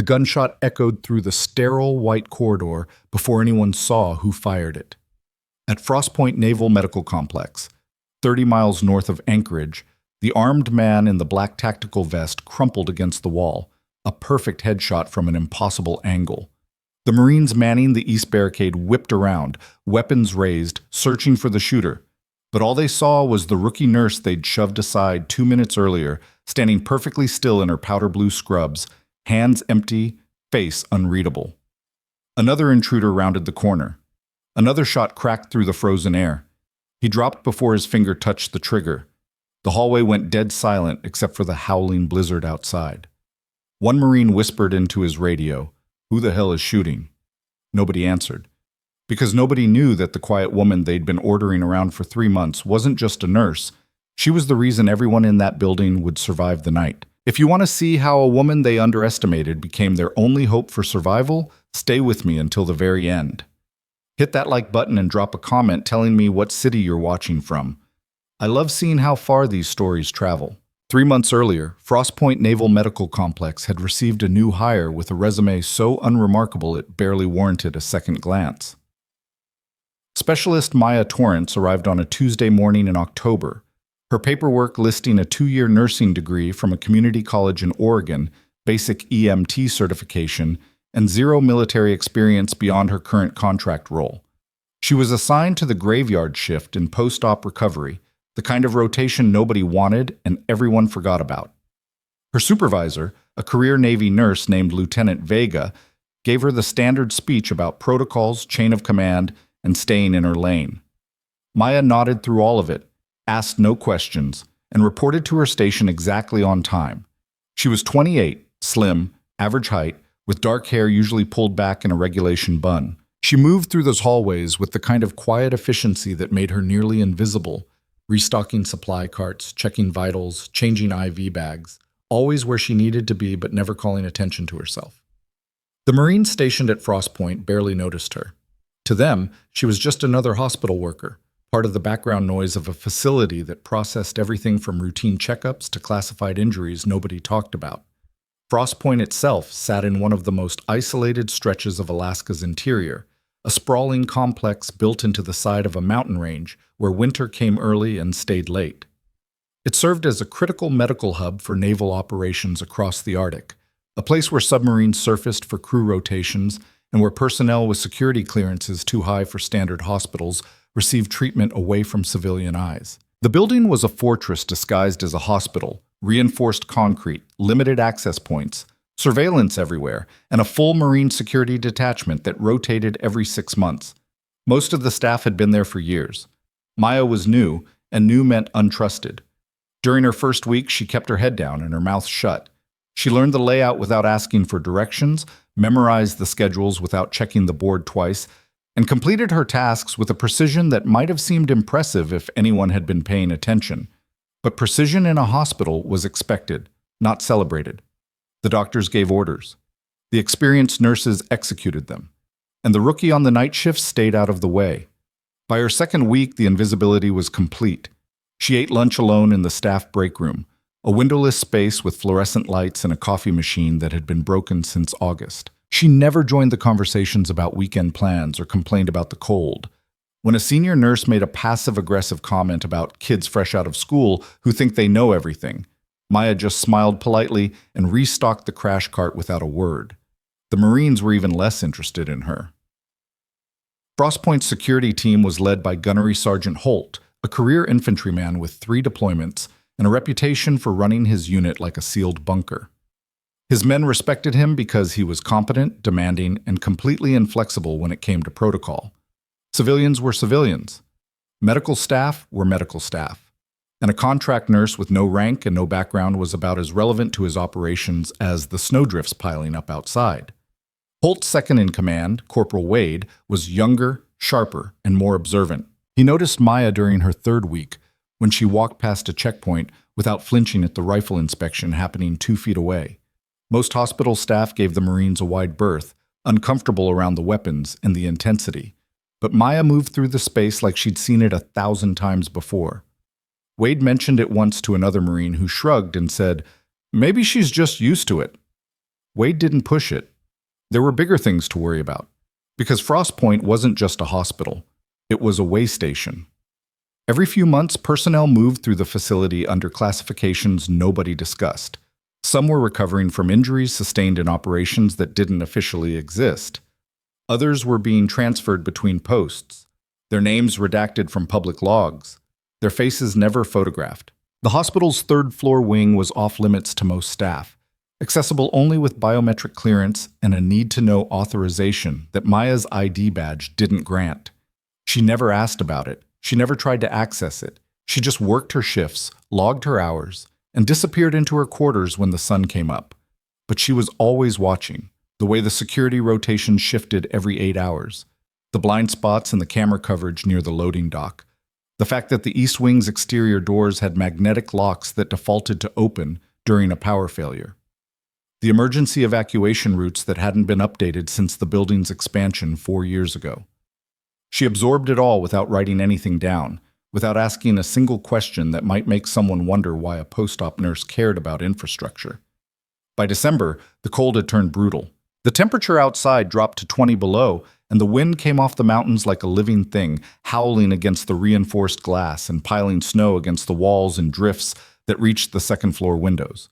The gunshot echoed through the sterile white corridor before anyone saw who fired it. At Frost Point Naval Medical Complex, 30 miles north of Anchorage, the armed man in the black tactical vest crumpled against the wall, a perfect headshot from an impossible angle. The Marines manning the east barricade whipped around, weapons raised, searching for the shooter. But all they saw was the rookie nurse they'd shoved aside 2 minutes earlier, standing perfectly still in her powder blue scrubs, hands empty, face unreadable. Another intruder rounded the corner. Another shot cracked through the frozen air. He dropped before his finger touched the trigger. The hallway went dead silent except for the howling blizzard outside. One Marine whispered into his radio, "Who the hell is shooting?" Nobody answered. Because nobody knew that the quiet woman they'd been ordering around for 3 months wasn't just a nurse. She was the reason everyone in that building would survive the night. If you want to see how a woman they underestimated became their only hope for survival, stay with me until the very end. Hit that like button and drop a comment telling me what city you're watching from. I love seeing how far these stories travel. 3 months earlier, Frost Point Naval Medical Complex had received a new hire with a resume so unremarkable it barely warranted a second glance. Specialist Maya Torrance arrived on a Tuesday morning in October, her paperwork listing a 2-year nursing degree from a community college in Oregon, basic EMT certification, and 0 military experience beyond her current contract role. She was assigned to the graveyard shift in post-op recovery, the kind of rotation nobody wanted and everyone forgot about. Her supervisor, a career Navy nurse named Lieutenant Vega, gave her the standard speech about protocols, chain of command, and staying in her lane. Maya nodded through all of it, asked no questions, and reported to her station exactly on time. She was 28, slim, average height, with dark hair usually pulled back in a regulation bun. She moved through those hallways with the kind of quiet efficiency that made her nearly invisible, restocking supply carts, checking vitals, changing IV bags, always where she needed to be but never calling attention to herself. The Marines stationed at Frost Point barely noticed her. To them, she was just another hospital worker, part of the background noise of a facility that processed everything from routine checkups to classified injuries nobody talked about. Frost Point itself sat in one of the most isolated stretches of Alaska's interior, a sprawling complex built into the side of a mountain range where winter came early and stayed late. It served as a critical medical hub for naval operations across the Arctic, a place where submarines surfaced for crew rotations and where personnel with security clearances too high for standard hospitals received treatment away from civilian eyes. The building was a fortress disguised as a hospital, reinforced concrete, limited access points, surveillance everywhere, and a full Marine security detachment that rotated every 6 months. Most of the staff had been there for years. Maya was new, and new meant untrusted. During her first week, she kept her head down and her mouth shut. She learned the layout without asking for directions, memorized the schedules without checking the board twice, and completed her tasks with a precision that might have seemed impressive if anyone had been paying attention. But precision in a hospital was expected, not celebrated. The doctors gave orders. The experienced nurses executed them. And the rookie on the night shift stayed out of the way. By her second week, the invisibility was complete. She ate lunch alone in the staff break room, a windowless space with fluorescent lights and a coffee machine that had been broken since August. She never joined the conversations about weekend plans or complained about the cold. When a senior nurse made a passive-aggressive comment about kids fresh out of school who think they know everything, Maya just smiled politely and restocked the crash cart without a word. The Marines were even less interested in her. Frost Point's security team was led by Gunnery Sergeant Holt, a career infantryman with 3 deployments and a reputation for running his unit like a sealed bunker. His men respected him because he was competent, demanding, and completely inflexible when it came to protocol. Civilians were civilians. Medical staff were medical staff. And a contract nurse with no rank and no background was about as relevant to his operations as the snowdrifts piling up outside. Holt's second in command, Corporal Wade, was younger, sharper, and more observant. He noticed Maya during her 3rd week, when she walked past a checkpoint without flinching at the rifle inspection happening 2 feet away. Most hospital staff gave the Marines a wide berth, uncomfortable around the weapons and the intensity. But Maya moved through the space like she'd seen it 1,000 times before. Wade mentioned it once to another Marine who shrugged and said, "Maybe she's just used to it." Wade didn't push it. There were bigger things to worry about, because Frost Point wasn't just a hospital. It was a way station. Every few months, personnel moved through the facility under classifications nobody discussed. Some were recovering from injuries sustained in operations that didn't officially exist. Others were being transferred between posts, their names redacted from public logs, their faces never photographed. The hospital's third-floor wing was off-limits to most staff, accessible only with biometric clearance and a need-to-know authorization that Maya's ID badge didn't grant. She never asked about it. She never tried to access it. She just worked her shifts, logged her hours, and disappeared into her quarters when the sun came up. But she was always watching, the way the security rotation shifted every 8 hours, the blind spots in the camera coverage near the loading dock, the fact that the East Wing's exterior doors had magnetic locks that defaulted to open during a power failure, the emergency evacuation routes that hadn't been updated since the building's expansion 4 years ago. She absorbed it all without writing anything down, without asking a single question that might make someone wonder why a post-op nurse cared about infrastructure. By December, the cold had turned brutal. The temperature outside dropped to 20 below, and the wind came off the mountains like a living thing, howling against the reinforced glass and piling snow against the walls and drifts that reached the second-floor windows.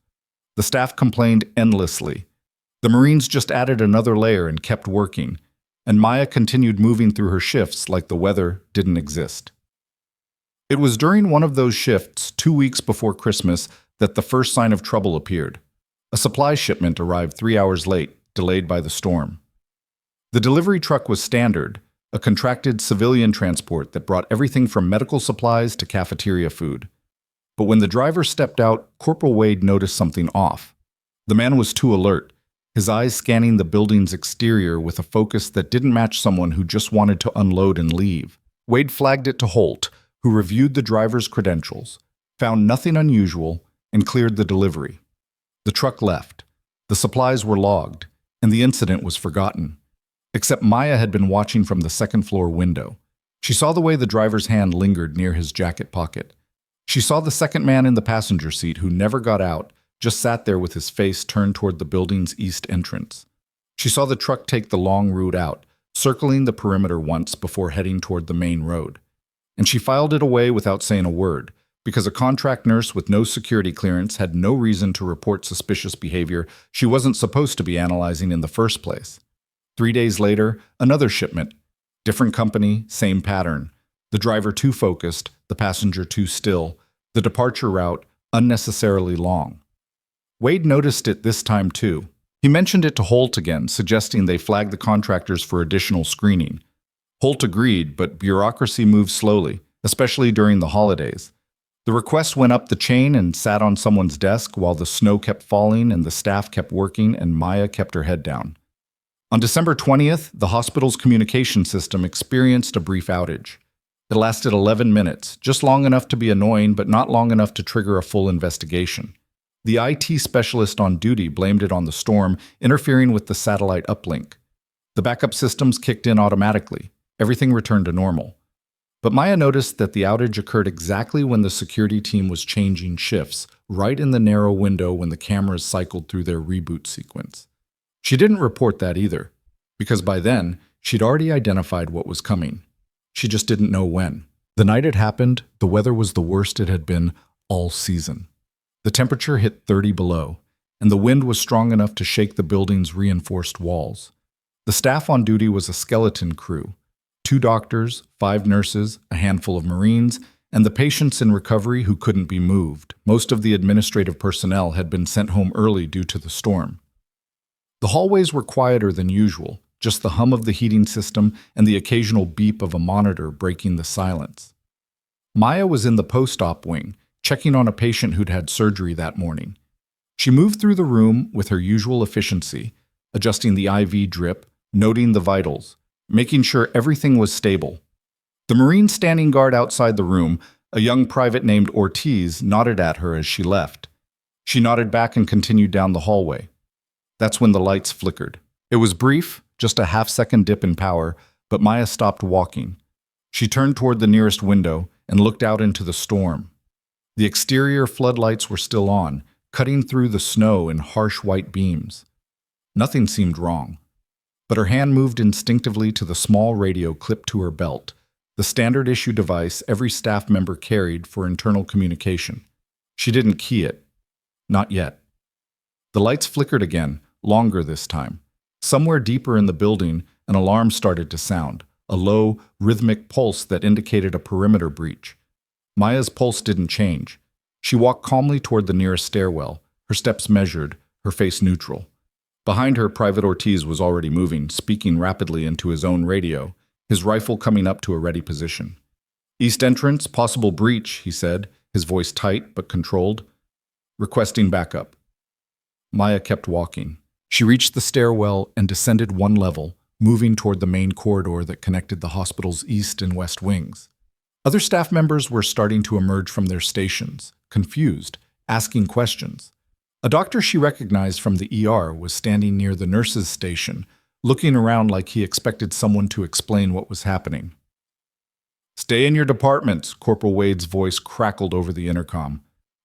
The staff complained endlessly. The Marines just added another layer and kept working, and Maya continued moving through her shifts like the weather didn't exist. It was during one of those shifts, 2 weeks before Christmas, that the first sign of trouble appeared. A supply shipment arrived 3 hours late, delayed by the storm. The delivery truck was standard, a contracted civilian transport that brought everything from medical supplies to cafeteria food. But when the driver stepped out, Corporal Wade noticed something off. The man was too alert, his eyes scanning the building's exterior with a focus that didn't match someone who just wanted to unload and leave. Wade flagged it to Holt, who reviewed the driver's credentials, found nothing unusual, and cleared the delivery. The truck left. The supplies were logged, and the incident was forgotten. Except Maya had been watching from the second-floor window. She saw the way the driver's hand lingered near his jacket pocket. She saw the second man in the passenger seat who never got out, just sat there with his face turned toward the building's east entrance. She saw the truck take the long route out, circling the perimeter once before heading toward the main road. And she filed it away without saying a word, because a contract nurse with no security clearance had no reason to report suspicious behavior she wasn't supposed to be analyzing in the first place. 3 days later, another shipment. Different company, same pattern. The driver too focused, the passenger too still, the departure route unnecessarily long. Wade noticed it this time too. He mentioned it to Holt again, suggesting they flag the contractors for additional screening. Holt agreed, but bureaucracy moves slowly, especially during the holidays. The request went up the chain and sat on someone's desk while the snow kept falling and the staff kept working and Maya kept her head down. On December 20th, the hospital's communication system experienced a brief outage. It lasted 11 minutes, just long enough to be annoying but not long enough to trigger a full investigation. The IT specialist on duty blamed it on the storm interfering with the satellite uplink. The backup systems kicked in automatically. Everything returned to normal. But Maya noticed that the outage occurred exactly when the security team was changing shifts, right in the narrow window when the cameras cycled through their reboot sequence. She didn't report that either, because by then, she'd already identified what was coming. She just didn't know when. The night it happened, the weather was the worst it had been all season. The temperature hit 30 below, and the wind was strong enough to shake the building's reinforced walls. The staff on duty was a skeleton crew. 2 doctors, 5 nurses, a handful of Marines, and the patients in recovery who couldn't be moved. Most of the administrative personnel had been sent home early due to the storm. The hallways were quieter than usual, just the hum of the heating system and the occasional beep of a monitor breaking the silence. Maya was in the post-op wing, checking on a patient who'd had surgery that morning. She moved through the room with her usual efficiency, adjusting the IV drip, noting the vitals, making sure everything was stable. The Marine standing guard outside the room, a young private named Ortiz, nodded at her as she left. She nodded back and continued down the hallway. That's when the lights flickered. It was brief, just a half-second dip in power, but Maya stopped walking. She turned toward the nearest window and looked out into the storm. The exterior floodlights were still on, cutting through the snow in harsh white beams. Nothing seemed wrong. But her hand moved instinctively to the small radio clipped to her belt, the standard issue device every staff member carried for internal communication. She didn't key it. Not yet. The lights flickered again, longer this time. Somewhere deeper in the building, an alarm started to sound, a low, rhythmic pulse that indicated a perimeter breach. Maya's pulse didn't change. She walked calmly toward the nearest stairwell, her steps measured, her face neutral. Behind her, Private Ortiz was already moving, speaking rapidly into his own radio, his rifle coming up to a ready position. "East entrance, possible breach," he said, his voice tight but controlled. "Requesting backup." Maya kept walking. She reached the stairwell and descended one level, moving toward the main corridor that connected the hospital's east and west wings. Other staff members were starting to emerge from their stations, confused, asking questions. A doctor she recognized from the ER was standing near the nurses' station, looking around like he expected someone to explain what was happening. "Stay in your departments," Corporal Wade's voice crackled over the intercom.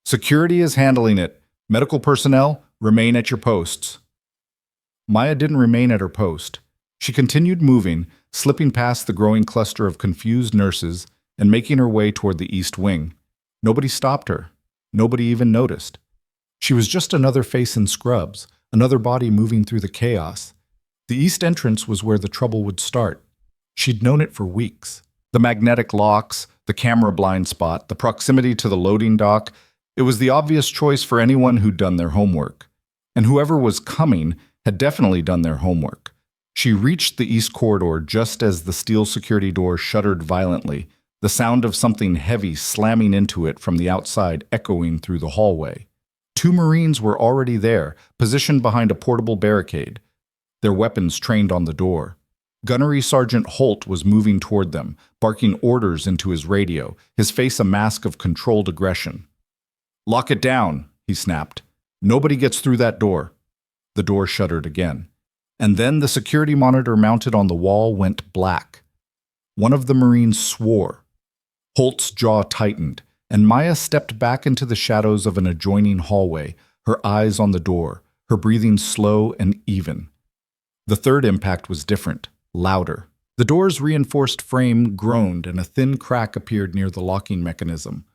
"Security is handling it. Medical personnel, remain at your posts." Maya didn't remain at her post. She continued moving, slipping past the growing cluster of confused nurses and making her way toward the east wing. Nobody stopped her. Nobody even noticed. She was just another face in scrubs, another body moving through the chaos. The east entrance was where the trouble would start. She'd known it for weeks. The magnetic locks, the camera blind spot, the proximity to the loading dock, it was the obvious choice for anyone who'd done their homework. And whoever was coming had definitely done their homework. She reached the east corridor just as the steel security door shuddered violently, the sound of something heavy slamming into it from the outside echoing through the hallway. 2 Marines were already there, positioned behind a portable barricade, their weapons trained on the door. Gunnery Sergeant Holt was moving toward them, barking orders into his radio, his face a mask of controlled aggression. "Lock it down," he snapped. "Nobody gets through that door." The door shuddered again. And then the security monitor mounted on the wall went black. One of the Marines swore. Holt's jaw tightened, and Maya stepped back into the shadows of an adjoining hallway, her eyes on the door, her breathing slow and even. The third impact was different, louder. The door's reinforced frame groaned and a thin crack appeared near the locking mechanism.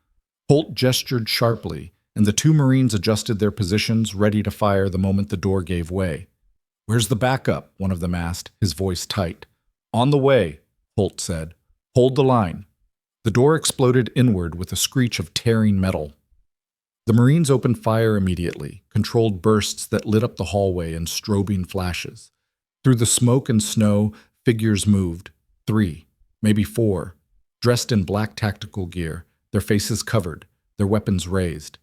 Holt gestured sharply, and the 2 Marines adjusted their positions, ready to fire the moment the door gave way. "Where's the backup?" one of them asked, his voice tight. "On the way," Holt said. "Hold the line." The door exploded inward with a screech of tearing metal. The Marines opened fire immediately, controlled bursts that lit up the hallway in strobing flashes. Through the smoke and snow, figures moved. 3, maybe 4, dressed in black tactical gear, their faces covered, their weapons raised.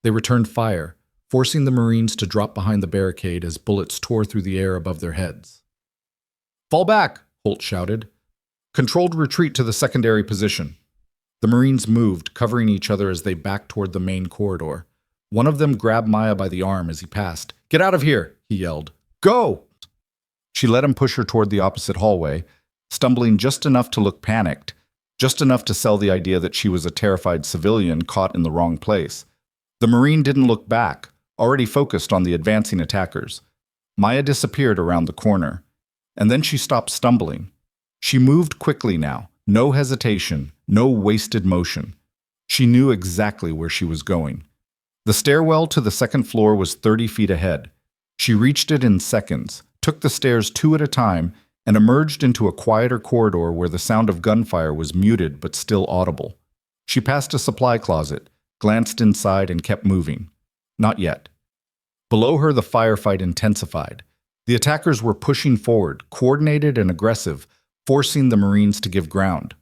They returned fire, forcing the Marines to drop behind the barricade as bullets tore through the air above their heads. "Fall back!" Holt shouted. "Controlled retreat to the secondary position." The Marines moved, covering each other as they backed toward the main corridor. One of them grabbed Maya by the arm as he passed. "Get out of here!" he yelled. "Go!" She let him push her toward the opposite hallway, stumbling just enough to look panicked, just enough to sell the idea that she was a terrified civilian caught in the wrong place. The Marine didn't look back, already focused on the advancing attackers. Maya disappeared around the corner, and then she stopped stumbling. She moved quickly now, no hesitation, no wasted motion. She knew exactly where she was going. The stairwell to the second floor was 30 feet ahead. She reached it in seconds, took the stairs 2 at a time, and emerged into a quieter corridor where the sound of gunfire was muted but still audible. She passed a supply closet, glanced inside, and kept moving. Not yet. Below her, the firefight intensified. The attackers were pushing forward, coordinated and aggressive, forcing the Marines to give ground.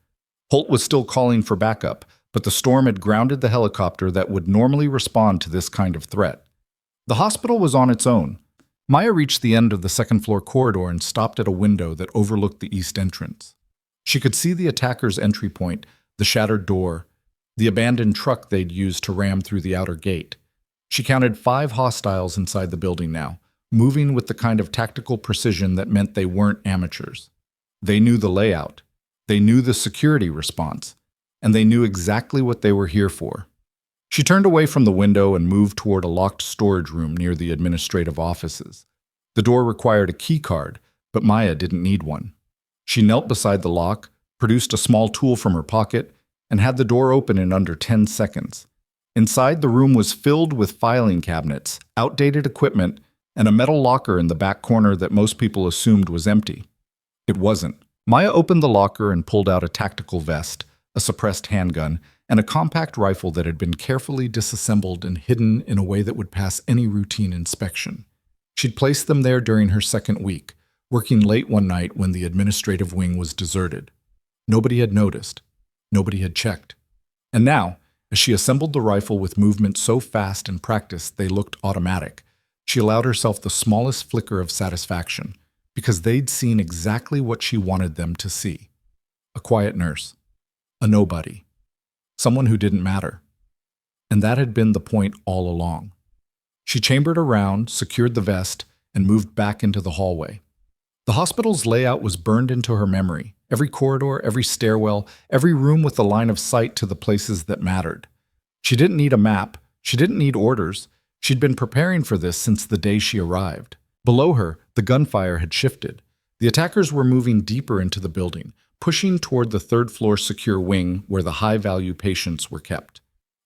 Holt was still calling for backup, but the storm had grounded the helicopter that would normally respond to this kind of threat. The hospital was on its own. Maya reached the end of the second-floor corridor and stopped at a window that overlooked the east entrance. She could see the attackers' entry point, the shattered door, the abandoned truck they'd used to ram through the outer gate. She counted 5 hostiles inside the building now, moving with the kind of tactical precision that meant they weren't amateurs. They knew the layout, they knew the security response, and they knew exactly what they were here for. She turned away from the window and moved toward a locked storage room near the administrative offices. The door required a key card, but Maya didn't need one. She knelt beside the lock, produced a small tool from her pocket, and had the door open in under 10 seconds. Inside, the room was filled with filing cabinets, outdated equipment, and a metal locker in the back corner that most people assumed was empty. It wasn't. Maya opened the locker and pulled out a tactical vest, a suppressed handgun, and a compact rifle that had been carefully disassembled and hidden in a way that would pass any routine inspection. She'd placed them there during her second week, working late one night when the administrative wing was deserted. Nobody had noticed. Nobody had checked. And now, as she assembled the rifle with movements so fast and practiced they looked automatic, she allowed herself the smallest flicker of satisfaction, because they'd seen exactly what she wanted them to see. A quiet nurse. A nobody. Someone who didn't matter. And that had been the point all along. She chambered around, secured the vest, and moved back into the hallway. The hospital's layout was burned into her memory. Every corridor, every stairwell, every room with a line of sight to the places that mattered. She didn't need a map. She didn't need orders. She'd been preparing for this since the day she arrived. Below her, the gunfire had shifted. The attackers were moving deeper into the building, pushing toward the third-floor secure wing where the high-value patients were kept.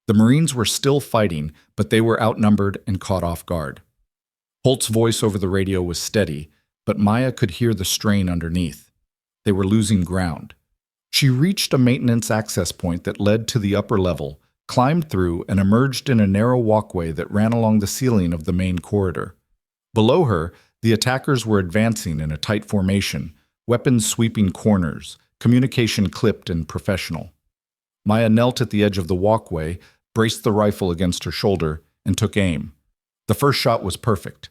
The Marines were still fighting, but they were outnumbered and caught off guard. Holt's voice over the radio was steady, but Maya could hear the strain underneath. They were losing ground. She reached a maintenance access point that led to the upper level, climbed through, and emerged in a narrow walkway that ran along the ceiling of the main corridor. Below her, the attackers were advancing in a tight formation, weapons sweeping corners, communication clipped and professional. Maya knelt at the edge of the walkway, braced the rifle against her shoulder, and took aim. The first shot was perfect.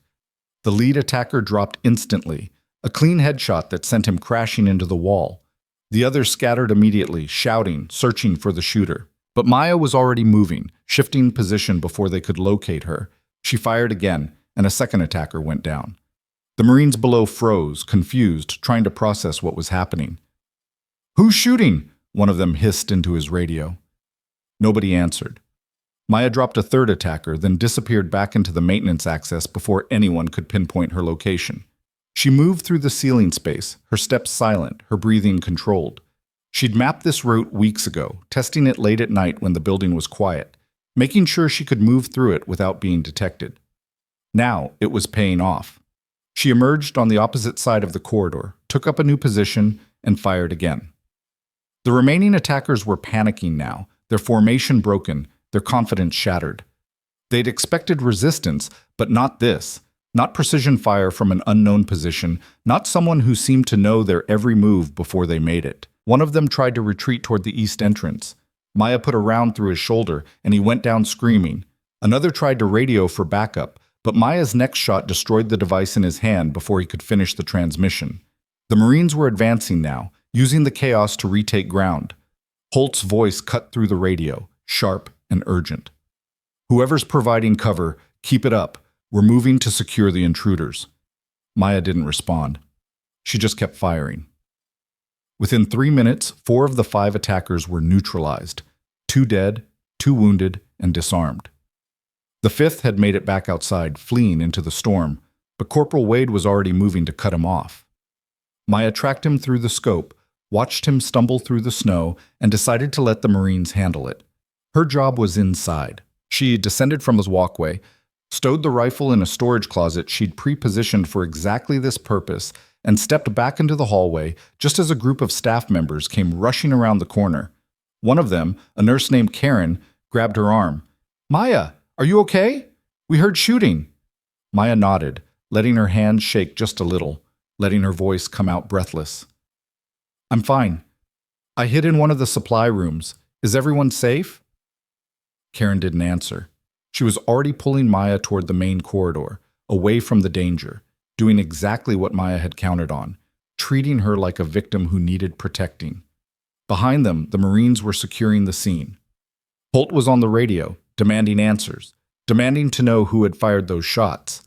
The lead attacker dropped instantly, a clean headshot that sent him crashing into the wall. The others scattered immediately, shouting, searching for the shooter. But Maya was already moving, shifting position before they could locate her. She fired again, and a second attacker went down. The Marines below froze, confused, trying to process what was happening. "Who's shooting?" one of them hissed into his radio. Nobody answered. Maya dropped a third attacker, then disappeared back into the maintenance access before anyone could pinpoint her location. She moved through the ceiling space, her steps silent, her breathing controlled. She'd mapped this route weeks ago, testing it late at night when the building was quiet, making sure she could move through it without being detected. Now it was paying off. She emerged on the opposite side of the corridor, took up a new position, and fired again. The remaining attackers were panicking now, their formation broken, their confidence shattered. They'd expected resistance, but not this. Not precision fire from an unknown position, not someone who seemed to know their every move before they made it. One of them tried to retreat toward the east entrance. Maya put a round through his shoulder, and he went down screaming. Another tried to radio for backup, but Maya's next shot destroyed the device in his hand before he could finish the transmission. The Marines were advancing now, using the chaos to retake ground. Holt's voice cut through the radio, sharp and urgent. "Whoever's providing cover, keep it up. We're moving to secure the intruders." Maya didn't respond. She just kept firing. Within 3 minutes, 4 of the 5 attackers were neutralized. 2 dead, 2 wounded, and disarmed. The 5th had made it back outside, fleeing into the storm, but Corporal Wade was already moving to cut him off. Maya tracked him through the scope, watched him stumble through the snow, and decided to let the Marines handle it. Her job was inside. She descended from his walkway, stowed the rifle in a storage closet she'd pre-positioned for exactly this purpose, and stepped back into the hallway just as a group of staff members came rushing around the corner. One of them, a nurse named Karen, grabbed her arm. "Maya, are you okay? We heard shooting." Maya nodded, letting her hands shake just a little, letting her voice come out breathless. "I'm fine. I hid in one of the supply rooms. Is everyone safe?" Karen didn't answer. She was already pulling Maya toward the main corridor, away from the danger, doing exactly what Maya had counted on, treating her like a victim who needed protecting. Behind them, the Marines were securing the scene. Holt was on the radio, demanding answers, demanding to know who had fired those shots.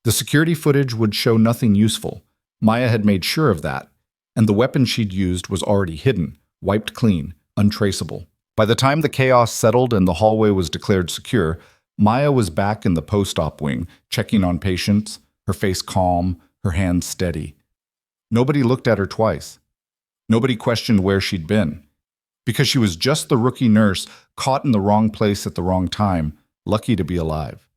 The security footage would show nothing useful. Maya had made sure of that, and the weapon she'd used was already hidden, wiped clean, untraceable. By the time the chaos settled and the hallway was declared secure, Maya was back in the post-op wing, checking on patients, her face calm, her hands steady. Nobody looked at her twice. Nobody questioned where she'd been. Because she was just the rookie nurse caught in the wrong place at the wrong time, lucky to be alive.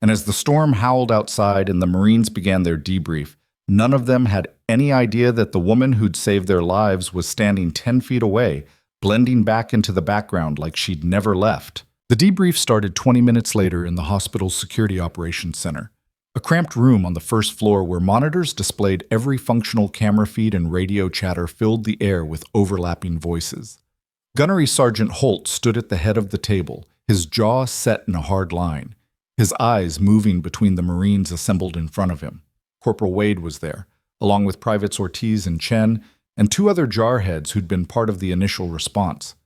And as the storm howled outside and the Marines began their debrief, none of them had any idea that the woman who'd saved their lives was standing 10 feet away, blending back into the background like she'd never left. The debrief started 20 minutes later in the hospital's security operations center, a cramped room on the first floor where monitors displayed every functional camera feed and radio chatter filled the air with overlapping voices. Gunnery Sergeant Holt stood at the head of the table, his jaw set in a hard line, his eyes moving between the Marines assembled in front of him. Corporal Wade was there, along with Privates Ortiz and Chen, and two other jarheads who'd been part of the initial response.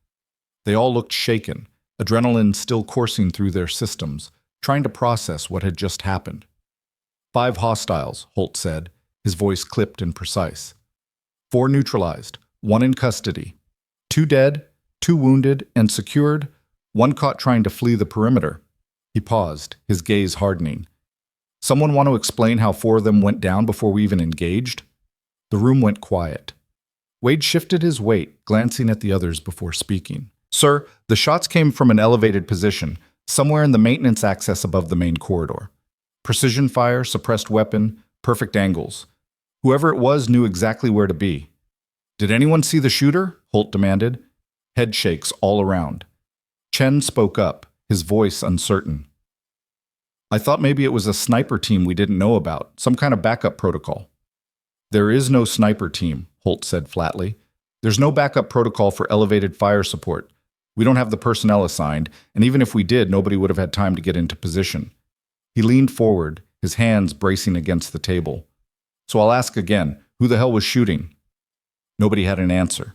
They all looked shaken, adrenaline still coursing through their systems, trying to process what had just happened. 5 hostiles, Holt said, his voice clipped and precise. 4 neutralized, 1 in custody. 2 dead, 2 wounded and secured, 1 caught trying to flee the perimeter. He paused, his gaze hardening. Someone want to explain how 4 of them went down before we even engaged? The room went quiet. Wade shifted his weight, glancing at the others before speaking. Sir, the shots came from an elevated position, somewhere in the maintenance access above the main corridor. Precision fire, suppressed weapon, perfect angles. Whoever it was knew exactly where to be. Did anyone see the shooter? Holt demanded. Head shakes all around. Chen spoke up, his voice uncertain. I thought maybe it was a sniper team we didn't know about, some kind of backup protocol. There is no sniper team, Holt said flatly. There's no backup protocol for elevated fire support. We don't have the personnel assigned, and even if we did, nobody would have had time to get into position. He leaned forward, his hands bracing against the table. So I'll ask again, who the hell was shooting? Nobody had an answer.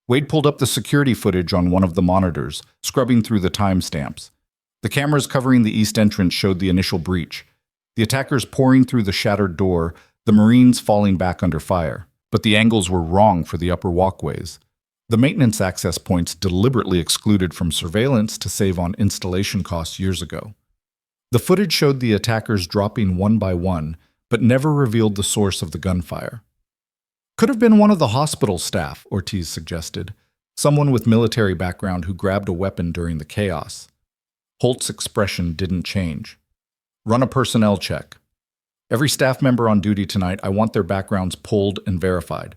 Wade pulled up the security footage on one of the monitors, scrubbing through the timestamps. The cameras covering the east entrance showed the initial breach. The attackers pouring through the shattered door, the Marines falling back under fire. But the angles were wrong for the upper walkways. The maintenance access points deliberately excluded from surveillance to save on installation costs years ago. The footage showed the attackers dropping one by one, but never revealed the source of the gunfire. Could have been one of the hospital staff, Ortiz suggested, someone with military background who grabbed a weapon during the chaos. Holt's expression didn't change. Run a personnel check. Every staff member on duty tonight, I want their backgrounds pulled and verified.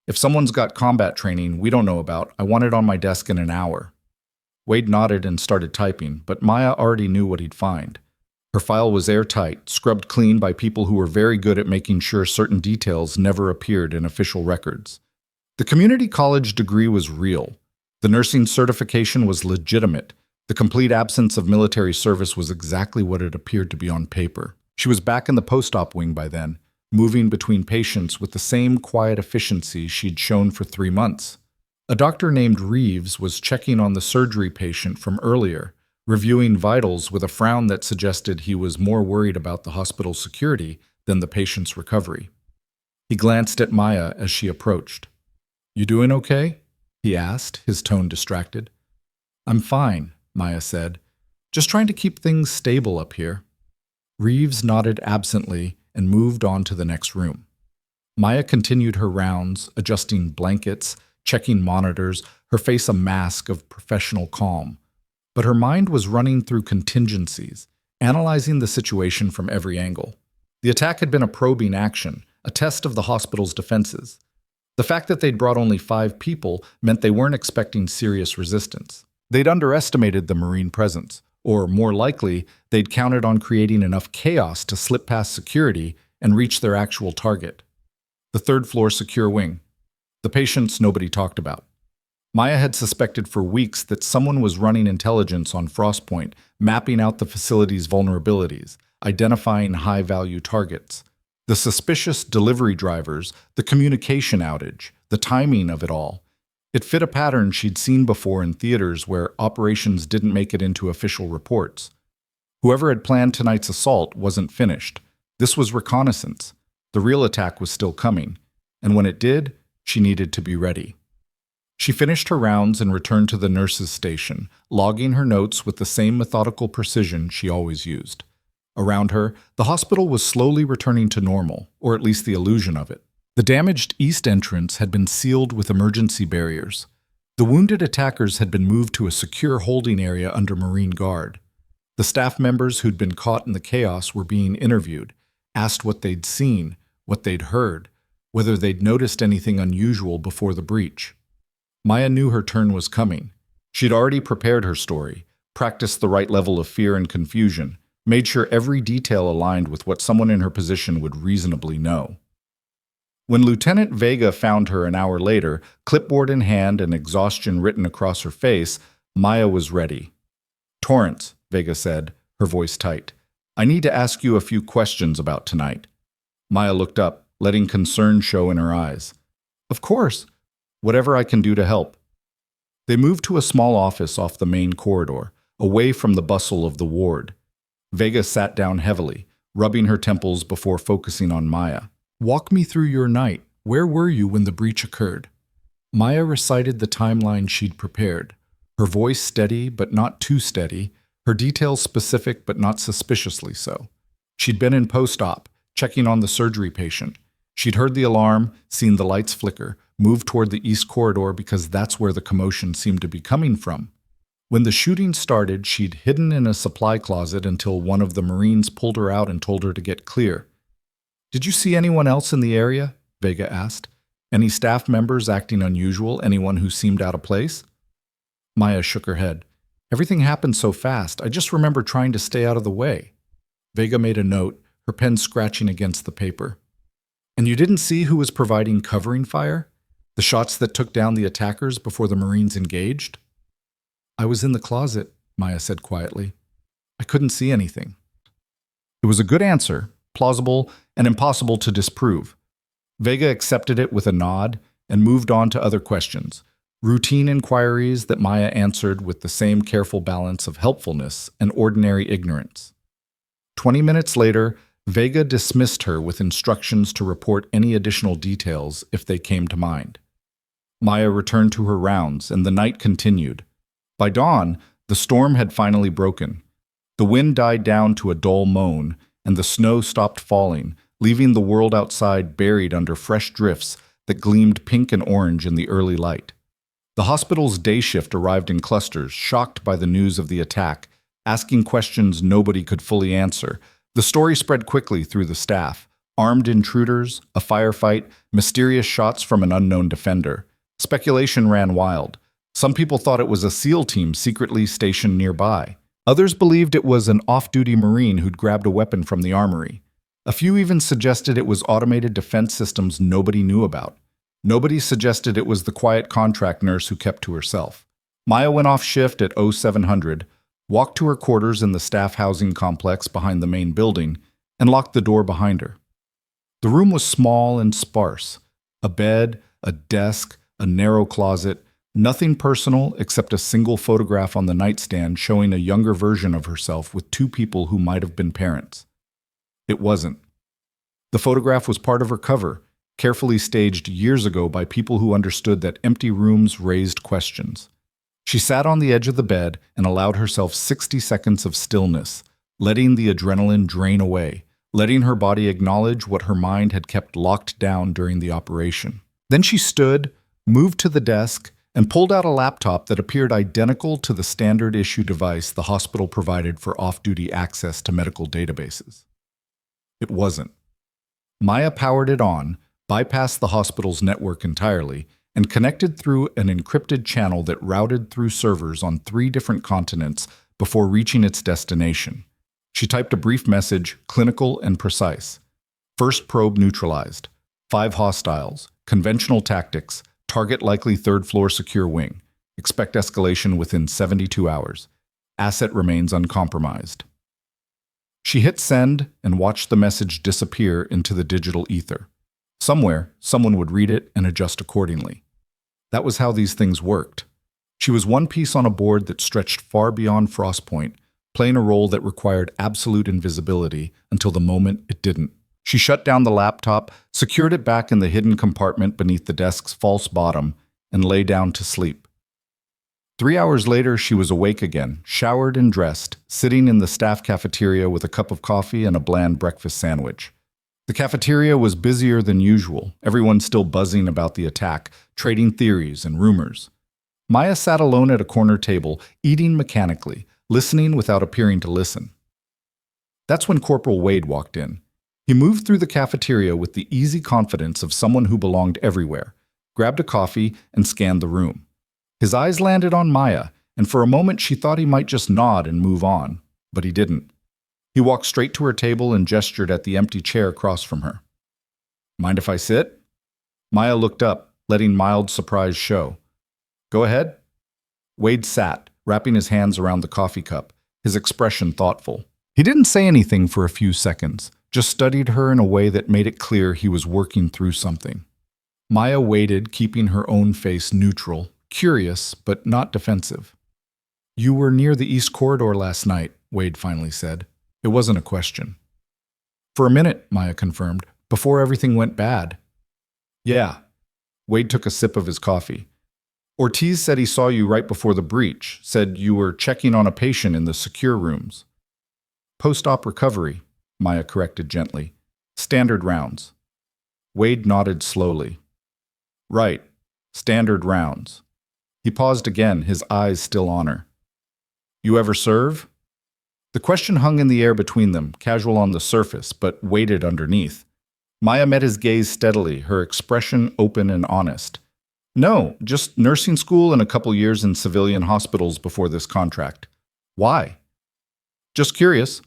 If someone's got combat training we don't know about, I want it on my desk in an hour. Wade nodded and started typing, but Maya already knew what he'd find. Her file was airtight, scrubbed clean by people who were very good at making sure certain details never appeared in official records. The community college degree was real. The nursing certification was legitimate. The complete absence of military service was exactly what it appeared to be on paper. She was back in the post-op wing by then, moving between patients with the same quiet efficiency she'd shown for 3 months. A doctor named Reeves was checking on the surgery patient from earlier, reviewing vitals with a frown that suggested he was more worried about the hospital's security than the patient's recovery. He glanced at Maya as she approached. "You doing okay?" he asked, his tone distracted. "I'm fine," Maya said. "Just trying to keep things stable up here." Reeves nodded absently and moved on to the next room. Maya continued her rounds, adjusting blankets, checking monitors, her face a mask of professional calm. But her mind was running through contingencies, analyzing the situation from every angle. The attack had been a probing action, a test of the hospital's defenses. The fact that they'd brought only 5 people meant they weren't expecting serious resistance. They'd underestimated the Marine presence, or more likely, they'd counted on creating enough chaos to slip past security and reach their actual target. The 3rd floor secure wing. The patients nobody talked about. Maya had suspected for weeks that someone was running intelligence on Frostpoint, mapping out the facility's vulnerabilities, identifying high-value targets. The suspicious delivery drivers, the communication outage, the timing of it all. It fit a pattern she'd seen before in theaters where operations didn't make it into official reports. Whoever had planned tonight's assault wasn't finished. This was reconnaissance. The real attack was still coming, and when it did, she needed to be ready. She finished her rounds and returned to the nurse's station, logging her notes with the same methodical precision she always used. Around her, the hospital was slowly returning to normal, or at least the illusion of it. The damaged east entrance had been sealed with emergency barriers. The wounded attackers had been moved to a secure holding area under Marine guard. The staff members who'd been caught in the chaos were being interviewed, asked what they'd seen, what they'd heard, whether they'd noticed anything unusual before the breach. Maya knew her turn was coming. She'd already prepared her story, practiced the right level of fear and confusion, made sure every detail aligned with what someone in her position would reasonably know. When Lieutenant Vega found her an hour later, clipboard in hand and exhaustion written across her face, Maya was ready. "Torrance," Vega said, her voice tight, "I need to ask you a few questions about tonight." Maya looked up, letting concern show in her eyes. "Of course. Whatever I can do to help." They moved to a small office off the main corridor, away from the bustle of the ward. Vega sat down heavily, rubbing her temples before focusing on Maya. "Walk me through your night. Where were you when the breach occurred?" Maya recited the timeline she'd prepared, her voice steady but not too steady, her details specific but not suspiciously so. She'd been in post-op, checking on the surgery patient. She'd heard the alarm, seen the lights flicker, moved toward the east corridor because that's where the commotion seemed to be coming from. When the shooting started, she'd hidden in a supply closet until one of the Marines pulled her out and told her to get clear. "Did you see anyone else in the area?" Vega asked. "Any staff members acting unusual? Anyone who seemed out of place?" Maya shook her head. "Everything happened so fast. I just remember trying to stay out of the way." Vega made a note, her pen scratching against the paper. "And you didn't see who was providing covering fire? The shots that took down the attackers before the Marines engaged?" "I was in the closet," Maya said quietly. "I couldn't see anything." It was a good answer, plausible and impossible to disprove. Vega accepted it with a nod and moved on to other questions, routine inquiries that Maya answered with the same careful balance of helpfulness and ordinary ignorance. 20 minutes later, Vega dismissed her with instructions to report any additional details if they came to mind. Maya returned to her rounds, and the night continued. By dawn, the storm had finally broken. The wind died down to a dull moan, and the snow stopped falling, leaving the world outside buried under fresh drifts that gleamed pink and orange in the early light. The hospital's day shift arrived in clusters, shocked by the news of the attack, asking questions nobody could fully answer. The story spread quickly through the staff. Armed intruders, a firefight, mysterious shots from an unknown defender. Speculation ran wild. Some people thought it was a SEAL team secretly stationed nearby. Others believed it was an off-duty Marine who'd grabbed a weapon from the armory. A few even suggested it was automated defense systems nobody knew about. Nobody suggested it was the quiet contract nurse who kept to herself. Maya went off shift at 0700, walked to her quarters in the staff housing complex behind the main building, and locked the door behind her. The room was small and sparse. A bed, a desk, a narrow closet, nothing personal except a single photograph on the nightstand showing a younger version of herself with two people who might have been parents. It wasn't. The photograph was part of her cover, carefully staged years ago by people who understood that empty rooms raised questions. She sat on the edge of the bed and allowed herself 60 seconds of stillness, letting the adrenaline drain away, letting her body acknowledge what her mind had kept locked down during the operation. Then she stood, moved to the desk, and pulled out a laptop that appeared identical to the standard issue device the hospital provided for off-duty access to medical databases. It wasn't. Maya powered it on, bypassed the hospital's network entirely, and connected through an encrypted channel that routed through servers on 3 different continents before reaching its destination. She typed a brief message, clinical and precise. First probe neutralized. 5 hostiles. Conventional tactics. Target likely 3rd floor secure wing. Expect escalation within 72 hours. Asset remains uncompromised. She hit send and watched the message disappear into the digital ether. Somewhere, someone would read it and adjust accordingly. That was how these things worked. She was one piece on a board that stretched far beyond Frostpoint, playing a role that required absolute invisibility until the moment it didn't. She shut down the laptop, secured it back in the hidden compartment beneath the desk's false bottom, and lay down to sleep. 3 hours later, she was awake again, showered and dressed, sitting in the staff cafeteria with a cup of coffee and a bland breakfast sandwich. The cafeteria was busier than usual, everyone still buzzing about the attack, trading theories and rumors. Maya sat alone at a corner table, eating mechanically, listening without appearing to listen. That's when Corporal Wade walked in. He moved through the cafeteria with the easy confidence of someone who belonged everywhere, grabbed a coffee, and scanned the room. His eyes landed on Maya, and for a moment she thought he might just nod and move on, but he didn't. He walked straight to her table and gestured at the empty chair across from her. "Mind if I sit?" Maya looked up, letting mild surprise show. "Go ahead." Wade sat, wrapping his hands around the coffee cup, his expression thoughtful. He didn't say anything for a few seconds, just studied her in a way that made it clear he was working through something. Maya waited, keeping her own face neutral, curious but not defensive. "You were near the East Corridor last night," Wade finally said. It wasn't a question. "For a minute," Maya confirmed, "before everything went bad." "Yeah." Wade took a sip of his coffee. "Ortiz said he saw you right before the breach, said you were checking on a patient in the secure rooms." "Post-op recovery," Maya corrected gently. "Standard rounds." Wade nodded slowly. "Right. Standard rounds." He paused again, his eyes still on her. "You ever serve?" The question hung in the air between them, casual on the surface, but weighted underneath. Maya met his gaze steadily, her expression open and honest. "No, just nursing school and a couple years in civilian hospitals before this contract." "Why?" "Just curious,"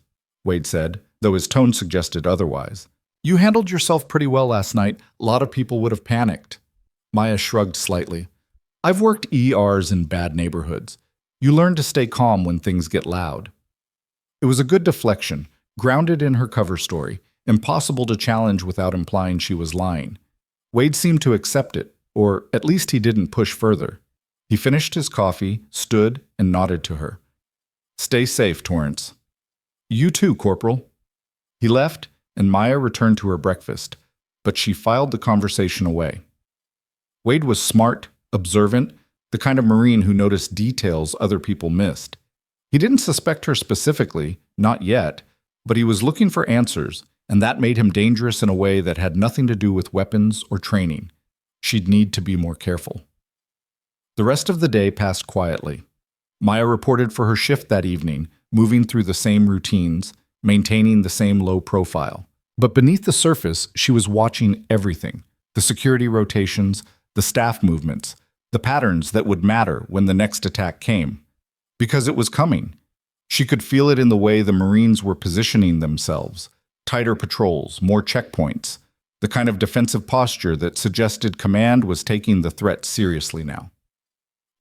Wade said, though his tone suggested otherwise. "You handled yourself pretty well last night. A lot of people would have panicked." Maya shrugged slightly. "I've worked ERs in bad neighborhoods. You learn to stay calm when things get loud." It was a good deflection, grounded in her cover story, impossible to challenge without implying she was lying. Wade seemed to accept it, or at least he didn't push further. He finished his coffee, stood, and nodded to her. "Stay safe, Torrance." "You too, Corporal." He left, and Maya returned to her breakfast, but she filed the conversation away. Wade was smart, observant, the kind of Marine who noticed details other people missed. He didn't suspect her specifically, not yet, but he was looking for answers, and that made him dangerous in a way that had nothing to do with weapons or training. She'd need to be more careful. The rest of the day passed quietly. Maya reported for her shift that evening, moving through the same routines, maintaining the same low profile. But beneath the surface, she was watching everything: the security rotations, the staff movements, the patterns that would matter when the next attack came. Because it was coming. She could feel it in the way the Marines were positioning themselves: tighter patrols, more checkpoints, the kind of defensive posture that suggested command was taking the threat seriously now.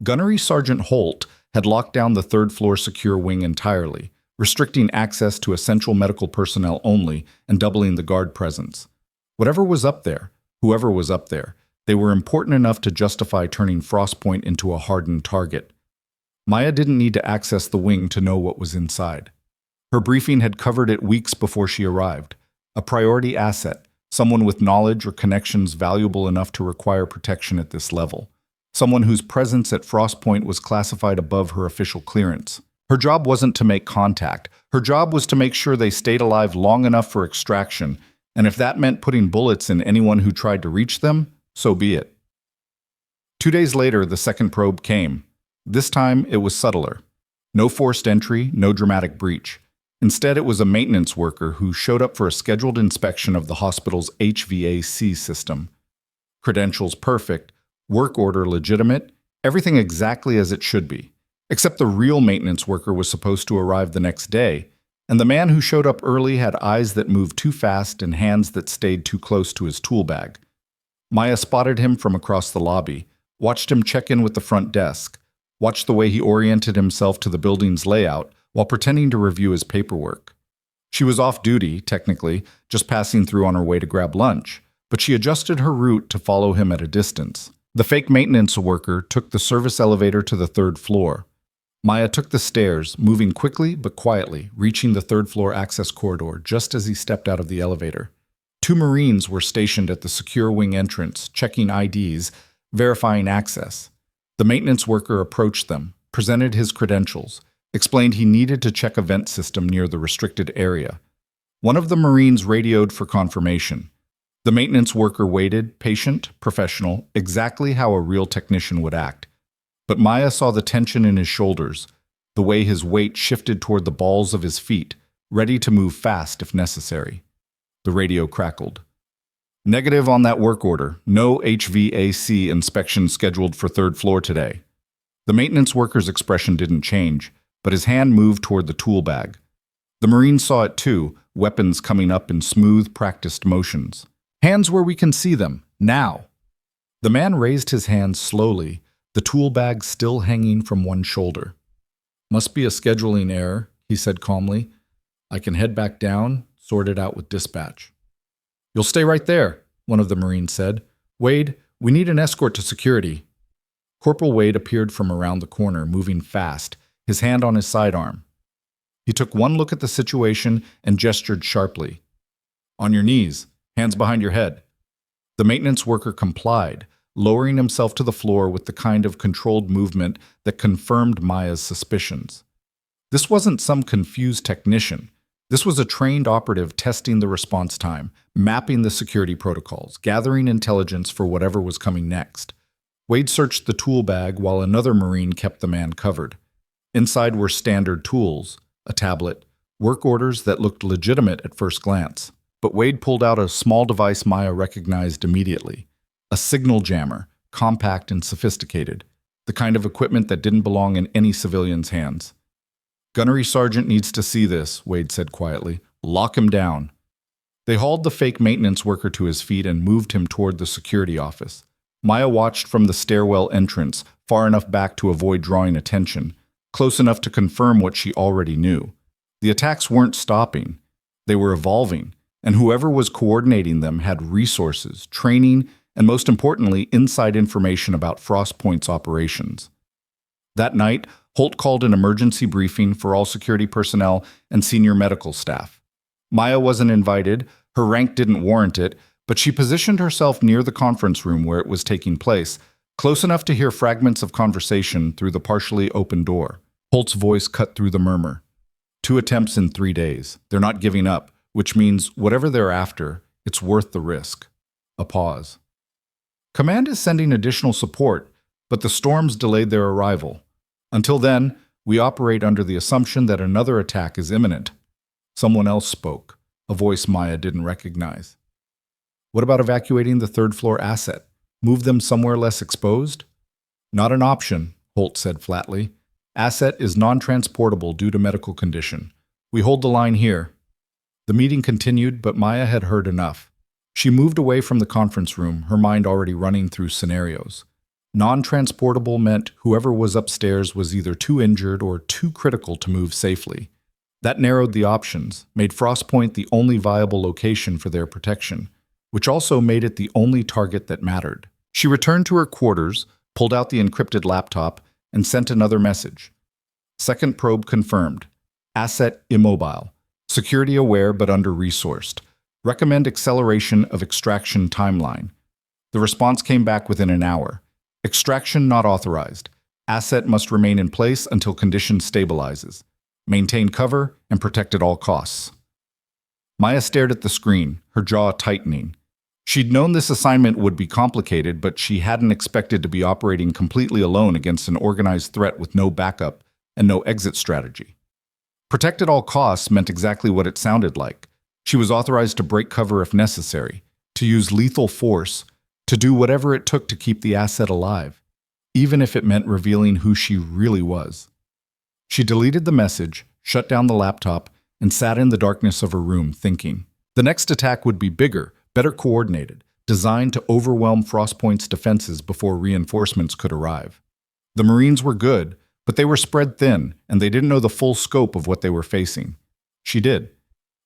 Gunnery Sergeant Holt had locked down the third-floor secure wing entirely, restricting access to essential medical personnel only and doubling the guard presence. Whatever was up there, whoever was up there, they were important enough to justify turning Frostpoint into a hardened target. Maya didn't need to access the wing to know what was inside. Her briefing had covered it weeks before she arrived. A priority asset, someone with knowledge or connections valuable enough to require protection at this level. Someone whose presence at Frostpoint was classified above her official clearance. Her job wasn't to make contact. Her job was to make sure they stayed alive long enough for extraction, and if that meant putting bullets in anyone who tried to reach them, so be it. 2 days later, the second probe came. This time, it was subtler. No forced entry, no dramatic breach. Instead, it was a maintenance worker who showed up for a scheduled inspection of the hospital's HVAC system. Credentials perfect, work order legitimate, everything exactly as it should be. Except the real maintenance worker was supposed to arrive the next day, and the man who showed up early had eyes that moved too fast and hands that stayed too close to his tool bag. Maya spotted him from across the lobby, watched him check in with the front desk, watched the way he oriented himself to the building's layout while pretending to review his paperwork. She was off duty, technically, just passing through on her way to grab lunch, but she adjusted her route to follow him at a distance. The fake maintenance worker took the service elevator to the third floor. Maya took the stairs, moving quickly but quietly, reaching the third-floor access corridor just as he stepped out of the elevator. 2 Marines were stationed at the secure wing entrance, checking IDs, verifying access. The maintenance worker approached them, presented his credentials, explained he needed to check a vent system near the restricted area. One of the Marines radioed for confirmation. The maintenance worker waited, patient, professional, exactly how a real technician would act. But Maya saw the tension in his shoulders, the way his weight shifted toward the balls of his feet, ready to move fast if necessary. The radio crackled. Negative on that work order. No HVAC inspection scheduled for third floor today. The maintenance worker's expression didn't change, but his hand moved toward the tool bag. The Marine saw it too, weapons coming up in smooth, practiced motions. Hands where we can see them, now. The man raised his hands slowly, the tool bag still hanging from one shoulder. Must be a scheduling error, he said calmly. I can head back down, sort it out with dispatch. You'll stay right there, one of the Marines said. Wade, we need an escort to security. Corporal Wade appeared from around the corner, moving fast, his hand on his sidearm. He took one look at the situation and gestured sharply. On your knees, hands behind your head. The maintenance worker complied, lowering himself to the floor with the kind of controlled movement that confirmed Maya's suspicions. This wasn't some confused technician. This was a trained operative testing the response time, mapping the security protocols, gathering intelligence for whatever was coming next. Wade searched the tool bag while another Marine kept the man covered. Inside were standard tools, a tablet, work orders that looked legitimate at first glance. But Wade pulled out a small device Maya recognized immediately. A signal jammer, compact and sophisticated, the kind of equipment that didn't belong in any civilian's hands. Gunnery Sergeant needs to see this, Wade said quietly. Lock him down. They hauled the fake maintenance worker to his feet and moved him toward the security office. Maya watched from the stairwell entrance, far enough back to avoid drawing attention, close enough to confirm what she already knew. The attacks weren't stopping. They were evolving, and whoever was coordinating them had resources, training, and most importantly, inside information about Frost Point's operations. That night, Holt called an emergency briefing for all security personnel and senior medical staff. Maya wasn't invited, her rank didn't warrant it, but she positioned herself near the conference room where it was taking place, close enough to hear fragments of conversation through the partially open door. Holt's voice cut through the murmur. 2 attempts in 3 days. They're not giving up, which means whatever they're after, it's worth the risk. A pause. Command is sending additional support, but the storms delayed their arrival. Until then, we operate under the assumption that another attack is imminent. Someone else spoke, a voice Maya didn't recognize. What about evacuating the third-floor asset? Move them somewhere less exposed? Not an option, Holt said flatly. Asset is non-transportable due to medical condition. We hold the line here. The meeting continued, but Maya had heard enough. She moved away from the conference room, her mind already running through scenarios. Non-transportable meant whoever was upstairs was either too injured or too critical to move safely. That narrowed the options, made Frost Point the only viable location for their protection, which also made it the only target that mattered. She returned to her quarters, pulled out the encrypted laptop, and sent another message. Second probe confirmed. Asset immobile. Security aware but under-resourced. Recommend acceleration of extraction timeline. The response came back within an hour. Extraction not authorized. Asset must remain in place until condition stabilizes. Maintain cover and protect at all costs. Maya stared at the screen, her jaw tightening. She'd known this assignment would be complicated, but she hadn't expected to be operating completely alone against an organized threat with no backup and no exit strategy. Protect at all costs meant exactly what it sounded like. She was authorized to break cover if necessary, to use lethal force, to do whatever it took to keep the asset alive, even if it meant revealing who she really was. She deleted the message, shut down the laptop, and sat in the darkness of her room thinking. The next attack would be bigger, better coordinated, designed to overwhelm Frost Point's defenses before reinforcements could arrive. The Marines were good, but they were spread thin, and they didn't know the full scope of what they were facing. She did,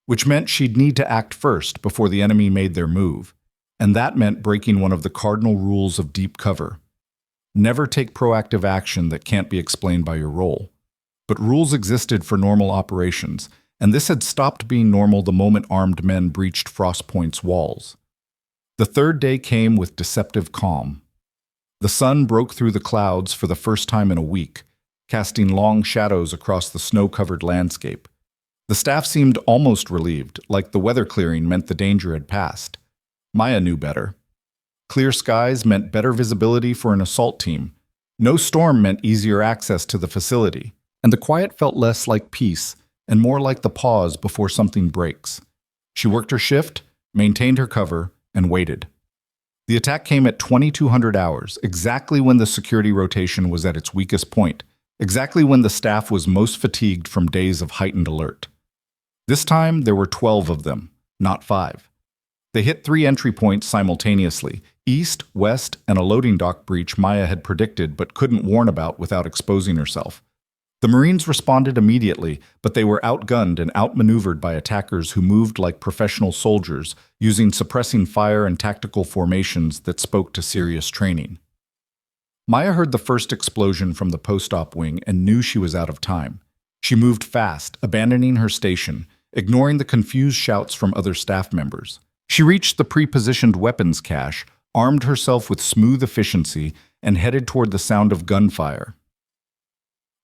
which meant she'd need to act first before the enemy made their move, and that meant breaking one of the cardinal rules of deep cover. Never take proactive action that can't be explained by your role. But rules existed for normal operations, and this had stopped being normal the moment armed men breached Frost Point's walls. The third day came with deceptive calm. The sun broke through the clouds for the first time in a week, casting long shadows across the snow-covered landscape. The staff seemed almost relieved, like the weather clearing meant the danger had passed. Maya knew better. Clear skies meant better visibility for an assault team. No storm meant easier access to the facility, and the quiet felt less like peace and more like the pause before something breaks. She worked her shift, maintained her cover, and waited. The attack came at 2200 hours, exactly when the security rotation was at its weakest point, exactly when the staff was most fatigued from days of heightened alert. This time, there were 12 of them, not 5. They hit 3 entry points simultaneously, east, west, and a loading dock breach Maya had predicted but couldn't warn about without exposing herself. The Marines responded immediately, but they were outgunned and outmaneuvered by attackers who moved like professional soldiers, using suppressing fire and tactical formations that spoke to serious training. Maya heard the first explosion from the post-op wing and knew she was out of time. She moved fast, abandoning her station, ignoring the confused shouts from other staff members. She reached the pre-positioned weapons cache, armed herself with smooth efficiency, and headed toward the sound of gunfire.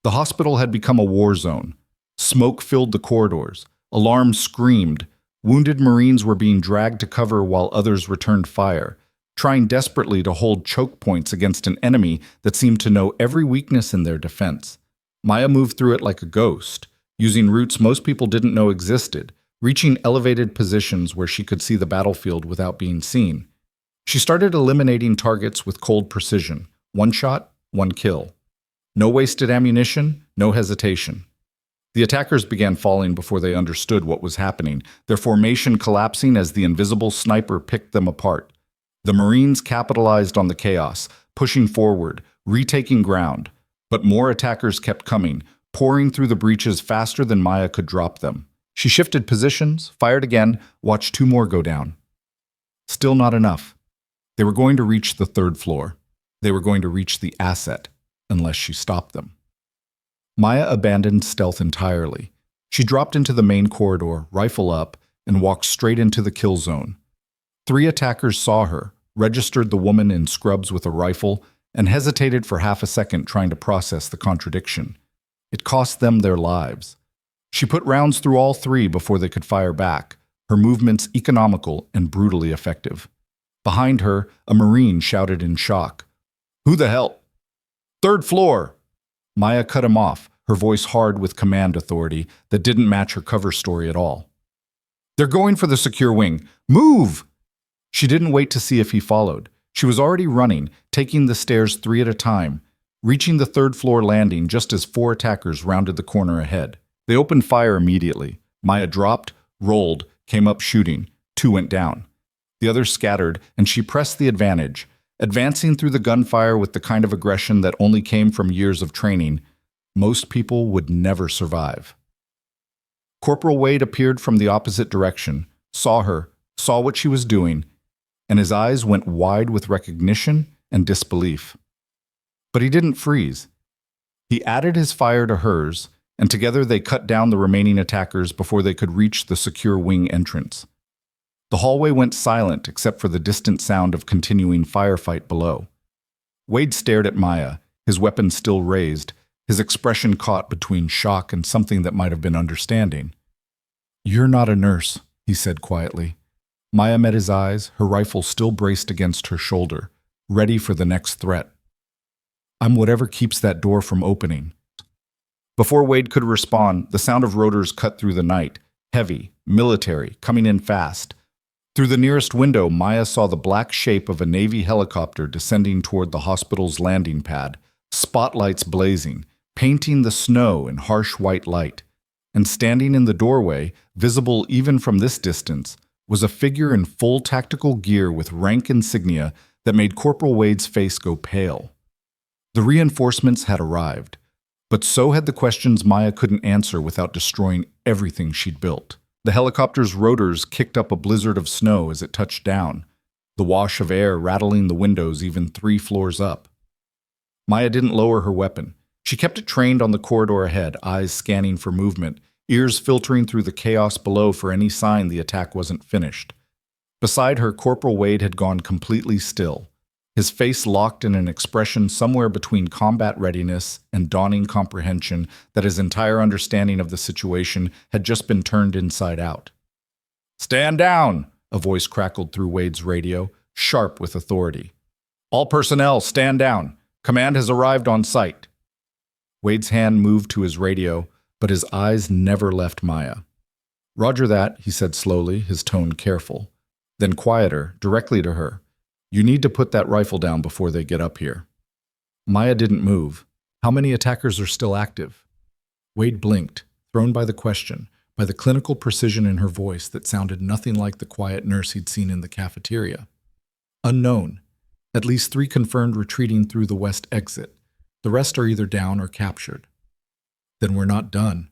The hospital had become a war zone. Smoke filled the corridors. Alarms screamed. Wounded Marines were being dragged to cover while others returned fire, trying desperately to hold choke points against an enemy that seemed to know every weakness in their defense. Maya moved through it like a ghost, using routes most people didn't know existed, reaching elevated positions where she could see the battlefield without being seen. She started eliminating targets with cold precision. 1 shot, 1 kill. No wasted ammunition, no hesitation. The attackers began falling before they understood what was happening, their formation collapsing as the invisible sniper picked them apart. The Marines capitalized on the chaos, pushing forward, retaking ground. But more attackers kept coming, pouring through the breaches faster than Maya could drop them. She shifted positions, fired again, watched 2 more go down. Still not enough. They were going to reach the 3rd floor. They were going to reach the asset, unless she stopped them. Maya abandoned stealth entirely. She dropped into the main corridor, rifle up, and walked straight into the kill zone. 3 attackers saw her, registered the woman in scrubs with a rifle, and hesitated for half a second trying to process the contradiction. It cost them their lives. She put rounds through all 3 before they could fire back, her movements economical and brutally effective. Behind her, a Marine shouted in shock, "Who the hell? 3rd floor!" Maya cut him off, her voice hard with command authority that didn't match her cover story at all. "They're going for the secure wing. Move!" She didn't wait to see if he followed. She was already running, taking the stairs 3 at a time, reaching the 3rd floor landing just as 4 attackers rounded the corner ahead. They opened fire immediately. Maya dropped, rolled, came up shooting. 2 went down. The others scattered, and she pressed the advantage, advancing through the gunfire with the kind of aggression that only came from years of training. Most people would never survive. Corporal Wade appeared from the opposite direction, saw her, saw what she was doing, and his eyes went wide with recognition and disbelief. But he didn't freeze. He added his fire to hers, and together they cut down the remaining attackers before they could reach the secure wing entrance. The hallway went silent except for the distant sound of continuing firefight below. Wade stared at Maya, his weapon still raised, his expression caught between shock and something that might have been understanding. "You're not a nurse," he said quietly. Maya met his eyes, her rifle still braced against her shoulder, ready for the next threat. "I'm whatever keeps that door from opening." Before Wade could respond, the sound of rotors cut through the night, heavy, military, coming in fast. Through the nearest window, Maya saw the black shape of a Navy helicopter descending toward the hospital's landing pad, spotlights blazing, painting the snow in harsh white light. And standing in the doorway, visible even from this distance, was a figure in full tactical gear with rank insignia that made Corporal Wade's face go pale. The reinforcements had arrived, but so had the questions Maya couldn't answer without destroying everything she'd built. The helicopter's rotors kicked up a blizzard of snow as it touched down, the wash of air rattling the windows even 3 floors up. Maya didn't lower her weapon. She kept it trained on the corridor ahead, eyes scanning for movement, ears filtering through the chaos below for any sign the attack wasn't finished. Beside her, Corporal Wade had gone completely still. his face locked in an expression somewhere between combat readiness and dawning comprehension that his entire understanding of the situation had just been turned inside out. "Stand down!" a voice crackled through Wade's radio, sharp with authority. "All personnel, stand down. Command has arrived on site." Wade's hand moved to his radio, but his eyes never left Maya. "Roger that," he said slowly, his tone careful. Then quieter, directly to her. "You need to put that rifle down before they get up here." Maya didn't move. "How many attackers are still active?" Wade blinked, thrown by the question, by the clinical precision in her voice that sounded nothing like the quiet nurse he'd seen in the cafeteria. "Unknown. At least 3 confirmed retreating through the west exit. The rest are either down or captured." "Then we're not done."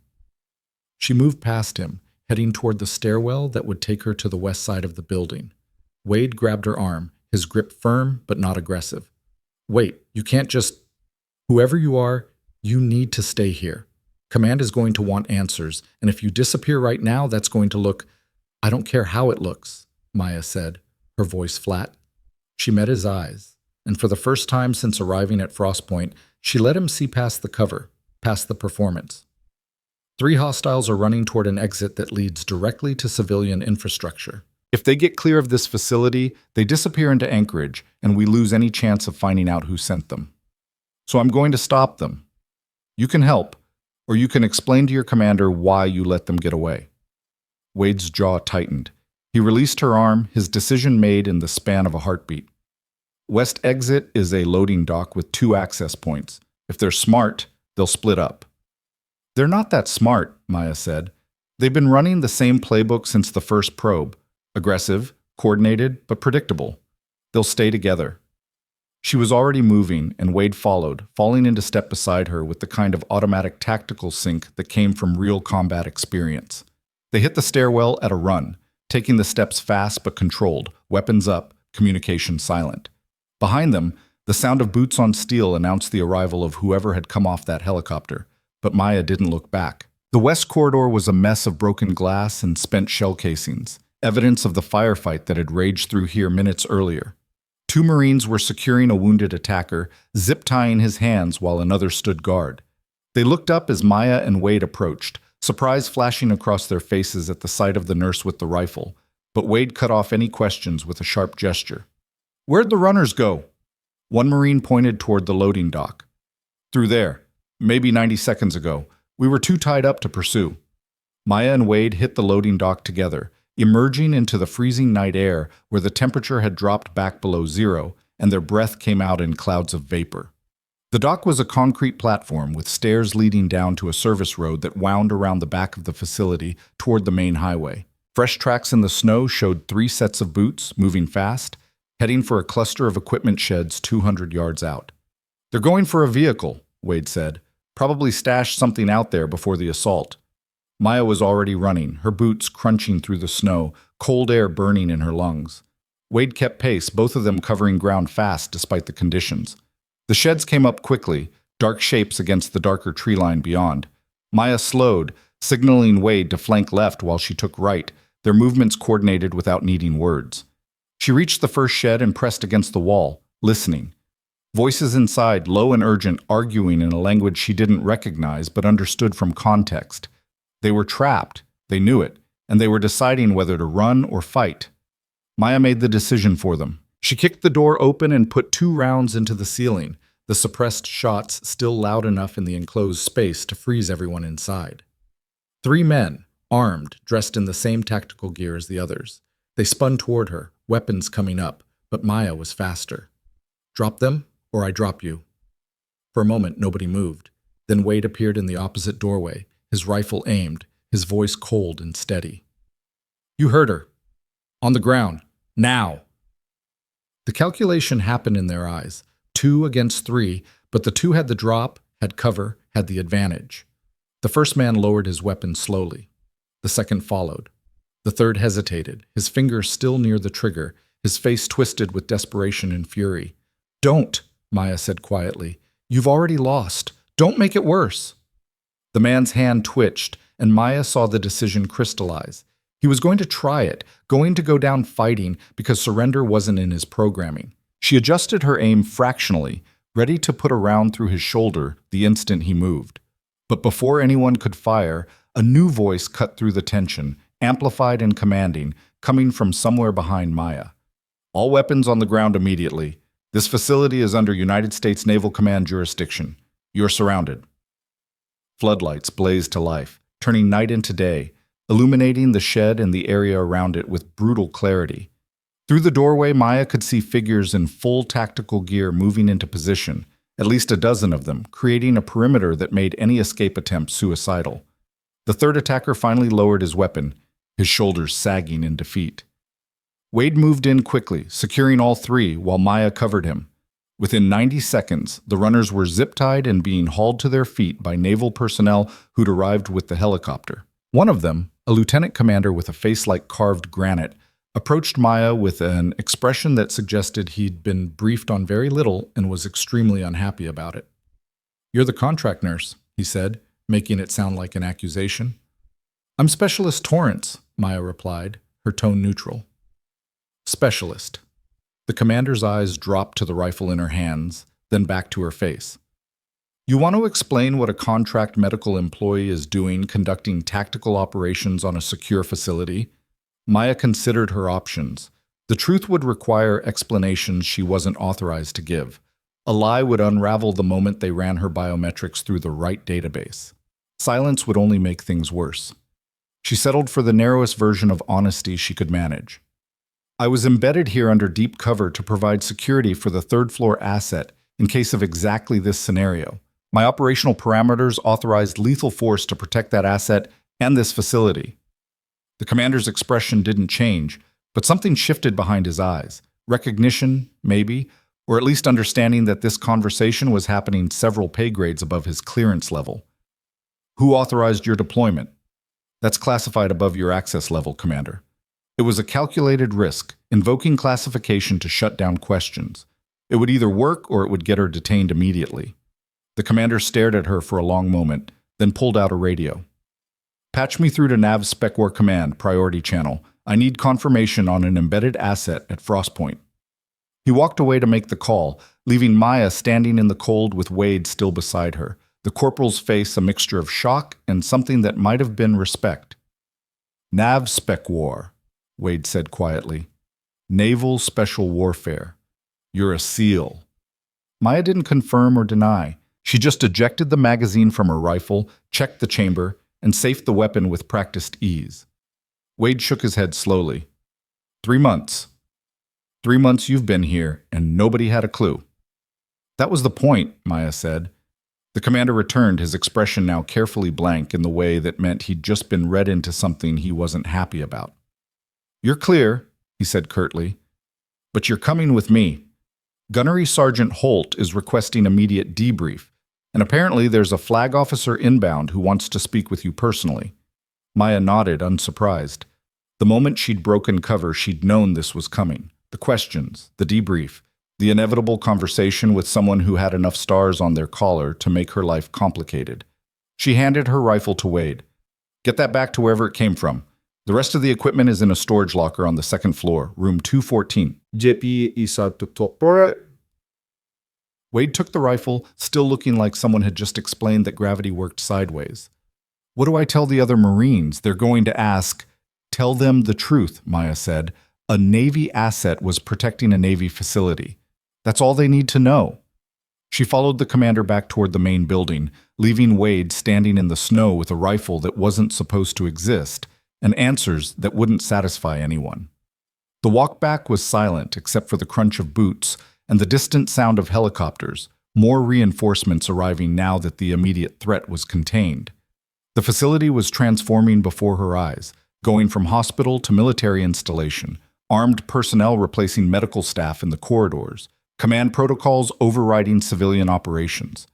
She moved past him, heading toward the stairwell that would take her to the west side of the building. Wade grabbed her arm, his grip firm but not aggressive. "Wait, you can't just... Whoever you are, you need to stay here. Command is going to want answers, and if you disappear right now, that's going to look... I don't care how it looks," Maya said, her voice flat. She met his eyes, and for the first time since arriving at Frost Point, she let him see past the cover, past the performance. 3 hostiles are running toward an exit that leads directly to civilian infrastructure. If they get clear of this facility, they disappear into Anchorage, and we lose any chance of finding out who sent them. So I'm going to stop them. You can help, or you can explain to your commander why you let them get away." Wade's jaw tightened. He released her arm, his decision made in the span of a heartbeat. West exit is a loading dock with 2 access points. If they're smart, they'll split up. "They're not that smart," Maya said. "They've been running the same playbook since the first probe. Aggressive, coordinated, but predictable. They'll stay together." She was already moving, and Wade followed, falling into step beside her with the kind of automatic tactical sync that came from real combat experience. They hit the stairwell at a run, taking the steps fast but controlled, weapons up, communication silent. Behind them, the sound of boots on steel announced the arrival of whoever had come off that helicopter, but Maya didn't look back. The west corridor was a mess of broken glass and spent shell casings, evidence of the firefight that had raged through here minutes earlier. 2 Marines were securing a wounded attacker, zip-tying his hands while another stood guard. They looked up as Maya and Wade approached, surprise flashing across their faces at the sight of the nurse with the rifle, but Wade cut off any questions with a sharp gesture. "Where'd the runners go?" One Marine pointed toward the loading dock. "Through there. Maybe 90 seconds ago. We were too tied up to pursue." Maya and Wade hit the loading dock together, emerging into the freezing night air where the temperature had dropped back below 0 and their breath came out in clouds of vapor. The dock was a concrete platform with stairs leading down to a service road that wound around the back of the facility toward the main highway. Fresh tracks in the snow showed 3 sets of boots, moving fast, heading for a cluster of equipment sheds 200 yards out. "They're going for a vehicle," Wade said. "Probably stashed something out there before the assault." Maya was already running, her boots crunching through the snow, cold air burning in her lungs. Wade kept pace, both of them covering ground fast despite the conditions. The sheds came up quickly, dark shapes against the darker tree line beyond. Maya slowed, signaling Wade to flank left while she took right, their movements coordinated without needing words. She reached the first shed and pressed against the wall, listening. Voices inside, low and urgent, arguing in a language she didn't recognize but understood from context. They were trapped, they knew it, and they were deciding whether to run or fight. Maya made the decision for them. She kicked the door open and put 2 rounds into the ceiling, the suppressed shots still loud enough in the enclosed space to freeze everyone inside. 3 men, armed, dressed in the same tactical gear as the others. They spun toward her, weapons coming up, but Maya was faster. "Drop them, or I drop you." For a moment, nobody moved. Then Wade appeared in the opposite doorway, his rifle aimed, his voice cold and steady. "You heard her. On the ground. Now!" The calculation happened in their eyes. 2 against 3, but the 2 had the drop, had cover, had the advantage. The first man lowered his weapon slowly. The second followed. The third hesitated, his fingers still near the trigger, his face twisted with desperation and fury. "Don't," Maya said quietly. "You've already lost. Don't make it worse." The man's hand twitched, and Maya saw the decision crystallize. He was going to try it, going to go down fighting because surrender wasn't in his programming. She adjusted her aim fractionally, ready to put a round through his shoulder the instant he moved. But before anyone could fire, a new voice cut through the tension, amplified and commanding, coming from somewhere behind Maya. All weapons on the ground immediately. This facility is under United States Naval Command jurisdiction. You're surrounded. Floodlights blazed to life, turning night into day, illuminating the shed and the area around it with brutal clarity. Through the doorway, Maya could see figures in full tactical gear moving into position, at least a dozen of them, creating a perimeter that made any escape attempt suicidal. The third attacker finally lowered his weapon, his shoulders sagging in defeat. Wade moved in quickly, securing all three while Maya covered him. Within 90 seconds, the runners were zip-tied and being hauled to their feet by naval personnel who'd arrived with the helicopter. One of them, a lieutenant commander with a face like carved granite, approached Maya with an expression that suggested he'd been briefed on very little and was extremely unhappy about it. "You're the contract nurse," he said, making it sound like an accusation. "I'm Specialist Torrance," Maya replied, her tone neutral. "Specialist." The commander's eyes dropped to the rifle in her hands, then back to her face. "You want to explain what a contract medical employee is doing conducting tactical operations on a secure facility?" Maya considered her options. The truth would require explanations she wasn't authorized to give. A lie would unravel the moment they ran her biometrics through the right database. Silence would only make things worse. She settled for the narrowest version of honesty she could manage. "I was embedded here under deep cover to provide security for the third-floor asset in case of exactly this scenario. My operational parameters authorized lethal force to protect that asset and this facility." The commander's expression didn't change, but something shifted behind his eyes. Recognition, maybe, or at least understanding that this conversation was happening several pay grades above his clearance level. "Who authorized your deployment?" "That's classified above your access level, Commander." It was a calculated risk, invoking classification to shut down questions. It would either work or it would get her detained immediately. The commander stared at her for a long moment, then pulled out a radio. "Patch me through to Nav Spec War Command, Priority Channel. I need confirmation on an embedded asset at Frost Point." He walked away to make the call, leaving Maya standing in the cold with Wade still beside her, the corporal's face a mixture of shock and something that might have been respect. "Nav Spec War," Wade said quietly. "Naval Special Warfare. You're a SEAL." Maya didn't confirm or deny. She just ejected the magazine from her rifle, checked the chamber, and safed the weapon with practiced ease. Wade shook his head slowly. 3 months. 3 months you've been here, and nobody had a clue." "That was the point," Maya said. The commander returned, his expression now carefully blank in the way that meant he'd just been read into something he wasn't happy about. "You're clear," he said curtly, "but you're coming with me. Gunnery Sergeant Holt is requesting immediate debrief, and apparently there's a flag officer inbound who wants to speak with you personally." Maya nodded, unsurprised. The moment she'd broken cover, she'd known this was coming. The questions, the debrief, the inevitable conversation with someone who had enough stars on their collar to make her life complicated. She handed her rifle to Wade. "Get that back to wherever it came from. The rest of the equipment is in a storage locker on the second floor, room 214. JP isa tutopora. Wade took the rifle, still looking like someone had just explained that gravity worked sideways. "What do I tell the other Marines? They're going to ask." "Tell them the truth," Maya said. A Navy asset was protecting a Navy facility. That's all they need to know. She followed the commander back toward the main building, leaving Wade standing in the snow with a rifle that wasn't supposed to exist, and answers that wouldn't satisfy anyone. The walk back was silent except for the crunch of boots and the distant sound of helicopters, more reinforcements arriving now that the immediate threat was contained. The facility was transforming before her eyes, going from hospital to military installation, armed personnel replacing medical staff in the corridors, command protocols overriding civilian operations.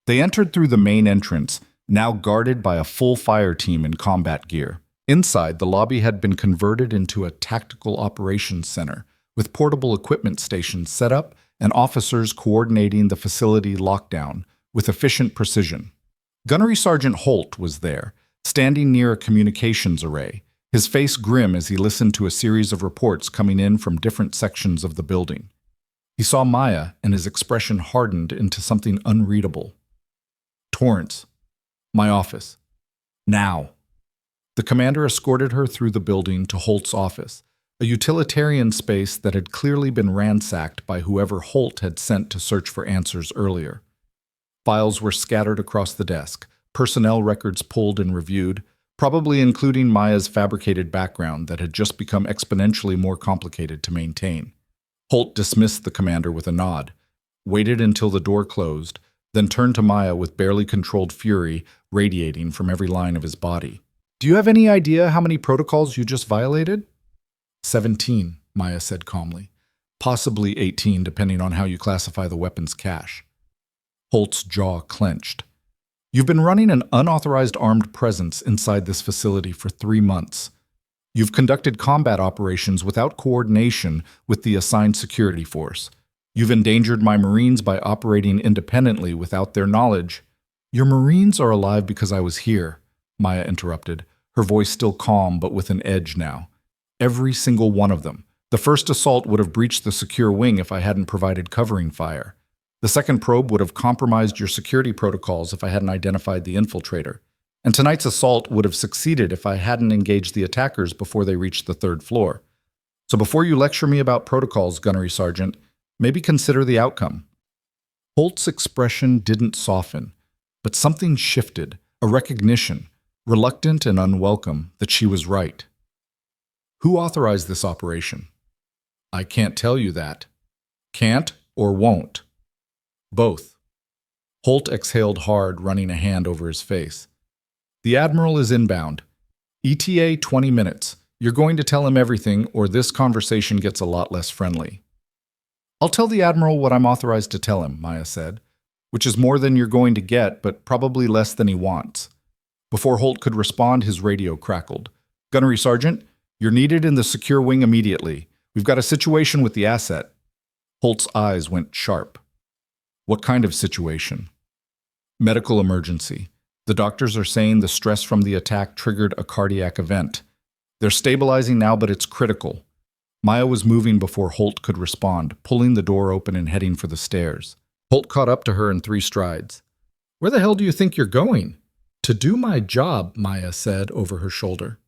They entered through the main entrance, now guarded by a full fire team in combat gear. Inside, the lobby had been converted into a tactical operations center, with portable equipment stations set up and officers coordinating the facility lockdown with efficient precision. Gunnery Sergeant Holt was there, standing near a communications array, his face grim as he listened to a series of reports coming in from different sections of the building. He saw Maya, and his expression hardened into something unreadable. Torrance. My office. Now. The commander escorted her through the building to Holt's office, a utilitarian space that had clearly been ransacked by whoever Holt had sent to search for answers earlier. Files were scattered across the desk, personnel records pulled and reviewed, probably including Maya's fabricated background that had just become exponentially more complicated to maintain. Holt dismissed the commander with a nod, waited until the door closed, then turned to Maya with barely controlled fury radiating from every line of his body. "Do you have any idea how many protocols you just violated?" 17, Maya said calmly. "Possibly 18, depending on how you classify the weapons cache." Holt's jaw clenched. "You've been running an unauthorized armed presence inside this facility for 3 months. You've conducted combat operations without coordination with the assigned security force. You've endangered my Marines by operating independently without their knowledge." "Your Marines are alive because I was here," Maya interrupted, her voice still calm but with an edge now. "Every single one of them. The first assault would have breached the secure wing if I hadn't provided covering fire. The second probe would have compromised your security protocols if I hadn't identified the infiltrator. And tonight's assault would have succeeded if I hadn't engaged the attackers before they reached the 3rd floor. So before you lecture me about protocols, Gunnery Sergeant, maybe consider the outcome." Holt's expression didn't soften, but something shifted, a recognition, reluctant and unwelcome, that she was right. "Who authorized this operation?" "I can't tell you that." "Can't or won't?" "Both." Holt exhaled hard, running a hand over his face. "The Admiral is inbound. ETA 20 minutes. You're going to tell him everything, or this conversation gets a lot less friendly." "I'll tell the Admiral what I'm authorized to tell him," Maya said, "which is more than you're going to get, but probably less than he wants." Before Holt could respond, his radio crackled. "Gunnery Sergeant, you're needed in the secure wing immediately. We've got a situation with the asset." Holt's eyes went sharp. "What kind of situation?" "Medical emergency. The doctors are saying the stress from the attack triggered a cardiac event. They're stabilizing now, but it's critical." Maya was moving before Holt could respond, pulling the door open and heading for the stairs. Holt caught up to her in 3 strides. "Where the hell do you think you're going?" "To do my job," Maya said over her shoulder.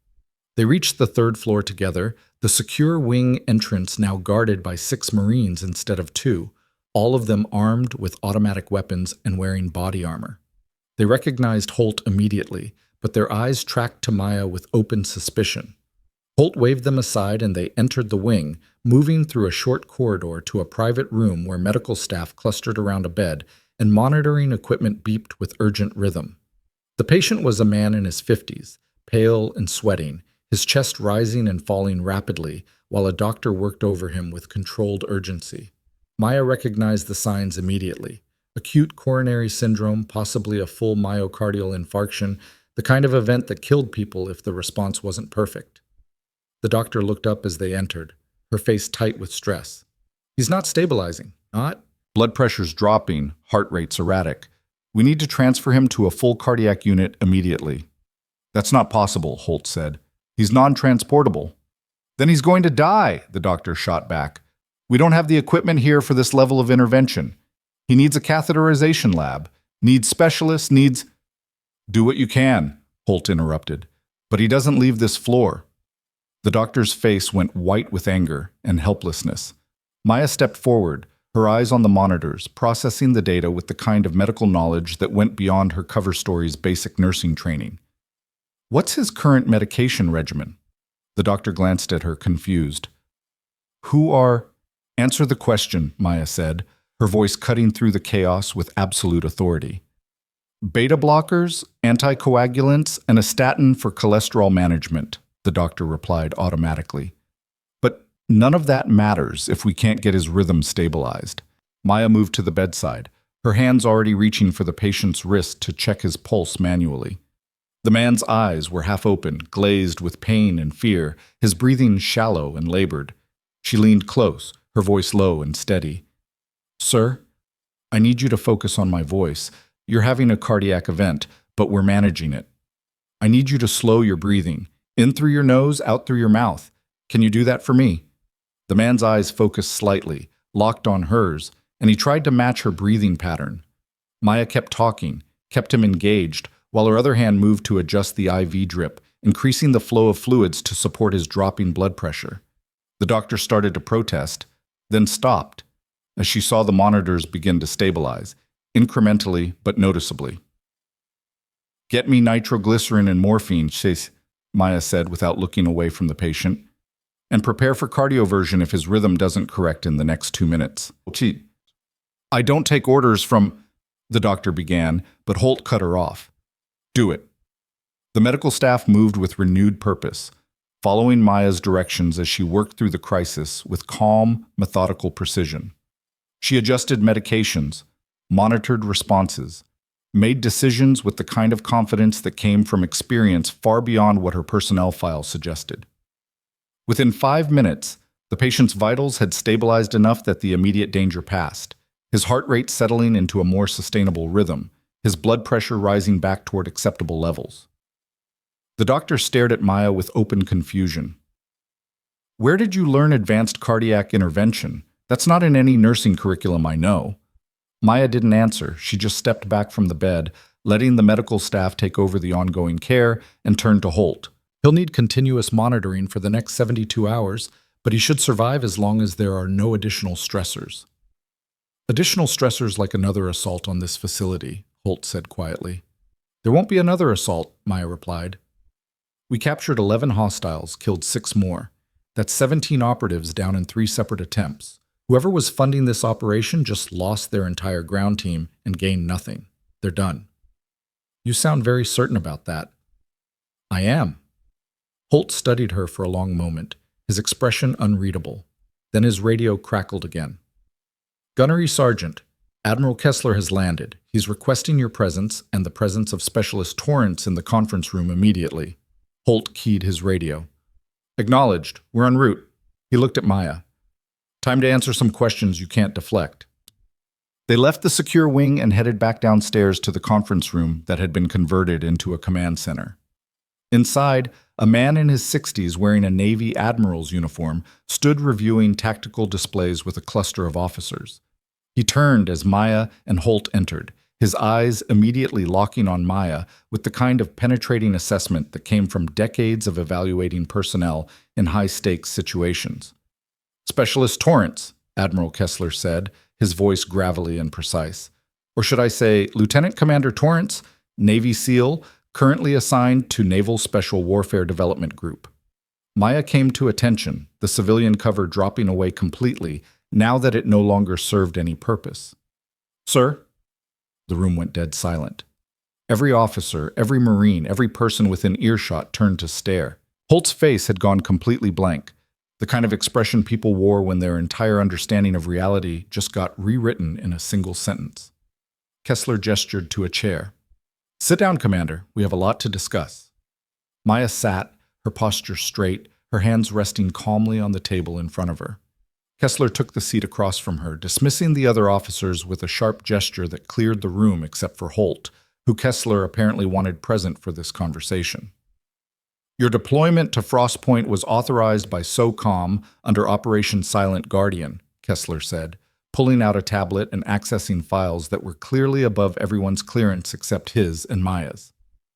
They reached the 3rd floor together, the secure wing entrance now guarded by 6 Marines instead of 2, all of them armed with automatic weapons and wearing body armor. They recognized Holt immediately, but their eyes tracked to Maya with open suspicion. Holt waved them aside and they entered the wing, moving through a short corridor to a private room where medical staff clustered around a bed and monitoring equipment beeped with urgent rhythm. The patient was a man in his 50s, pale and sweating, his chest rising and falling rapidly, while a doctor worked over him with controlled urgency. Maya recognized the signs immediately. Acute coronary syndrome, possibly a full myocardial infarction, the kind of event that killed people if the response wasn't perfect. The doctor looked up as they entered, her face tight with stress. "He's not stabilizing, not?" "Blood pressure's dropping, heart rate's erratic. We need to transfer him to a full cardiac unit immediately." "That's not possible," Holt said. "He's non-transportable." "Then he's going to die," the doctor shot back. "We don't have the equipment here for this level of intervention. He needs a catheterization lab, needs specialists, needs—" "Do what you can," Holt interrupted. "But he doesn't leave this floor." The doctor's face went white with anger and helplessness. Maya stepped forward, her eyes on the monitors, processing the data with the kind of medical knowledge that went beyond her cover story's basic nursing training. "What's his current medication regimen?" The doctor glanced at her, confused. "Who are—" "Answer the question," Maya said, her voice cutting through the chaos with absolute authority. "Beta blockers, anticoagulants, and a statin for cholesterol management," the doctor replied automatically. "But none of that matters if we can't get his rhythm stabilized." Maya moved to the bedside, her hands already reaching for the patient's wrist to check his pulse manually. The man's eyes were half open, glazed with pain and fear, his breathing shallow and labored. She leaned close, her voice low and steady. "Sir, I need you to focus on my voice. You're having a cardiac event, but we're managing it. I need you to slow your breathing, in through your nose, out through your mouth. Can you do that for me?" The man's eyes focused slightly, locked on hers, and he tried to match her breathing pattern. Maya kept talking, kept him engaged, while her other hand moved to adjust the IV drip, increasing the flow of fluids to support his dropping blood pressure. The doctor started to protest, then stopped, as she saw the monitors begin to stabilize, incrementally but noticeably. "Get me nitroglycerin and morphine," Maya said without looking away from the patient, "and prepare for cardioversion if his rhythm doesn't correct in the next 2 minutes." "I don't take orders from," the doctor began, but Holt cut her off. "Do it." The medical staff moved with renewed purpose, following Maya's directions as she worked through the crisis with calm, methodical precision. She adjusted medications, monitored responses, made decisions with the kind of confidence that came from experience far beyond what her personnel file suggested. Within 5 minutes, the patient's vitals had stabilized enough that the immediate danger passed, his heart rate settling into a more sustainable rhythm, his blood pressure rising back toward acceptable levels. The doctor stared at Maya with open confusion. "Where did you learn advanced cardiac intervention? That's not in any nursing curriculum I know." Maya didn't answer. She just stepped back from the bed, letting the medical staff take over the ongoing care, and turned to Holt. "He'll need continuous monitoring for the next 72 hours, but he should survive as long as there are no additional stressors." "Additional stressors like another assault on this facility," Holt said quietly. "There won't be another assault," Maya replied. "We captured 11 hostiles, killed 6 more. That's 17 operatives down in 3 separate attempts. Whoever was funding this operation just lost their entire ground team and gained nothing. They're done." "You sound very certain about that." "I am." Holt studied her for a long moment, his expression unreadable. Then his radio crackled again. "Gunnery Sergeant, Admiral Kessler has landed. He's requesting your presence and the presence of Specialist Torrance in the conference room immediately." Holt keyed his radio. "Acknowledged. We're en route." He looked at Maya. "Time to answer some questions you can't deflect." They left the secure wing and headed back downstairs to the conference room that had been converted into a command center. Inside, a man in his 60s wearing a Navy admiral's uniform stood reviewing tactical displays with a cluster of officers. He turned as Maya and Holt entered, his eyes immediately locking on Maya with the kind of penetrating assessment that came from decades of evaluating personnel in high-stakes situations. "Specialist Torrance," Admiral Kessler said, his voice gravelly and precise. "Or should I say, Lieutenant Commander Torrance, Navy SEAL, currently assigned to Naval Special Warfare Development Group." Maya came to attention, the civilian cover dropping away completely, now that it no longer served any purpose. "Sir?" The room went dead silent. Every officer, every Marine, every person within earshot turned to stare. Holt's face had gone completely blank, the kind of expression people wore when their entire understanding of reality just got rewritten in a single sentence. Kessler gestured to a chair. "Sit down, Commander. We have a lot to discuss." Maya sat, her posture straight, her hands resting calmly on the table in front of her. Kessler took the seat across from her, dismissing the other officers with a sharp gesture that cleared the room except for Holt, who Kessler apparently wanted present for this conversation. "Your deployment to Frost Point was authorized by SOCOM under Operation Silent Guardian," Kessler said, pulling out a tablet and accessing files that were clearly above everyone's clearance except his and Maya's.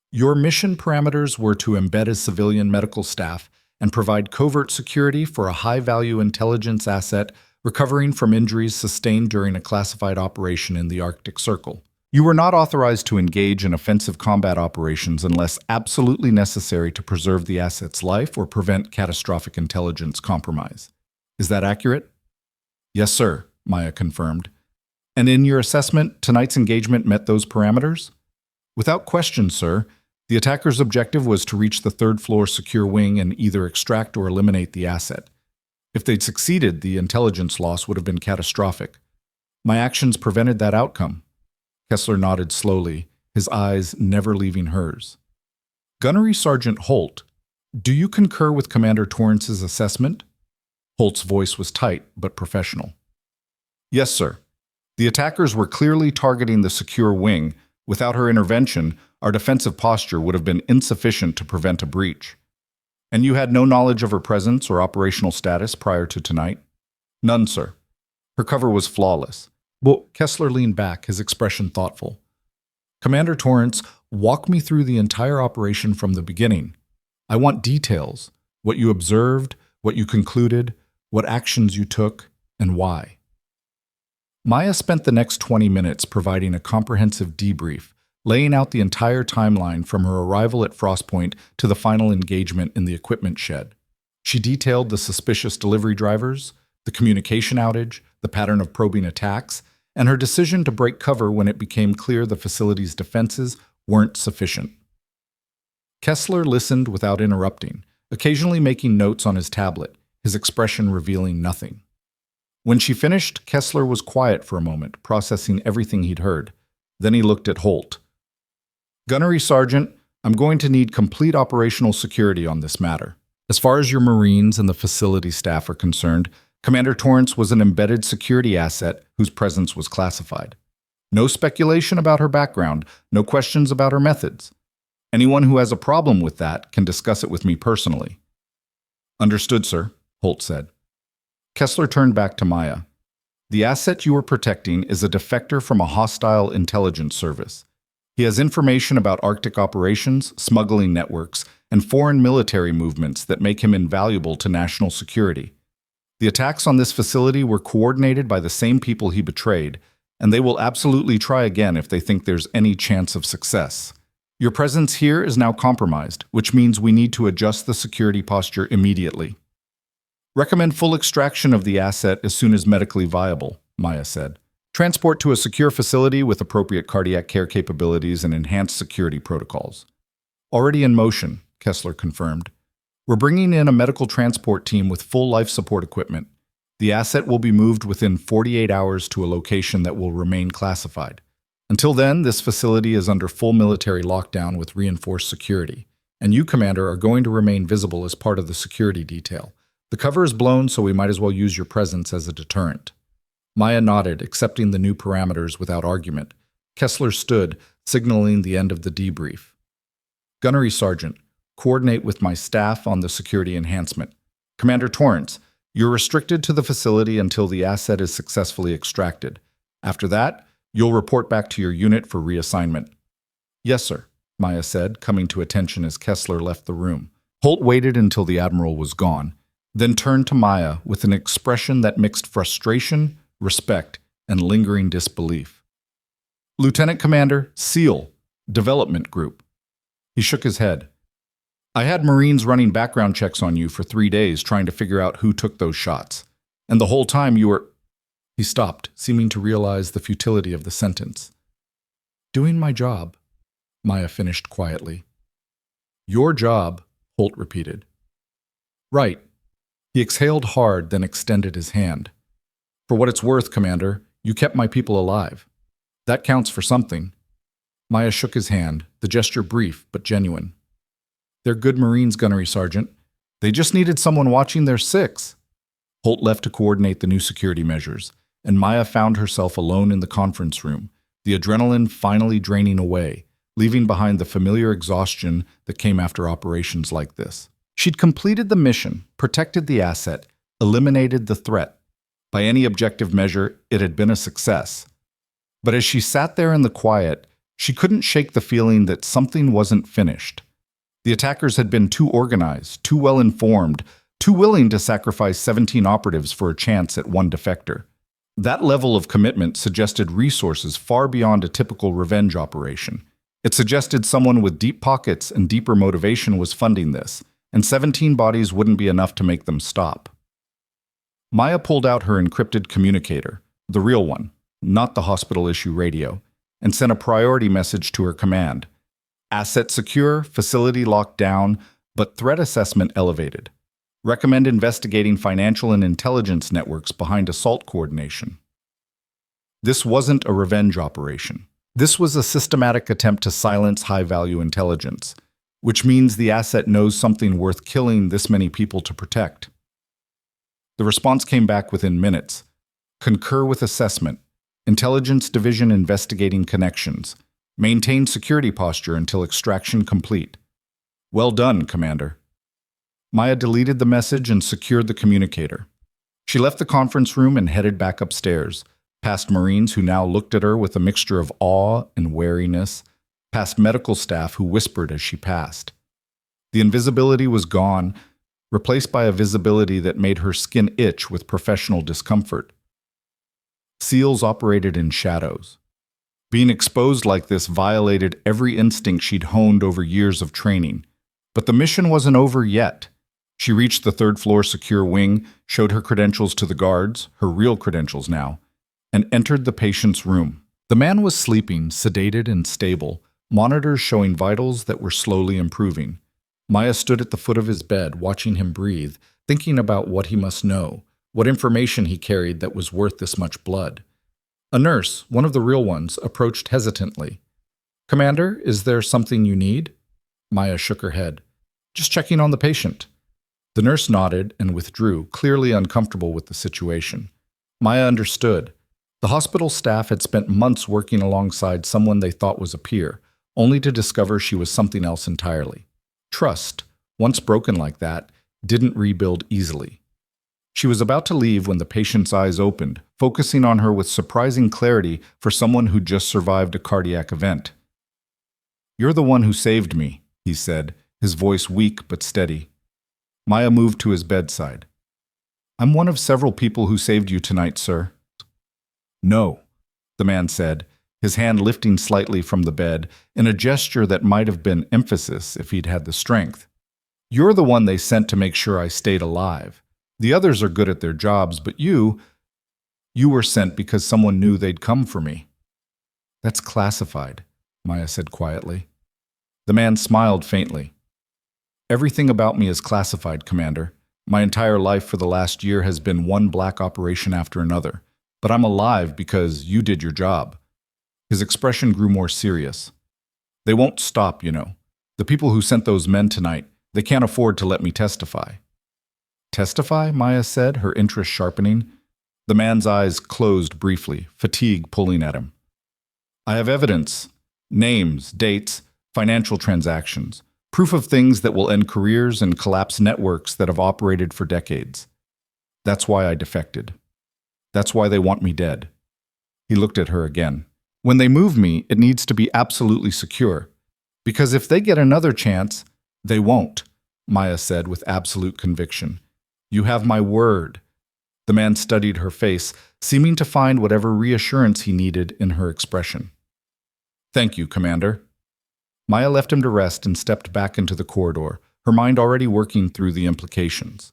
"Your mission parameters were to embed a civilian medical staff and provide covert security for a high-value intelligence asset recovering from injuries sustained during a classified operation in the Arctic Circle. You were not authorized to engage in offensive combat operations unless absolutely necessary to preserve the asset's life or prevent catastrophic intelligence compromise. Is that accurate?" "Yes, sir," Maya confirmed. "And in your assessment, tonight's engagement met those parameters?" "Without question, sir. The attacker's objective was to reach the third-floor secure wing and either extract or eliminate the asset. If they'd succeeded, the intelligence loss would have been catastrophic. My actions prevented that outcome." Kessler nodded slowly, his eyes never leaving hers. "Gunnery Sergeant Holt, do you concur with Commander Torrance's assessment?" Holt's voice was tight but professional. "Yes, sir. The attackers were clearly targeting the secure wing. Without her intervention, our defensive posture would have been insufficient to prevent a breach." "And you had no knowledge of her presence or operational status prior to tonight?" "None, sir. Her cover was flawless. But Kessler leaned back, his expression thoughtful. Commander Torrance, walk me through the entire operation from the beginning. I want details. What you observed, what you concluded, what actions you took, and why. Maya spent the next 20 minutes providing a comprehensive debrief, laying out the entire timeline from her arrival at Frost Point to the final engagement in the equipment shed. She detailed the suspicious delivery drivers, the communication outage, the pattern of probing attacks, and her decision to break cover when it became clear the facility's defenses weren't sufficient. Kessler listened without interrupting, occasionally making notes on his tablet, his expression revealing nothing. When she finished, Kessler was quiet for a moment, processing everything he'd heard. Then he looked at Holt. Gunnery Sergeant, I'm going to need complete operational security on this matter. As far as your Marines and the facility staff are concerned, Commander Torrance was an embedded security asset whose presence was classified. No speculation about her background, no questions about her methods. Anyone who has a problem with that can discuss it with me personally. Understood, sir, Holt said. Kessler turned back to Maya. The asset you are protecting is a defector from a hostile intelligence service. He has information about Arctic operations, smuggling networks, and foreign military movements that make him invaluable to national security. The attacks on this facility were coordinated by the same people he betrayed, and they will absolutely try again if they think there's any chance of success. Your presence here is now compromised, which means we need to adjust the security posture immediately. Recommend full extraction of the asset as soon as medically viable, Maya said. Transport to a secure facility with appropriate cardiac care capabilities and enhanced security protocols. Already in motion, Kessler confirmed. We're bringing in a medical transport team with full life support equipment. The asset will be moved within 48 hours to a location that will remain classified. Until then, this facility is under full military lockdown with reinforced security, and you, Commander, are going to remain visible as part of the security detail. The cover is blown, so we might as well use your presence as a deterrent. Maya nodded, accepting the new parameters without argument. Kessler stood, signaling the end of the debrief. Gunnery Sergeant, coordinate with my staff on the security enhancement. Commander Torrance, you're restricted to the facility until the asset is successfully extracted. After that, you'll report back to your unit for reassignment. Yes, sir, Maya said, coming to attention as Kessler left the room. Holt waited until the Admiral was gone, then turned to Maya with an expression that mixed frustration, respect, and lingering disbelief. Lieutenant Commander, SEAL, Development Group. He shook his head. I had Marines running background checks on you for 3 days trying to figure out who took those shots. And the whole time you were... He stopped, seeming to realize the futility of the sentence. Doing my job, Maya finished quietly. Your job, Holt repeated. Right. He exhaled hard, then extended his hand. For what it's worth, Commander, you kept my people alive. That counts for something. Maya shook his hand, the gesture brief but genuine. They're good Marines, Gunnery Sergeant. They just needed someone watching their six. Holt left to coordinate the new security measures, and Maya found herself alone in the conference room, the adrenaline finally draining away, leaving behind the familiar exhaustion that came after operations like this. She'd completed the mission, protected the asset, eliminated the threat. By any objective measure, it had been a success. But as she sat there in the quiet, she couldn't shake the feeling that something wasn't finished. The attackers had been too organized, too well informed, too willing to sacrifice 17 operatives for a chance at one defector. That level of commitment suggested resources far beyond a typical revenge operation. It suggested someone with deep pockets and deeper motivation was funding this, and 17 bodies wouldn't be enough to make them stop. Maya pulled out her encrypted communicator, the real one, not the hospital-issue radio, and sent a priority message to her command. Asset secure, facility locked down, but threat assessment elevated. Recommend investigating financial and intelligence networks behind assault coordination. This wasn't a revenge operation. This was a systematic attempt to silence high-value intelligence, which means the asset knows something worth killing this many people to protect. The response came back within minutes. Concur with assessment. Intelligence Division investigating connections. Maintain security posture until extraction complete. Well done, Commander. Maya deleted the message and secured the communicator. She left the conference room and headed back upstairs, past Marines who now looked at her with a mixture of awe and wariness, past medical staff who whispered as she passed. The invisibility was gone, replaced by a visibility that made her skin itch with professional discomfort. SEALs operated in shadows. Being exposed like this violated every instinct she'd honed over years of training. But the mission wasn't over yet. She reached the third-floor secure wing, showed her credentials to the guards, her real credentials now, and entered the patient's room. The man was sleeping, sedated and stable, monitors showing vitals that were slowly improving. Maya stood at the foot of his bed, watching him breathe, thinking about what he must know, what information he carried that was worth this much blood. A nurse, one of the real ones, approached hesitantly. "Commander, is there something you need?" Maya shook her head. "Just checking on the patient." The nurse nodded and withdrew, clearly uncomfortable with the situation. Maya understood. The hospital staff had spent months working alongside someone they thought was a peer, only to discover she was something else entirely. Trust, once broken like that, didn't rebuild easily. She was about to leave when the patient's eyes opened, focusing on her with surprising clarity for someone who just survived a cardiac event. "You're the one who saved me," he said, his voice weak but steady. Maya moved to his bedside. "I'm one of several people who saved you tonight, sir." "No," the man said, his hand lifting slightly from the bed in a gesture that might have been emphasis if he'd had the strength. "You're the one they sent to make sure I stayed alive. The others are good at their jobs, but you were sent because someone knew they'd come for me." "That's classified," Maya said quietly. The man smiled faintly. "Everything about me is classified, Commander. My entire life for the last year has been one black operation after another. But I'm alive because you did your job." His expression grew more serious. "They won't stop, you know. The people who sent those men tonight, they can't afford to let me testify." "Testify?" Maya said, her interest sharpening. The man's eyes closed briefly, fatigue pulling at him. "I have evidence. Names, dates, financial transactions. Proof of things that will end careers and collapse networks that have operated for decades. That's why I defected. That's why they want me dead." He looked at her again. "When they move me, it needs to be absolutely secure. Because if they get another chance, they won't," Maya said with absolute conviction. "You have my word." The man studied her face, seeming to find whatever reassurance he needed in her expression. "Thank you, Commander." Maya left him to rest and stepped back into the corridor, her mind already working through the implications.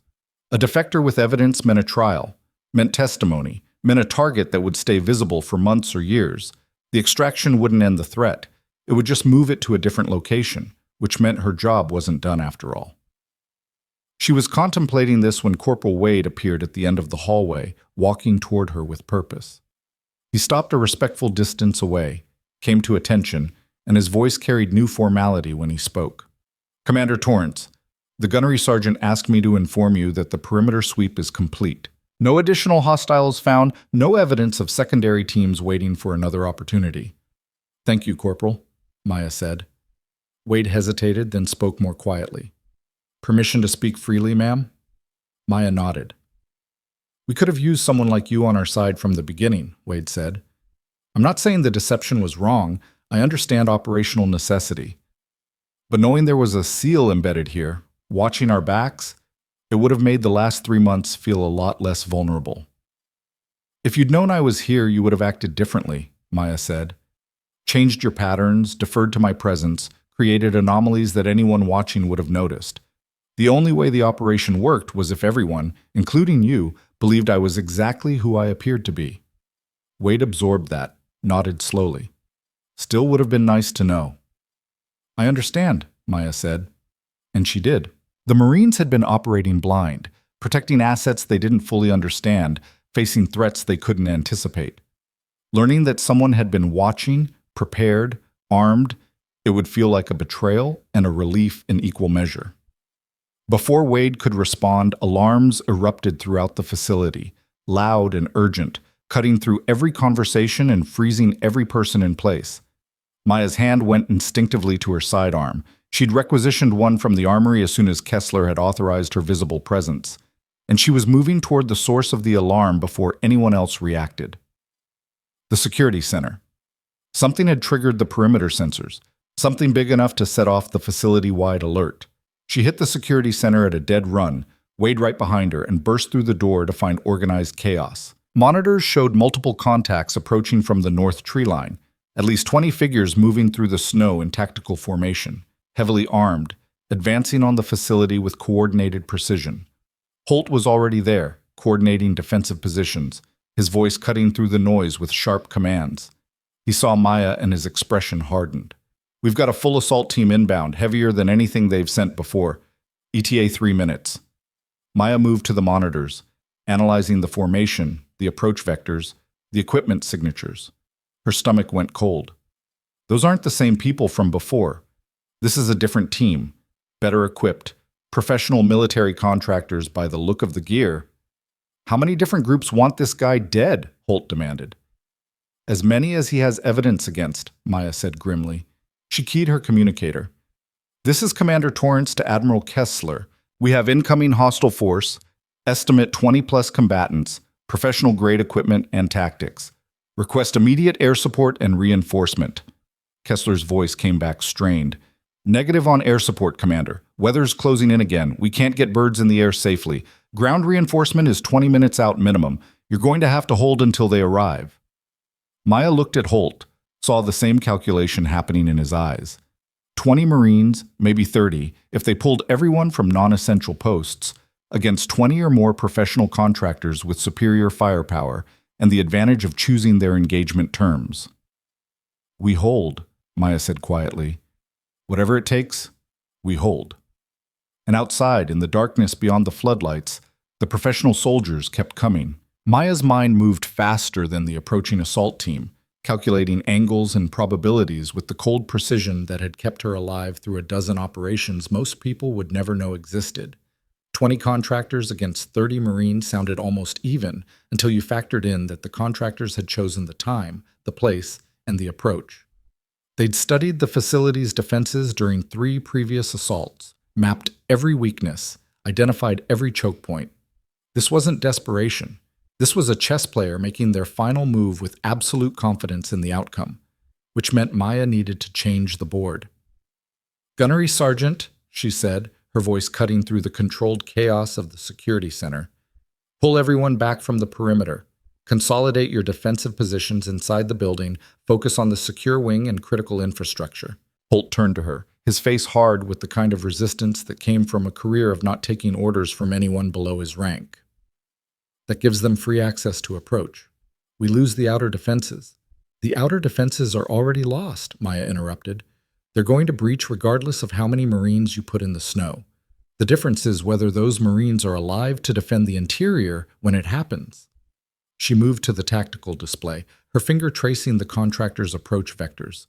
A defector with evidence meant a trial, meant testimony, meant a target that would stay visible for months or years. The extraction wouldn't end the threat. It would just move it to a different location, which meant her job wasn't done after all. She was contemplating this when Corporal Wade appeared at the end of the hallway, walking toward her with purpose. He stopped a respectful distance away, came to attention, and his voice carried new formality when he spoke. "Commander Torrance, the gunnery sergeant asked me to inform you that the perimeter sweep is complete. No additional hostiles found, no evidence of secondary teams waiting for another opportunity." "Thank you, Corporal," Maya said. Wade hesitated, then spoke more quietly. "Permission to speak freely, ma'am?" Maya nodded. "We could have used someone like you on our side from the beginning," Wade said. "I'm not saying the deception was wrong. I understand operational necessity. But knowing there was a SEAL embedded here, watching our backs, it would have made the last 3 months feel a lot less vulnerable." "If you'd known I was here, you would have acted differently," Maya said. "Changed your patterns, deferred to my presence, created anomalies that anyone watching would have noticed. The only way the operation worked was if everyone, including you, believed I was exactly who I appeared to be." Wade absorbed that, nodded slowly. "Still would have been nice to know." "I understand," Maya said. And she did. The Marines had been operating blind, protecting assets they didn't fully understand, facing threats they couldn't anticipate. Learning that someone had been watching, prepared, armed, it would feel like a betrayal and a relief in equal measure. Before Wade could respond, alarms erupted throughout the facility, loud and urgent, cutting through every conversation and freezing every person in place. Maya's hand went instinctively to her sidearm. She'd requisitioned one from the armory as soon as Kessler had authorized her visible presence. and she was moving toward the source of the alarm before anyone else reacted. The security center. Something had triggered the perimeter sensors, something big enough to set off the facility-wide alert. She hit the security center at a dead run, Wade right behind her, and burst through the door to find organized chaos. Monitors showed multiple contacts approaching from the north tree line, at least 20 figures moving through the snow in tactical formation, heavily armed, advancing on the facility with coordinated precision. Holt was already there, coordinating defensive positions, his voice cutting through the noise with sharp commands. He saw Maya and his expression hardened. "We've got a full assault team inbound, heavier than anything they've sent before. ETA 3 minutes. Maya moved to the monitors, analyzing the formation, the approach vectors, the equipment signatures. Her stomach went cold. Those aren't the same people from before. This is a different team, better equipped, professional military contractors by the look of the gear. How many different groups want this guy dead? Holt demanded. As many as he has evidence against, Maya said grimly. She keyed her communicator. This is Commander Torrance to Admiral Kessler. We have incoming hostile force, estimate 20-plus combatants, professional-grade equipment and tactics. Request immediate air support and reinforcement. Kessler's voice came back strained. Negative on air support, Commander. Weather's closing in again. We can't get birds in the air safely. Ground reinforcement is 20 minutes out minimum. You're going to have to hold until they arrive. Maya looked at Holt, saw the same calculation happening in his eyes. 20 Marines, maybe 30, if they pulled everyone from non-essential posts, against 20 or more professional contractors with superior firepower and the advantage of choosing their engagement terms. We hold, Maya said quietly. Whatever it takes, we hold. And outside, in the darkness beyond the floodlights, the professional soldiers kept coming. Maya's mind moved faster than the approaching assault team, calculating angles and probabilities with the cold precision that had kept her alive through a dozen operations most people would never know existed. 20 contractors against 30 Marines sounded almost even until you factored in that the contractors had chosen the time, the place, and the approach. They'd studied the facility's defenses during 3 previous assaults, mapped every weakness, identified every choke point. This wasn't desperation. This was a chess player making their final move with absolute confidence in the outcome, which meant Maya needed to change the board. Gunnery Sergeant, she said, her voice cutting through the controlled chaos of the security center. Pull everyone back from the perimeter. Consolidate your defensive positions inside the building, focus on the secure wing and critical infrastructure. Holt turned to her, his face hard with the kind of resistance that came from a career of not taking orders from anyone below his rank. That gives them free access to approach. We lose the outer defenses. The outer defenses are already lost, Maya interrupted. They're going to breach regardless of how many Marines you put in the snow. The difference is whether those Marines are alive to defend the interior when it happens. She moved to the tactical display, her finger tracing the contractor's approach vectors.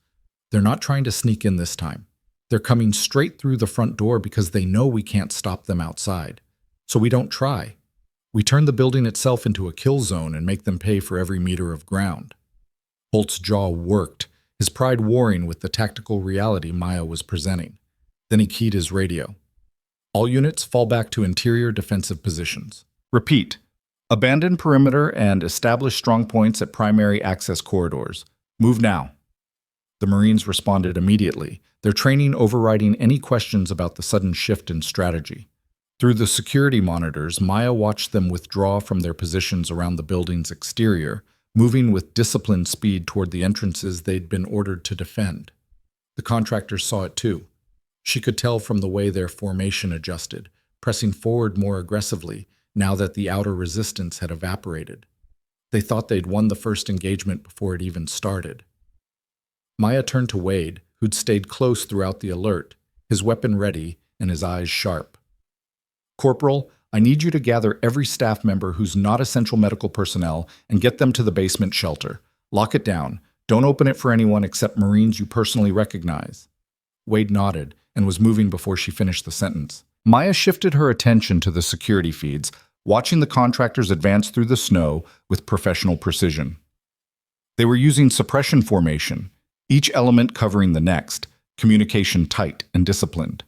They're not trying to sneak in this time. They're coming straight through the front door because they know we can't stop them outside. So we don't try. We turn the building itself into a kill zone and make them pay for every meter of ground. Holt's jaw worked, his pride warring with the tactical reality Maya was presenting. Then he keyed his radio. All units fall back to interior defensive positions. Repeat. Abandon perimeter and establish strong points at primary access corridors. Move now. The Marines responded immediately, their training overriding any questions about the sudden shift in strategy. Through the security monitors, Maya watched them withdraw from their positions around the building's exterior, moving with disciplined speed toward the entrances they'd been ordered to defend. The contractors saw it too. She could tell from the way their formation adjusted, pressing forward more aggressively, now that the outer resistance had evaporated. They thought they'd won the first engagement before it even started. Maya turned to Wade, who'd stayed close throughout the alert, his weapon ready and his eyes sharp. Corporal, I need you to gather every staff member who's not essential medical personnel and get them to the basement shelter. Lock it down. Don't open it for anyone except Marines you personally recognize. Wade nodded and was moving before she finished the sentence. Maya shifted her attention to the security feeds, watching the contractors advance through the snow with professional precision. They were using suppression formation, each element covering the next, communication tight and disciplined.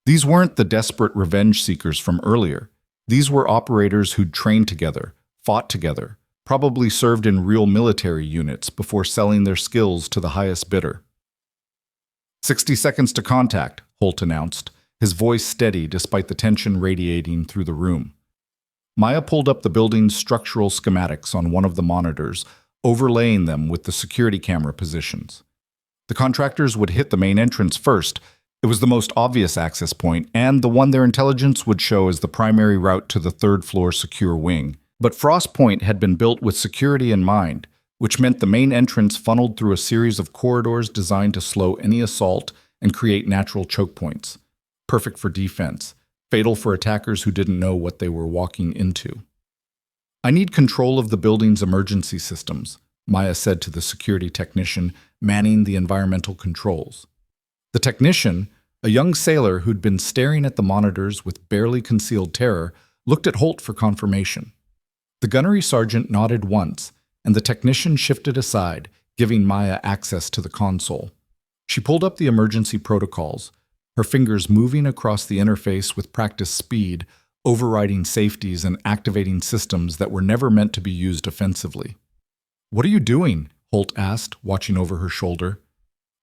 These weren't the desperate revenge seekers from earlier. These were operators who'd trained together, fought together, probably served in real military units before selling their skills to the highest bidder. 60 seconds to contact, Holt announced, his voice steady despite the tension radiating through the room. Maya pulled up the building's structural schematics on one of the monitors, overlaying them with the security camera positions. The contractors would hit the main entrance first. It was the most obvious access point, and the one their intelligence would show as the primary route to the third-floor secure wing. But Frost Point had been built with security in mind, which meant the main entrance funneled through a series of corridors designed to slow any assault and create natural choke points. Perfect for defense, fatal for attackers who didn't know what they were walking into. "I need control of the building's emergency systems," Maya said to the security technician manning the environmental controls. The technician, a young sailor who'd been staring at the monitors with barely concealed terror, looked at Holt for confirmation. The gunnery sergeant nodded once, and the technician shifted aside, giving Maya access to the console. She pulled up the emergency protocols, her fingers moving across the interface with practiced speed, overriding safeties and activating systems that were never meant to be used offensively. "What are you doing?" Holt asked, watching over her shoulder.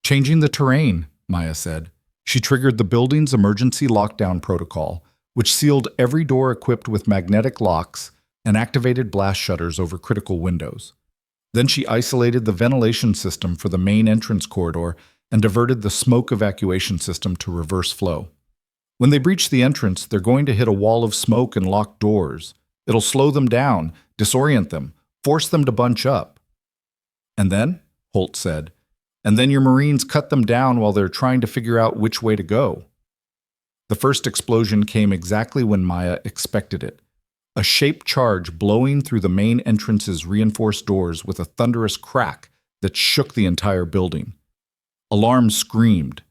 "Changing the terrain," Maya said. She triggered the building's emergency lockdown protocol, which sealed every door equipped with magnetic locks and activated blast shutters over critical windows. Then she isolated the ventilation system for the main entrance corridor and diverted the smoke evacuation system to reverse flow. When they breach the entrance, they're going to hit a wall of smoke and locked doors. It'll slow them down, disorient them, force them to bunch up. "And then?" Holt said. "And then your Marines cut them down while they're trying to figure out which way to go." The first explosion came exactly when Maya expected it. A shaped charge blowing through the main entrance's reinforced doors with a thunderous crack that shook the entire building. Alarms screamed.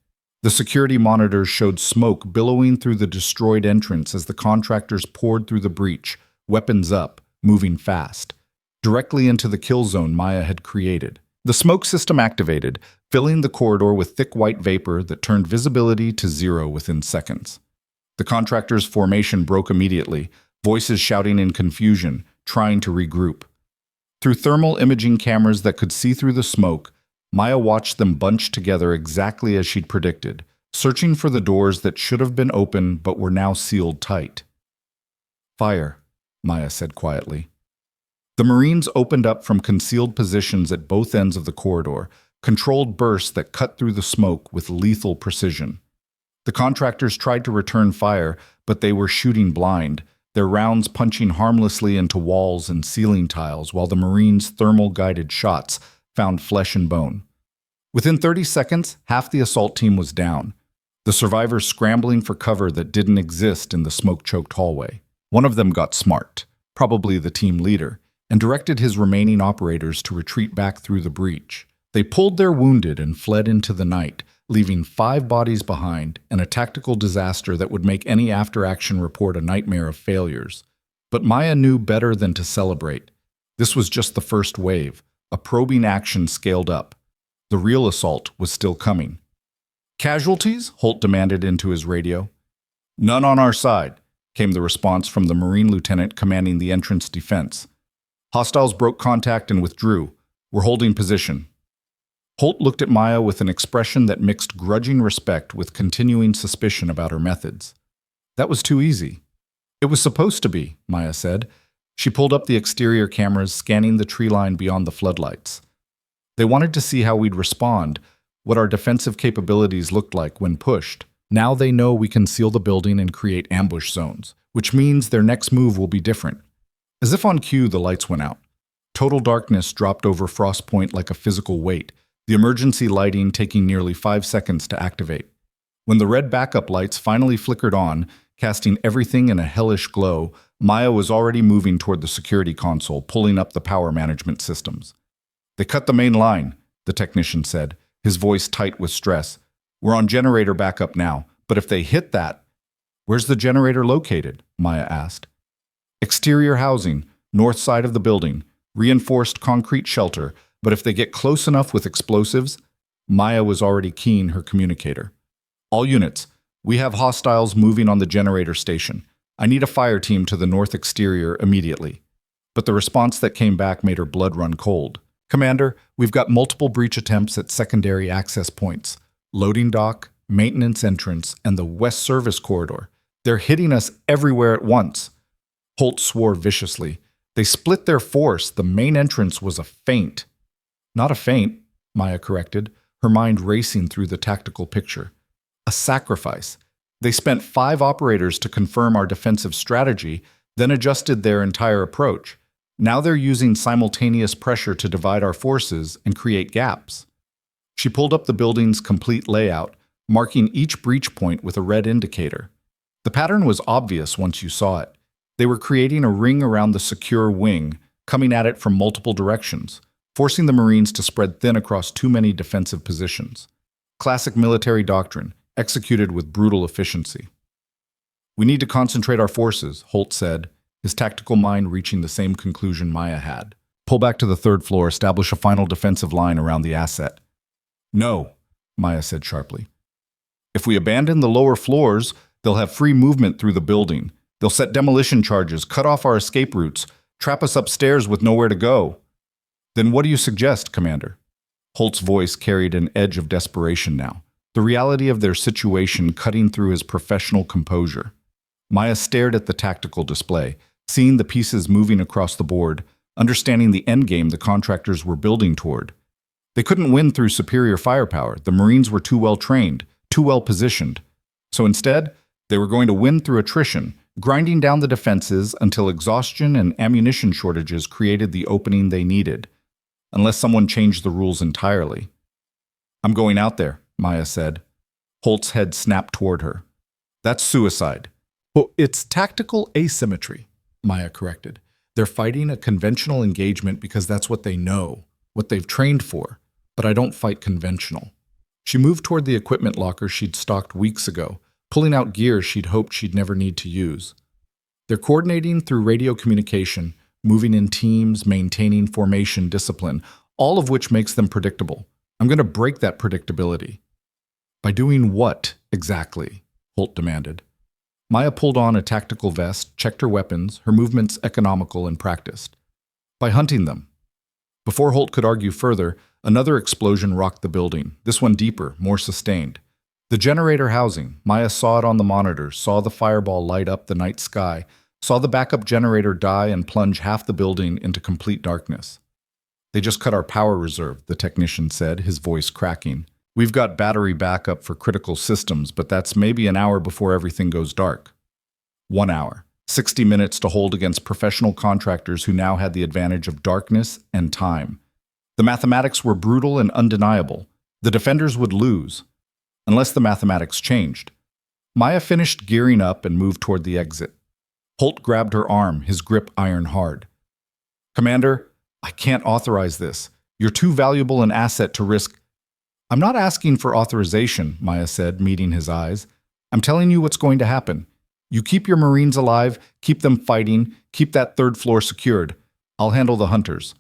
The security monitors showed smoke billowing through the destroyed entrance as the contractors poured through the breach, weapons up, moving fast, directly into the kill zone Maya had created. The smoke system activated, filling the corridor with thick white vapor that turned visibility to 0 within seconds. The contractors' formation broke immediately, voices shouting in confusion, trying to regroup. Through thermal imaging cameras that could see through the smoke, Maya watched them bunch together exactly as she'd predicted, searching for the doors that should have been open but were now sealed tight. "Fire," Maya said quietly. The Marines opened up from concealed positions at both ends of the corridor, controlled bursts that cut through the smoke with lethal precision. The contractors tried to return fire, but they were shooting blind, their rounds punching harmlessly into walls and ceiling tiles, while the Marines' thermal-guided shots found flesh and bone. Within 30 seconds, half the assault team was down, the survivors scrambling for cover that didn't exist in the smoke-choked hallway. One of them got smart, probably the team leader, and directed his remaining operators to retreat back through the breach. They pulled their wounded and fled into the night, leaving 5 bodies behind and a tactical disaster that would make any after-action report a nightmare of failures. But Maya knew better than to celebrate. This was just the first wave, a probing action scaled up. The real assault was still coming. "Casualties?" Holt demanded into his radio. "None on our side," came the response from the Marine lieutenant commanding the entrance defense. "Hostiles broke contact and withdrew. We're holding position." Holt looked at Maya with an expression that mixed grudging respect with continuing suspicion about her methods. That was too easy. "It was supposed to be," Maya said. She pulled up the exterior cameras, scanning the tree line beyond the floodlights. "They wanted to see how we'd respond, what our defensive capabilities looked like when pushed. Now they know we can seal the building and create ambush zones, which means their next move will be different." As if on cue, the lights went out. Total darkness dropped over Frost Point like a physical weight, the emergency lighting taking nearly 5 seconds to activate. When the red backup lights finally flickered on, casting everything in a hellish glow, Maya was already moving toward the security console, pulling up the power management systems. "They cut the main line," the technician said, his voice tight with stress. "We're on generator backup now, but if they hit that—" "Where's the generator located?" Maya asked. "Exterior housing, north side of the building, reinforced concrete shelter, but if they get close enough with explosives—" Maya was already keying her communicator. "All units, we have hostiles moving on the generator station. I need a fire team to the north exterior immediately. But the response that came back made her blood run cold. Commander, we've got multiple breach attempts at secondary access points, loading dock, maintenance entrance, and the west service corridor. They're hitting us everywhere at once. Holt swore viciously. They split their force. The main entrance was a feint. Not a feint, Maya corrected, her mind racing through the tactical picture. A sacrifice. They spent 5 operators to confirm our defensive strategy, then adjusted their entire approach. Now they're using simultaneous pressure to divide our forces and create gaps. She pulled up the building's complete layout, marking each breach point with a red indicator. The pattern was obvious once you saw it. They were creating a ring around the secure wing, coming at it from multiple directions, forcing the Marines to spread thin across too many defensive positions. Classic military doctrine, executed with brutal efficiency. We need to concentrate our forces, Holt said, his tactical mind reaching the same conclusion Maya had. Pull back to the 3rd floor, establish a final defensive line around the asset. No, Maya said sharply. If we abandon the lower floors, they'll have free movement through the building. They'll set demolition charges, cut off our escape routes, trap us upstairs with nowhere to go. Then what do you suggest, Commander? Holt's voice carried an edge of desperation now, the reality of their situation cutting through his professional composure. Maya stared at the tactical display, seeing the pieces moving across the board, understanding the endgame the contractors were building toward. They couldn't win through superior firepower. The Marines were too well trained, too well positioned. So instead, they were going to win through attrition, grinding down the defenses until exhaustion and ammunition shortages created the opening they needed, unless someone changed the rules entirely. I'm going out there, Maya said. Holt's head snapped toward her. That's suicide. Well, it's tactical asymmetry, Maya corrected. They're fighting a conventional engagement because that's what they know, what they've trained for, but I don't fight conventional. She moved toward the equipment locker she'd stocked weeks ago, pulling out gear she'd hoped she'd never need to use. They're coordinating through radio communication, moving in teams, maintaining formation discipline, all of which makes them predictable. I'm going to break that predictability. By doing what, exactly? Holt demanded. Maya pulled on a tactical vest, checked her weapons, her movements economical and practiced. By hunting them. Before Holt could argue further, another explosion rocked the building, this one deeper, more sustained. The generator housing, Maya saw it on the monitor, saw the fireball light up the night sky, saw the backup generator die and plunge half the building into complete darkness. They just cut our power reserve, the technician said, his voice cracking. We've got battery backup for critical systems, but that's maybe an hour before everything goes dark. 1 hour, 60 minutes to hold against professional contractors who now had the advantage of darkness and time. The mathematics were brutal and undeniable. The defenders would lose, unless the mathematics changed. Maya finished gearing up and moved toward the exit. Holt grabbed her arm, his grip iron hard. Commander, I can't authorize this. You're too valuable an asset to risk. I'm not asking for authorization, Maya said, meeting his eyes. I'm telling you what's going to happen. You keep your Marines alive, keep them fighting, keep that 3rd floor secured. I'll handle the hunters.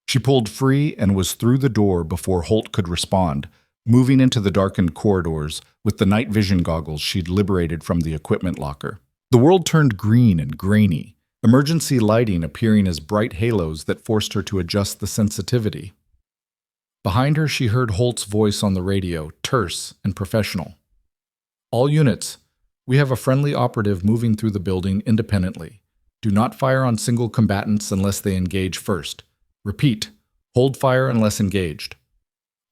She pulled free and was through the door before Holt could respond, moving into the darkened corridors with the night vision goggles she'd liberated from the equipment locker. The world turned green and grainy, emergency lighting appearing as bright halos that forced her to adjust the sensitivity. Behind her, she heard Holt's voice on the radio, terse and professional. All units, we have a friendly operative moving through the building independently. Do not fire on single combatants unless they engage first. Repeat, hold fire unless engaged.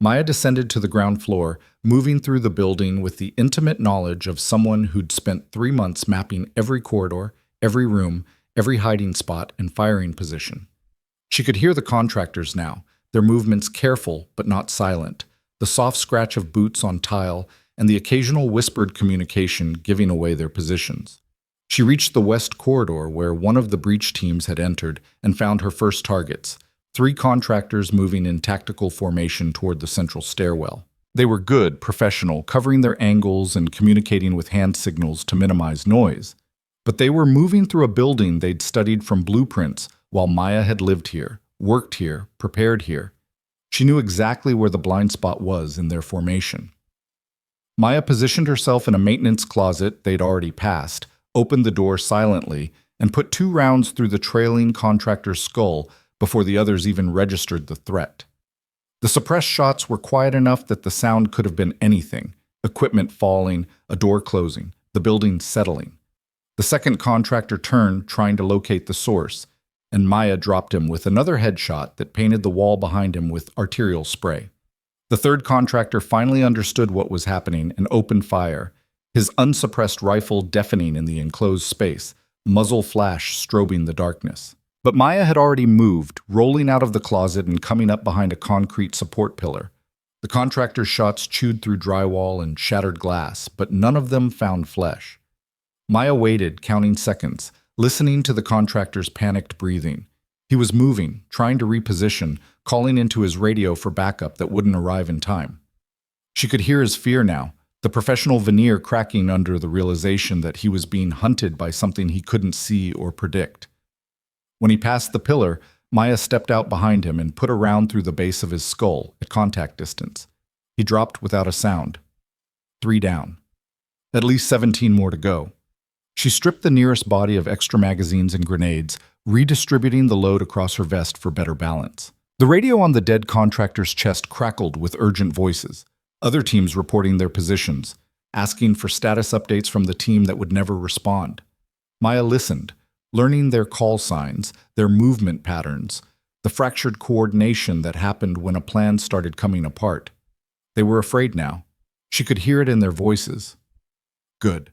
Maya descended to the ground floor, moving through the building with the intimate knowledge of someone who'd spent 3 months mapping every corridor, every room, every hiding spot and firing position. She could hear the contractors now, their movements careful but not silent, the soft scratch of boots on tile, and the occasional whispered communication giving away their positions. She reached the west corridor where one of the breach teams had entered and found her first targets, 3 contractors moving in tactical formation toward the central stairwell. They were good, professional, covering their angles and communicating with hand signals to minimize noise. But they were moving through a building they'd studied from blueprints while Maya had lived here, worked here, prepared here. She knew exactly where the blind spot was in their formation. Maya positioned herself in a maintenance closet they'd already passed, opened the door silently, and put 2 rounds through the trailing contractor's skull before the others even registered the threat. The suppressed shots were quiet enough that the sound could have been anything: equipment falling, a door closing, the building settling. The second contractor turned, trying to locate the source, and Maya dropped him with another headshot that painted the wall behind him with arterial spray. The third contractor finally understood what was happening and opened fire, his unsuppressed rifle deafening in the enclosed space, muzzle flash strobing the darkness. But Maya had already moved, rolling out of the closet and coming up behind a concrete support pillar. The contractor's shots chewed through drywall and shattered glass, but none of them found flesh. Maya waited, counting seconds, listening to the contractor's panicked breathing. He was moving, trying to reposition, calling into his radio for backup that wouldn't arrive in time. She could hear his fear now, the professional veneer cracking under the realization that he was being hunted by something he couldn't see or predict. When he passed the pillar, Maya stepped out behind him and put a round through the base of his skull at contact distance. He dropped without a sound. 3 down. At least 17 more to go. She stripped the nearest body of extra magazines and grenades, redistributing the load across her vest for better balance. The radio on the dead contractor's chest crackled with urgent voices, other teams reporting their positions, asking for status updates from the team that would never respond. Maya listened, learning their call signs, their movement patterns, the fractured coordination that happened when a plan started coming apart. They were afraid now. She could hear it in their voices. Good.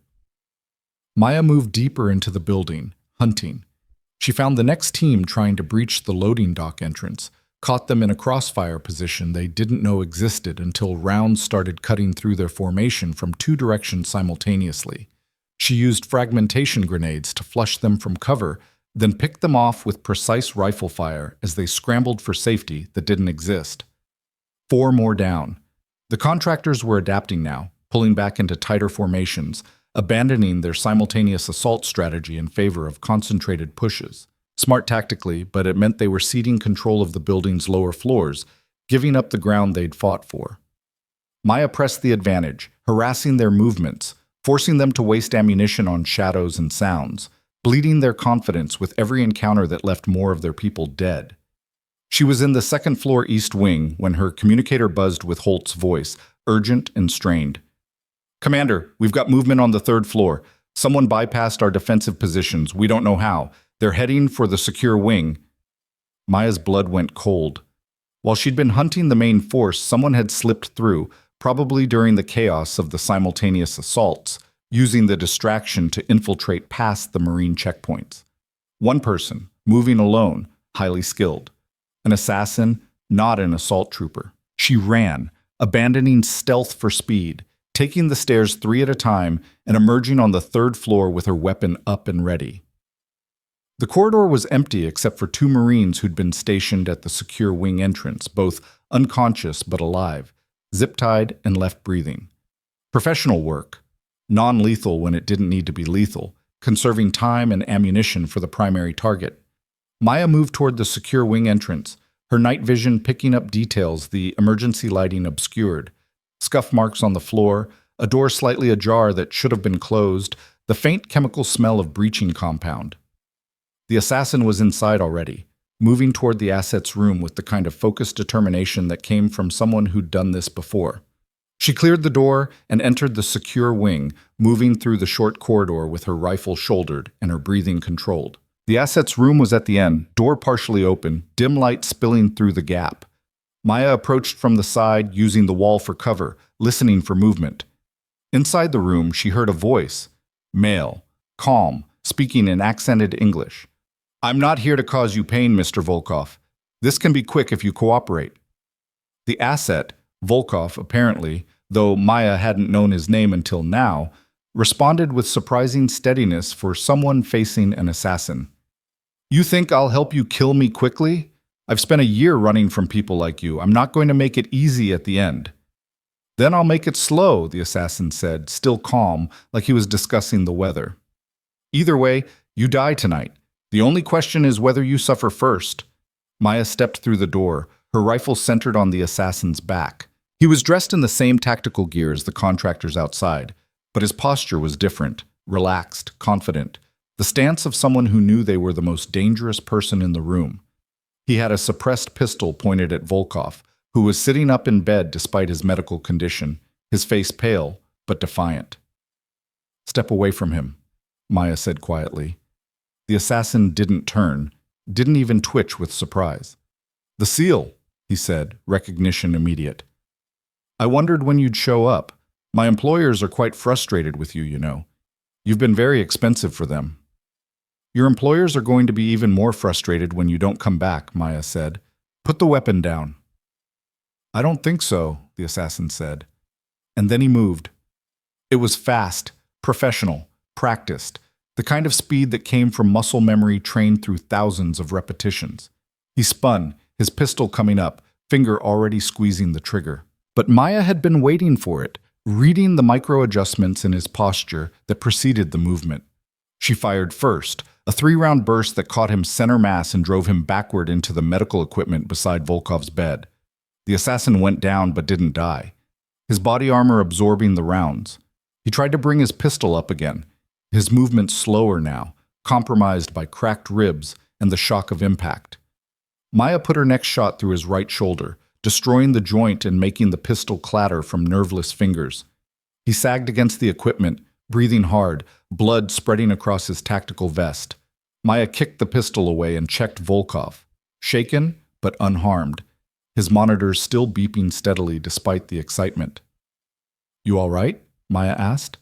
Maya moved deeper into the building, hunting. She found the next team trying to breach the loading dock entrance, caught them in a crossfire position they didn't know existed until rounds started cutting through their formation from 2 directions simultaneously. She used fragmentation grenades to flush them from cover, then picked them off with precise rifle fire as they scrambled for safety that didn't exist. 4 more down. The contractors were adapting now, pulling back into tighter formations, abandoning their simultaneous assault strategy in favor of concentrated pushes. Smart tactically, but it meant they were ceding control of the building's lower floors, giving up the ground they'd fought for. Maya pressed the advantage, harassing their movements, forcing them to waste ammunition on shadows and sounds, bleeding their confidence with every encounter that left more of their people dead. She was in the second-floor east wing when her communicator buzzed with Holt's voice, urgent and strained. "Commander, we've got movement on the 3rd floor. Someone bypassed our defensive positions. We don't know how. They're heading for the secure wing." Maya's blood went cold. While she'd been hunting the main force, someone had slipped through, probably during the chaos of the simultaneous assaults, using the distraction to infiltrate past the Marine checkpoints. One person, moving alone, highly skilled. An assassin, not an assault trooper. She ran, abandoning stealth for speed, taking the stairs 3 at a time and emerging on the 3rd floor with her weapon up and ready. The corridor was empty except for 2 Marines who'd been stationed at the secure wing entrance, both unconscious but alive, zip-tied and left breathing. Professional work, non-lethal when it didn't need to be lethal, conserving time and ammunition for the primary target. Maya moved toward the secure wing entrance, her night vision picking up details the emergency lighting obscured. Scuff marks on the floor, a door slightly ajar that should have been closed, the faint chemical smell of breaching compound. The assassin was inside already, moving toward the asset's room with the kind of focused determination that came from someone who'd done this before. She cleared the door and entered the secure wing, moving through the short corridor with her rifle shouldered and her breathing controlled. The asset's room was at the end, door partially open, dim light spilling through the gap. Maya approached from the side, using the wall for cover, listening for movement. Inside the room, she heard a voice, male, calm, speaking in accented English. "I'm not here to cause you pain, Mr. Volkov. This can be quick if you cooperate." The asset, Volkov apparently, though Maya hadn't known his name until now, responded with surprising steadiness for someone facing an assassin. "You think I'll help you kill me quickly? I've spent a year running from people like you. I'm not going to make it easy at the end." "Then I'll make it slow," the assassin said, still calm, like he was discussing the weather. "Either way, you die tonight. The only question is whether you suffer first." Maya stepped through the door, her rifle centered on the assassin's back. He was dressed in the same tactical gear as the contractors outside, but his posture was different, relaxed, confident, the stance of someone who knew they were the most dangerous person in the room. He had a suppressed pistol pointed at Volkov, who was sitting up in bed despite his medical condition, his face pale but defiant. "Step away from him," Maya said quietly. The assassin didn't turn, didn't even twitch with surprise. "The seal," he said, recognition immediate. "I wondered when you'd show up. My employers are quite frustrated with you, you know. You've been very expensive for them." "Your employers are going to be even more frustrated when you don't come back," Maya said. "Put the weapon down." "I don't think so," the assassin said. And then he moved. It was fast, professional, practiced, the kind of speed that came from muscle memory trained through thousands of repetitions. He spun, his pistol coming up, finger already squeezing the trigger. But Maya had been waiting for it, reading the micro-adjustments in his posture that preceded the movement. She fired first, a 3-round burst that caught him center mass and drove him backward into the medical equipment beside Volkov's bed. The assassin went down but didn't die, his body armor absorbing the rounds. He tried to bring his pistol up again, his movement slower now, compromised by cracked ribs and the shock of impact. Maya put her next shot through his right shoulder, destroying the joint and making the pistol clatter from nerveless fingers. He sagged against the equipment, breathing hard, blood spreading across his tactical vest. Maya kicked the pistol away and checked Volkov, shaken but unharmed, his monitors still beeping steadily despite the excitement. "You all right?" Maya asked.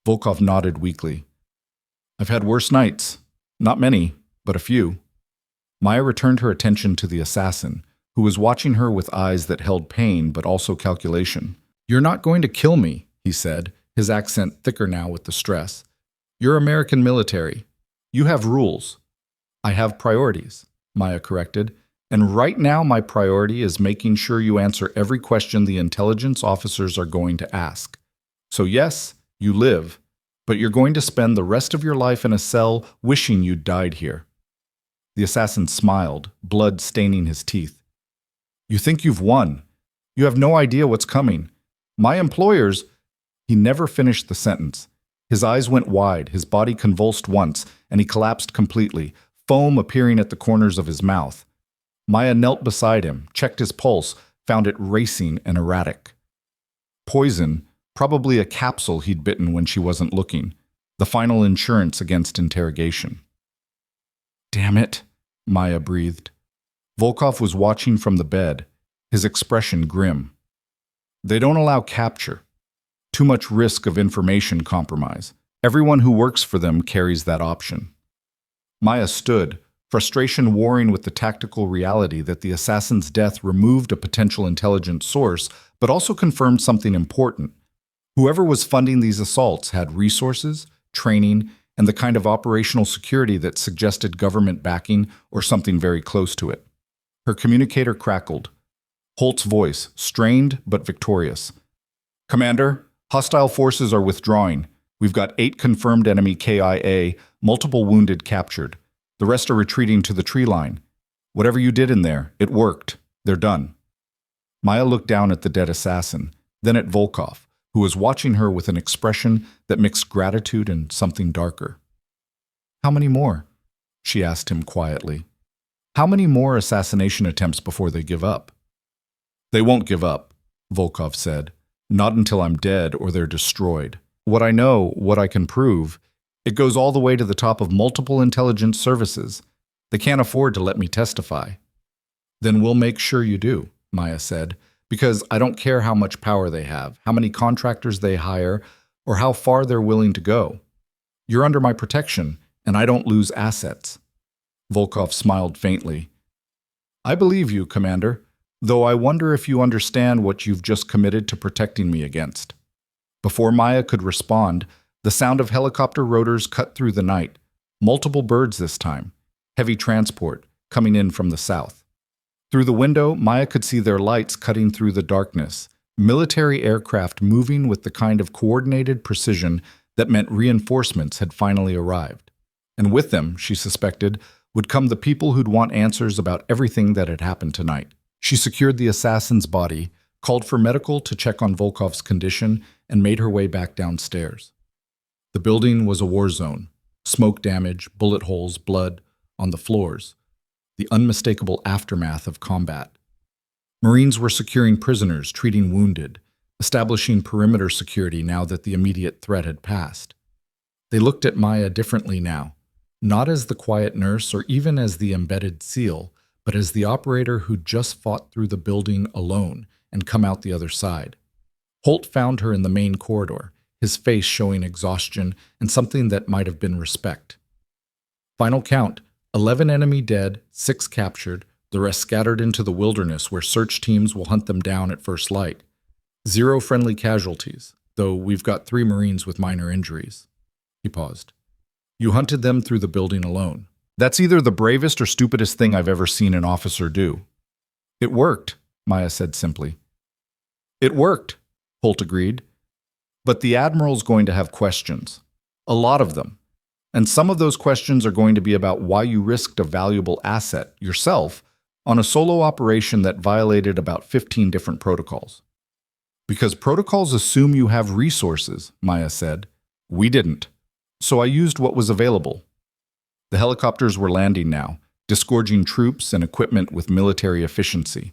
Volkov nodded weakly. "I've had worse nights. Not many, but a few." Maya returned her attention to the assassin, who was watching her with eyes that held pain but also calculation. "You're not going to kill me," he said, his accent thicker now with the stress. "You're American military. You have rules." "I have priorities," Maya corrected. "And right now my priority is making sure you answer every question the intelligence officers are going to ask. So yes, you live, but you're going to spend the rest of your life in a cell wishing you'd died here." The assassin smiled, blood staining his teeth. "You think you've won. You have no idea what's coming. My employers—" He never finished the sentence. His eyes went wide, his body convulsed once, and he collapsed completely, foam appearing at the corners of his mouth. Maya knelt beside him, checked his pulse, found it racing and erratic. Poison, probably a capsule he'd bitten when she wasn't looking, the final insurance against interrogation. "Damn it," Maya breathed. Volkov was watching from the bed, his expression grim. "They don't allow capture. Too much risk of information compromise. Everyone who works for them carries that option." Maya stood, frustration warring with the tactical reality that the assassin's death removed a potential intelligence source, but also confirmed something important. Whoever was funding these assaults had resources, training, and the kind of operational security that suggested government backing or something very close to it. Her communicator crackled. Holt's voice, strained but victorious. "Commander, hostile forces are withdrawing. We've got 8 confirmed enemy KIA, multiple wounded captured. The rest are retreating to the tree line. Whatever you did in there, it worked. They're done." Maya looked down at the dead assassin, then at Volkov, who was watching her with an expression that mixed gratitude and something darker. "How many more?" she asked him quietly. "How many more assassination attempts before they give up?" "They won't give up," Volkov said. "Not until I'm dead or they're destroyed. What I know, what I can prove, it goes all the way to the top of multiple intelligence services. They can't afford to let me testify." "Then we'll make sure you do," Maya said, "because I don't care how much power they have, how many contractors they hire, or how far they're willing to go. You're under my protection, and I don't lose assets." Volkov smiled faintly. "I believe you, Commander, though I wonder if you understand what you've just committed to protecting me against." Before Maya could respond, the sound of helicopter rotors cut through the night. Multiple birds this time, heavy transport, coming in from the south. Through the window, Maya could see their lights cutting through the darkness, military aircraft moving with the kind of coordinated precision that meant reinforcements had finally arrived. And with them, she suspected, would come the people who'd want answers about everything that had happened tonight. She secured the assassin's body, called for medical to check on Volkov's condition, and made her way back downstairs. The building was a war zone. Smoke damage, bullet holes, blood on the floors. The unmistakable aftermath of combat. Marines were securing prisoners, treating wounded, establishing perimeter security now that the immediate threat had passed. They looked at Maya differently now, not as the quiet nurse or even as the embedded SEAL, but as the operator who'd just fought through the building alone and come out the other side. Holt found her in the main corridor, his face showing exhaustion and something that might have been respect. Final count, 11 enemy dead, 6 captured, the rest scattered into the wilderness where search teams will hunt them down at first light. 0 friendly casualties, though we've got 3 Marines with minor injuries. He paused. You hunted them through the building alone. That's either the bravest or stupidest thing I've ever seen an officer do. It worked, Maya said simply. It worked, Holt agreed. But the Admiral's going to have questions. A lot of them. And some of those questions are going to be about why you risked a valuable asset, yourself, on a solo operation that violated about 15 different protocols. Because protocols assume you have resources, Maya said. We didn't. So I used what was available. The helicopters were landing now, disgorging troops and equipment with military efficiency.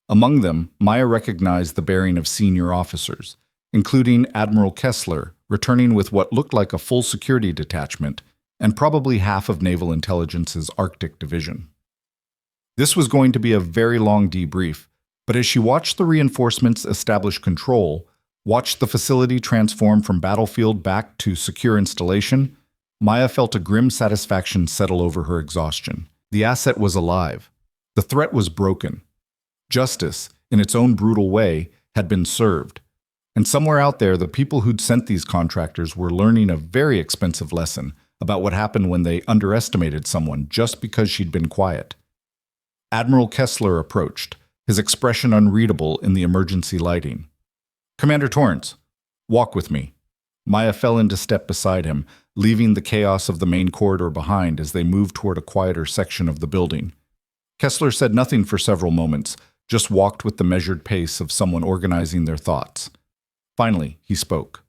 Among them, Maya recognized the bearing of senior officers, including Admiral Kessler, returning with what looked like a full security detachment, and probably half of Naval Intelligence's Arctic Division. This was going to be a very long debrief, but as she watched the reinforcements establish control, watched the facility transform from battlefield back to secure installation, Maya felt a grim satisfaction settle over her exhaustion. The asset was alive. The threat was broken. Justice, in its own brutal way, had been served. And somewhere out there, the people who'd sent these contractors were learning a very expensive lesson about what happened when they underestimated someone just because she'd been quiet. Admiral Kessler approached, his expression unreadable in the emergency lighting. Commander Torrance, walk with me. Maya fell into step beside him, leaving the chaos of the main corridor behind as they moved toward a quieter section of the building. Kessler said nothing for several moments, just walked with the measured pace of someone organizing their thoughts. Finally, he spoke.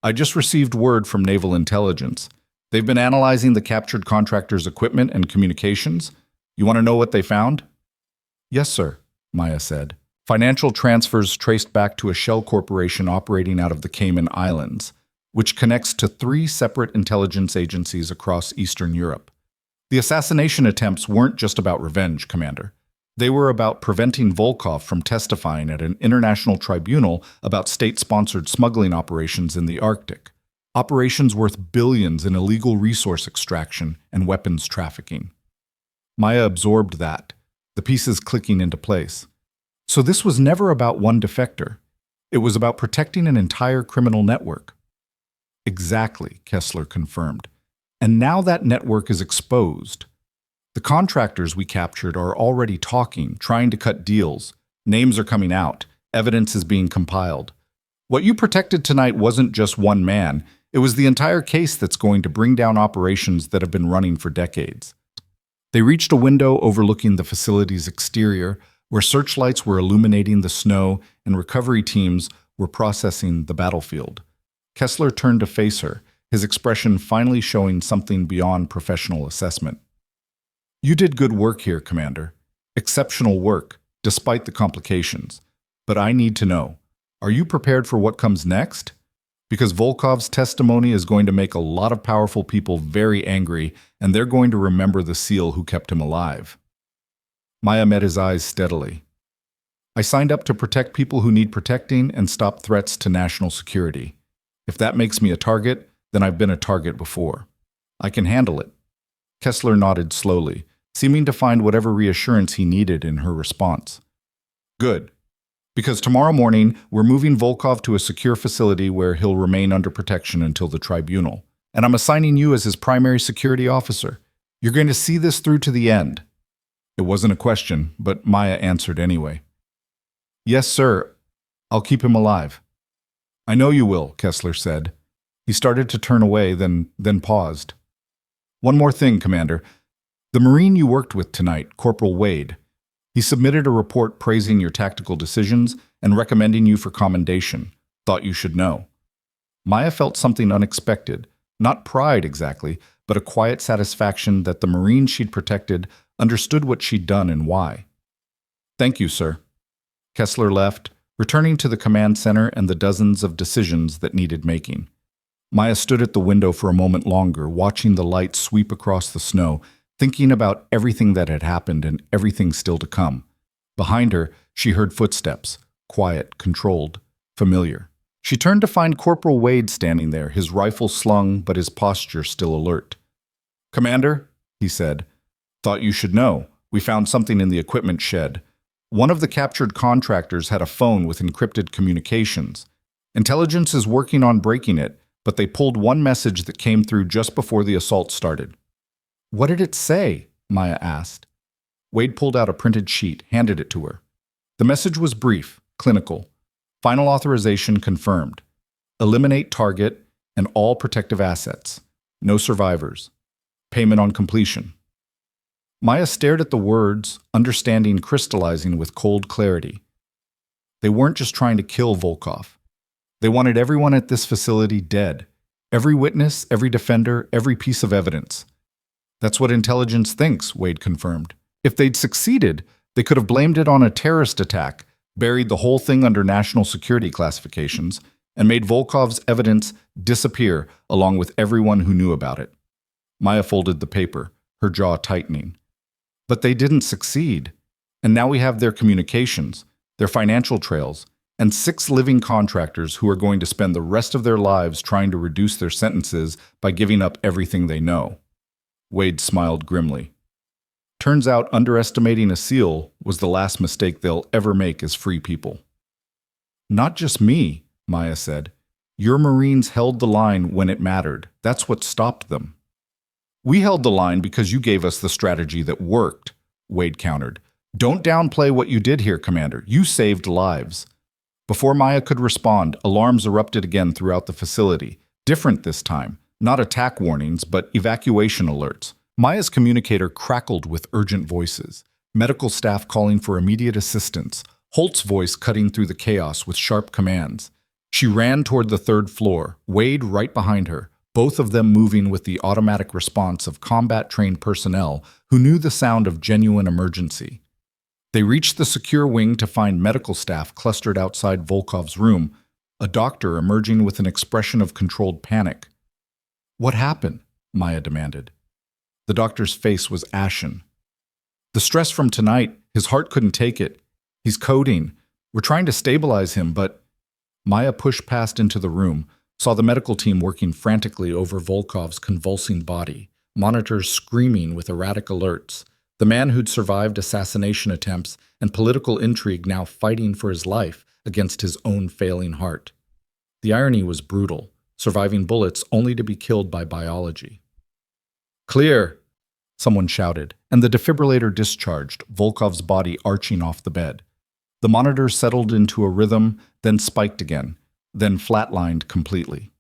I just received word from Naval Intelligence. They've been analyzing the captured contractors' equipment and communications. You want to know what they found? Yes, sir, Maya said. Financial transfers traced back to a shell corporation operating out of the Cayman Islands, which connects to 3 separate intelligence agencies across Eastern Europe. The assassination attempts weren't just about revenge, Commander. They were about preventing Volkov from testifying at an international tribunal about state-sponsored smuggling operations in the Arctic. Operations worth billions in illegal resource extraction and weapons trafficking. Maya absorbed that, the pieces clicking into place. So this was never about one defector. It was about protecting an entire criminal network. Exactly, Kessler confirmed. And now that network is exposed. The contractors we captured are already talking, trying to cut deals. Names are coming out. Evidence is being compiled. What you protected tonight wasn't just one man. It was the entire case that's going to bring down operations that have been running for decades. They reached a window overlooking the facility's exterior, where searchlights were illuminating the snow and recovery teams were processing the battlefield. Kessler turned to face her, his expression finally showing something beyond professional assessment. You did good work here, Commander. Exceptional work, despite the complications. But I need to know, are you prepared for what comes next? Because Volkov's testimony is going to make a lot of powerful people very angry, and they're going to remember the SEAL who kept him alive. Maya met his eyes steadily. I signed up to protect people who need protecting and stop threats to national security. If that makes me a target, then I've been a target before. I can handle it. Kessler nodded slowly, seeming to find whatever reassurance he needed in her response. Good. Because tomorrow morning, we're moving Volkov to a secure facility where he'll remain under protection until the tribunal. And I'm assigning you as his primary security officer. You're going to see this through to the end. It wasn't a question, but Maya answered anyway. Yes, sir. I'll keep him alive. I know you will, Kessler said. He started to turn away, then paused. One more thing, Commander. The Marine you worked with tonight, Corporal Wade, he submitted a report praising your tactical decisions and recommending you for commendation. Thought you should know. Maya felt something unexpected, not pride exactly, but a quiet satisfaction that the Marines she'd protected understood what she'd done and why. "Thank you, sir." Kessler left, returning to the command center and the dozens of decisions that needed making. Maya stood at the window for a moment longer, watching the light sweep across the snow, thinking about everything that had happened and everything still to come. Behind her, she heard footsteps, quiet, controlled, familiar. She turned to find Corporal Wade standing there, his rifle slung but his posture still alert. "Commander," he said, "thought you should know. We found something in the equipment shed. One of the captured contractors had a phone with encrypted communications. Intelligence is working on breaking it, but they pulled one message that came through just before the assault started." "What did it say?" Maya asked. Wade pulled out a printed sheet, handed it to her. The message was brief, clinical. Final authorization confirmed. Eliminate target and all protective assets. No survivors. Payment on completion. Maya stared at the words, understanding crystallizing with cold clarity. They weren't just trying to kill Volkov. They wanted everyone at this facility dead. Every witness, every defender, every piece of evidence. "That's what intelligence thinks," Wade confirmed. "If they'd succeeded, they could have blamed it on a terrorist attack, buried the whole thing under national security classifications, and made Volkov's evidence disappear along with everyone who knew about it." Maya folded the paper, her jaw tightening. But they didn't succeed. And now we have their communications, their financial trails, and 6 living contractors who are going to spend the rest of their lives trying to reduce their sentences by giving up everything they know. Wade smiled grimly. "Turns out underestimating a SEAL was the last mistake they'll ever make as free people." "Not just me," Maya said. "Your Marines held the line when it mattered. That's what stopped them." "We held the line because you gave us the strategy that worked," Wade countered. "Don't downplay what you did here, Commander. You saved lives." Before Maya could respond, alarms erupted again throughout the facility. Different this time. Not attack warnings, but evacuation alerts. Maya's communicator crackled with urgent voices. Medical staff calling for immediate assistance. Holt's voice cutting through the chaos with sharp commands. She ran toward the 3rd floor, Wade right behind her, both of them moving with the automatic response of combat-trained personnel who knew the sound of genuine emergency. They reached the secure wing to find medical staff clustered outside Volkov's room, a doctor emerging with an expression of controlled panic. "What happened?" Maya demanded. The doctor's face was ashen. "The stress from tonight, his heart couldn't take it. He's coding. We're trying to stabilize him, but..." Maya pushed past into the room, saw the medical team working frantically over Volkov's convulsing body, monitors screaming with erratic alerts, the man who'd survived assassination attempts and political intrigue now fighting for his life against his own failing heart. The irony was brutal, surviving bullets only to be killed by biology. "Clear!" someone shouted, and the defibrillator discharged, Volkov's body arching off the bed. The monitor settled into a rhythm, then spiked again, then flatlined completely.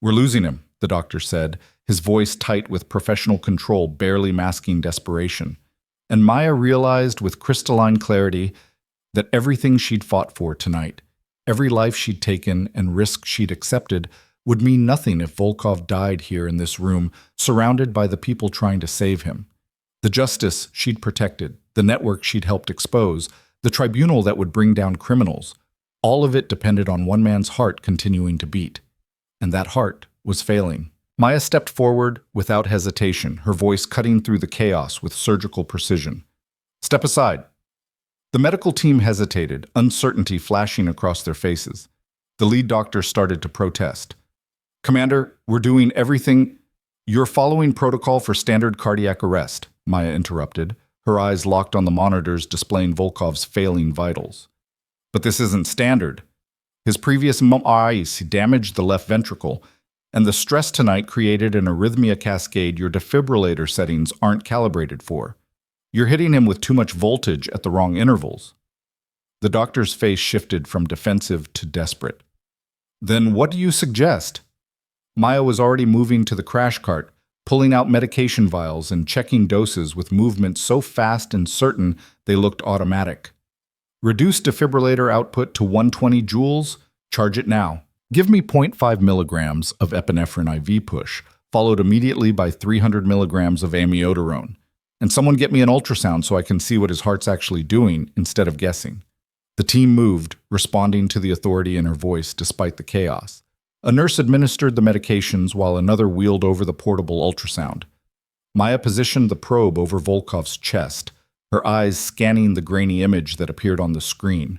"We're losing him," the doctor said, his voice tight with professional control barely masking desperation. And Maya realized with crystalline clarity that everything she'd fought for tonight, every life she'd taken and risk she'd accepted, would mean nothing if Volkov died here in this room, surrounded by the people trying to save him. The justice she'd protected, the network she'd helped expose, the tribunal that would bring down criminals, all of it depended on one man's heart continuing to beat. And that heart was failing. Maya stepped forward without hesitation, her voice cutting through the chaos with surgical precision. "Step aside." The medical team hesitated, uncertainty flashing across their faces. The lead doctor started to protest. "Commander, we're doing everything—" "You're following protocol for standard cardiac arrest," Maya interrupted, her eyes locked on the monitors displaying Volkov's failing vitals. "But this isn't standard. His previous MRIs damaged the left ventricle, and the stress tonight created an arrhythmia cascade your defibrillator settings aren't calibrated for. You're hitting him with too much voltage at the wrong intervals." The doctor's face shifted from defensive to desperate. "Then what do you suggest?" Maya was already moving to the crash cart, pulling out medication vials and checking doses with movements so fast and certain they looked automatic. "Reduce defibrillator output to 120 joules, charge it now," Give me 0.5 milligrams of epinephrine IV push, followed immediately by 300 milligrams of amiodarone. And someone get me an ultrasound so I can see what his heart's actually doing instead of guessing. The team moved, responding to the authority in her voice despite the chaos. A nurse administered the medications while another wheeled over the portable ultrasound. Maya positioned the probe over Volkov's chest, her eyes scanning the grainy image that appeared on the screen.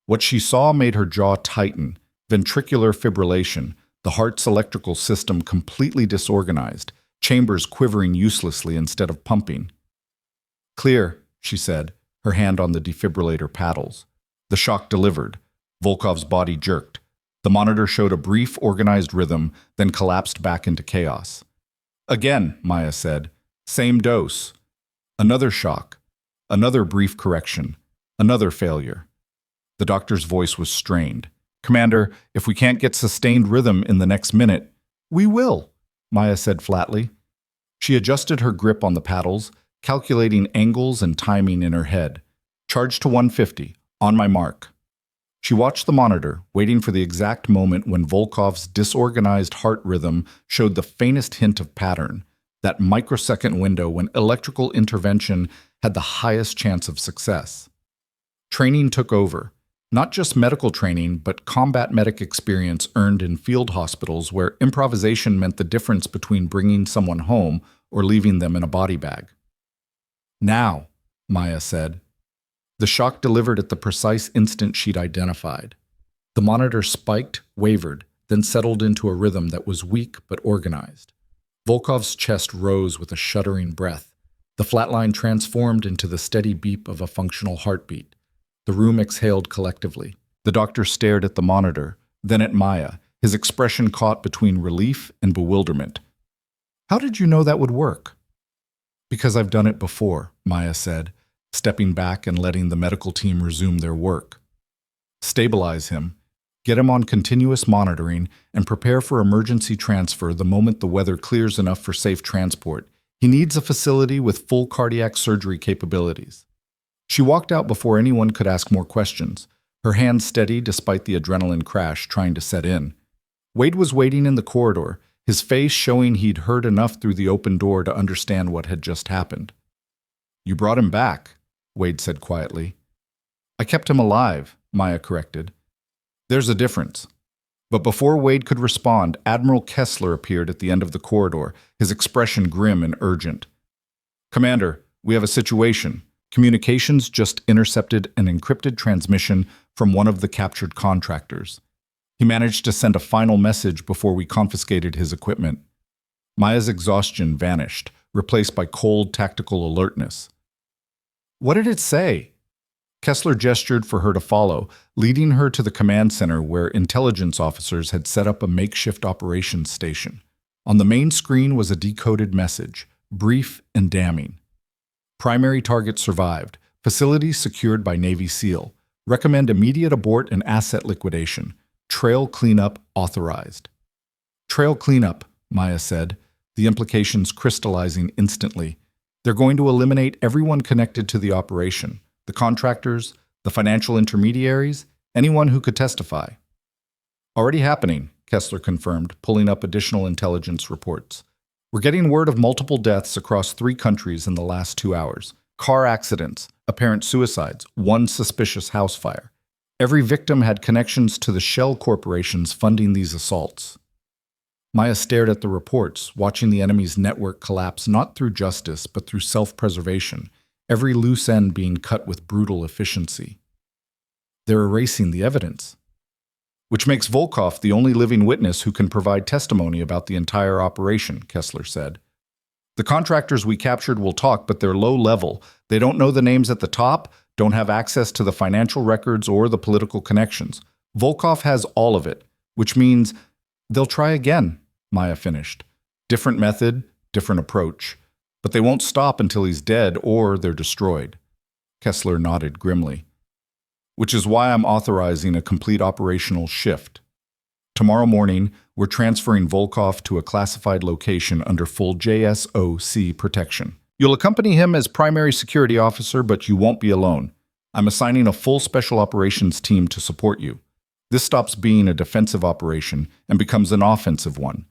What she saw made her jaw tighten, ventricular fibrillation, the heart's electrical system completely disorganized, chambers quivering uselessly instead of pumping. "Clear," she said, her hand on the defibrillator paddles. The shock delivered. Volkov's body jerked. The monitor showed a brief, organized rhythm, then collapsed back into chaos. "Again," Maya said. "Same dose." Another shock. Another brief correction. Another failure. The doctor's voice was strained. "Commander, if we can't get sustained rhythm in the next minute—" "We will," Maya said flatly. She adjusted her grip on the paddles, calculating angles and timing in her head. "Charge to 150. On my mark." She watched the monitor, waiting for the exact moment when Volkov's disorganized heart rhythm showed the faintest hint of pattern, that microsecond window when electrical intervention had the highest chance of success. Training took over. Not just medical training, but combat medic experience earned in field hospitals where improvisation meant the difference between bringing someone home or leaving them in a body bag. "Now," Maya said. The shock delivered at the precise instant she'd identified. The monitor spiked, wavered, then settled into a rhythm that was weak but organized. Volkov's chest rose with a shuddering breath. The flatline transformed into the steady beep of a functional heartbeat. The room exhaled collectively. The doctor stared at the monitor, then at Maya, his expression caught between relief and bewilderment. "How did you know that would work?" "Because I've done it before," Maya said, stepping back and letting the medical team resume their work. "Stabilize him, get him on continuous monitoring, and prepare for emergency transfer the moment the weather clears enough for safe transport. He needs a facility with full cardiac surgery capabilities." She walked out before anyone could ask more questions, her hands steady despite the adrenaline crash trying to set in. Wade was waiting in the corridor, his face showing he'd heard enough through the open door to understand what had just happened. "You brought him back," Wade said quietly. "I kept him alive," Maya corrected. "There's a difference." But before Wade could respond, Admiral Kessler appeared at the end of the corridor, his expression grim and urgent. "Commander, we have a situation. Communications just intercepted an encrypted transmission from one of the captured contractors. He managed to send a final message before we confiscated his equipment." Maya's exhaustion vanished, replaced by cold tactical alertness. "What did it say?" Kessler gestured for her to follow, leading her to the command center where intelligence officers had set up a makeshift operations station. On the main screen was a decoded message, brief and damning. "Primary target survived. Facility secured by Navy SEAL. Recommend immediate abort and asset liquidation. Trail cleanup authorized." "Trail cleanup," Maya said, the implications crystallizing instantly. "They're going to eliminate everyone connected to the operation. The contractors, the financial intermediaries, anyone who could testify." "Already happening," Kessler confirmed, pulling up additional intelligence reports. "We're getting word of multiple deaths across 3 countries in the last 2 hours. Car accidents, apparent suicides, 1 suspicious house fire. Every victim had connections to the shell corporations funding these assaults." Maya stared at the reports, watching the enemy's network collapse not through justice but through self-preservation, every loose end being cut with brutal efficiency. "They're erasing the evidence." "Which makes Volkov the only living witness who can provide testimony about the entire operation," Kessler said. "The contractors we captured will talk, but they're low level. They don't know the names at the top, don't have access to the financial records or the political connections. Volkov has all of it, which means they'll try again," Maya finished. "Different method, different approach. But they won't stop until he's dead or they're destroyed." Kessler nodded grimly. "Which is why I'm authorizing a complete operational shift. Tomorrow morning, we're transferring Volkov to a classified location under full JSOC protection. You'll accompany him as primary security officer, but you won't be alone. I'm assigning a full special operations team to support you. This stops being a defensive operation and becomes an offensive one.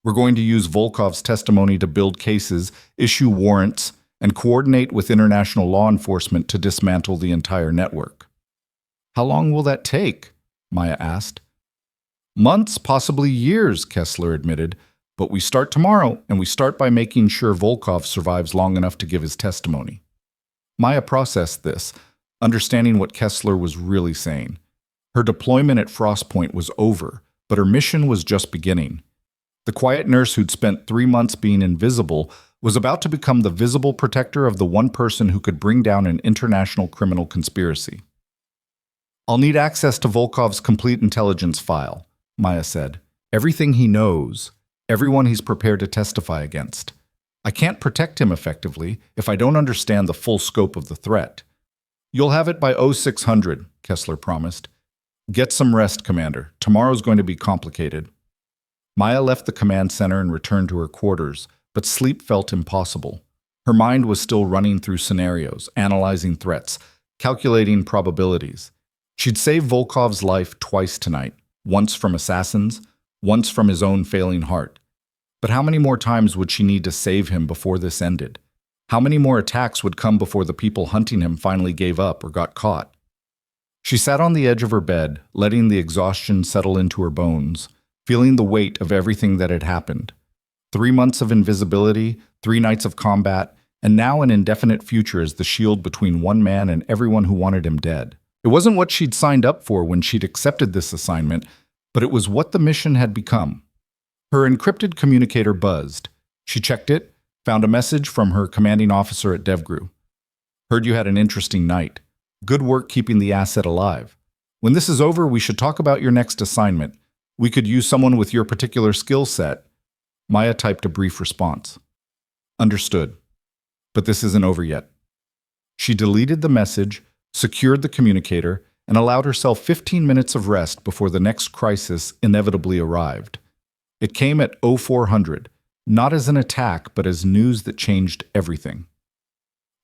We're going to use Volkov's testimony to build cases, issue warrants, and coordinate with international law enforcement to dismantle the entire network. How long will that take? Maya asked. Months, possibly years, Kessler admitted, but we start tomorrow, and we start by making sure Volkov survives long enough to give his testimony. Maya processed this, understanding what Kessler was really saying. Her deployment at Frost Point was over, but her mission was just beginning. The quiet nurse who'd spent 3 months being invisible was about to become the visible protector of the one person who could bring down an international criminal conspiracy. I'll need access to Volkov's complete intelligence file, Maya said. Everything he knows, everyone he's prepared to testify against. I can't protect him effectively if I don't understand the full scope of the threat. You'll have it by 0600, Kessler promised. Get some rest, Commander. Tomorrow's going to be complicated. Maya left the command center and returned to her quarters, but sleep felt impossible. Her mind was still running through scenarios, analyzing threats, calculating probabilities. She'd saved Volkov's life twice tonight, once from assassins, once from his own failing heart. But how many more times would she need to save him before this ended? How many more attacks would come before the people hunting him finally gave up or got caught? She sat on the edge of her bed, letting the exhaustion settle into her bones, feeling the weight of everything that had happened. 3 months of invisibility, 3 nights of combat, and now an indefinite future as the shield between one man and everyone who wanted him dead. It wasn't what she'd signed up for when she'd accepted this assignment, but it was what the mission had become. Her encrypted communicator buzzed. She checked it, found a message from her commanding officer at DevGru. Heard you had an interesting night. Good work keeping the asset alive. When this is over, we should talk about your next assignment. We could use someone with your particular skill set. Maya typed a brief response. Understood. But this isn't over yet. She deleted the message, secured the communicator, and allowed herself 15 minutes of rest before the next crisis inevitably arrived. It came at 0400, not as an attack, but as news that changed everything.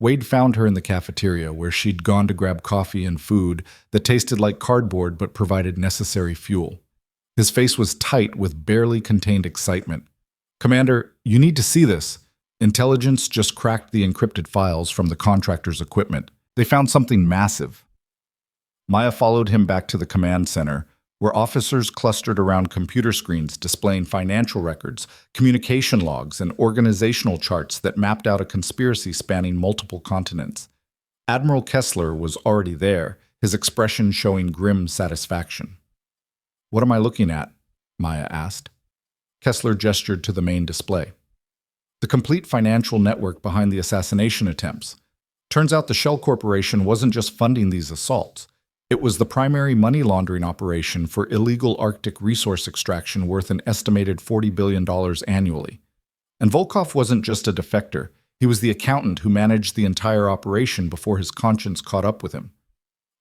Wade found her in the cafeteria, where she'd gone to grab coffee and food that tasted like cardboard but provided necessary fuel. His face was tight with barely contained excitement. Commander, you need to see this. Intelligence just cracked the encrypted files from the contractor's equipment. They found something massive. Maya followed him back to the command center, where officers clustered around computer screens displaying financial records, communication logs, and organizational charts that mapped out a conspiracy spanning multiple continents. Admiral Kessler was already there, his expression showing grim satisfaction. What am I looking at? Maya asked. Kessler gestured to the main display. The complete financial network behind the assassination attempts. Turns out the Shell Corporation wasn't just funding these assaults. It was the primary money laundering operation for illegal Arctic resource extraction worth an estimated $40 billion annually. And Volkov wasn't just a defector. He was the accountant who managed the entire operation before his conscience caught up with him.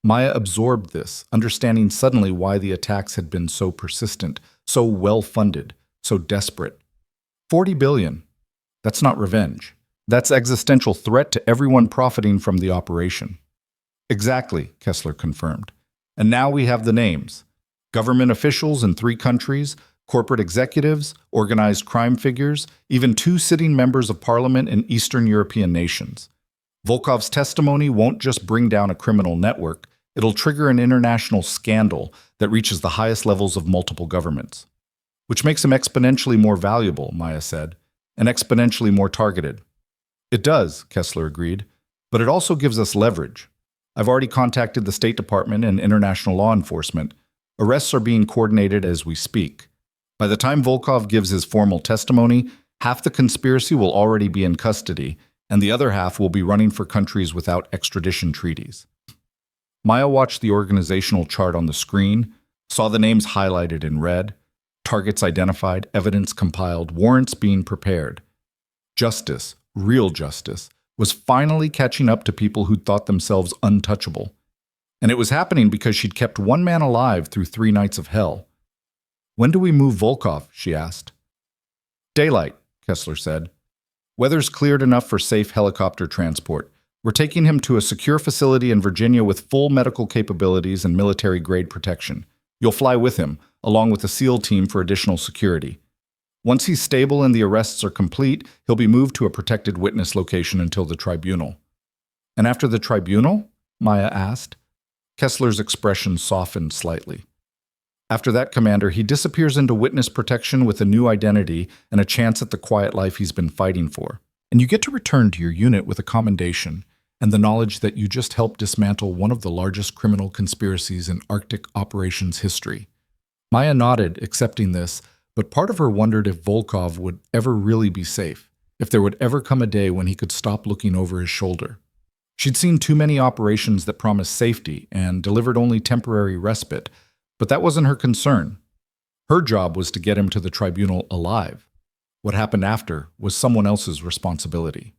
Maya absorbed this, understanding suddenly why the attacks had been so persistent, so well-funded, so desperate. 40 billion. That's not revenge. That's existential threat to everyone profiting from the operation. Exactly, Kessler confirmed. And now we have the names. Government officials in 3 countries, corporate executives, organized crime figures, even 2 sitting members of parliament in Eastern European nations. Volkov's testimony won't just bring down a criminal network, it'll trigger an international scandal that reaches the highest levels of multiple governments. Which makes him exponentially more valuable, Maya said, and exponentially more targeted. It does, Kessler agreed, but it also gives us leverage. I've already contacted the State Department and international law enforcement. Arrests are being coordinated as we speak. By the time Volkov gives his formal testimony, half the conspiracy will already be in custody, and the other half will be running for countries without extradition treaties. Maya watched the organizational chart on the screen, saw the names highlighted in red, targets identified, evidence compiled, warrants being prepared. Justice, real justice, was finally catching up to people who'd thought themselves untouchable. And it was happening because she'd kept one man alive through 3 nights of hell. When do we move Volkov? She asked. Daylight, Kessler said. Weather's cleared enough for safe helicopter transport. We're taking him to a secure facility in Virginia with full medical capabilities and military-grade protection. You'll fly with him, along with a SEAL team for additional security. Once he's stable and the arrests are complete, he'll be moved to a protected witness location until the tribunal. And after the tribunal? Maya asked. Kessler's expression softened slightly. After that, Commander, he disappears into witness protection with a new identity and a chance at the quiet life he's been fighting for. And you get to return to your unit with a commendation and the knowledge that you just helped dismantle one of the largest criminal conspiracies in Arctic operations history. Maya nodded, accepting this, but part of her wondered if Volkov would ever really be safe, if there would ever come a day when he could stop looking over his shoulder. She'd seen too many operations that promised safety and delivered only temporary respite, but that wasn't her concern. Her job was to get him to the tribunal alive. What happened after was someone else's responsibility.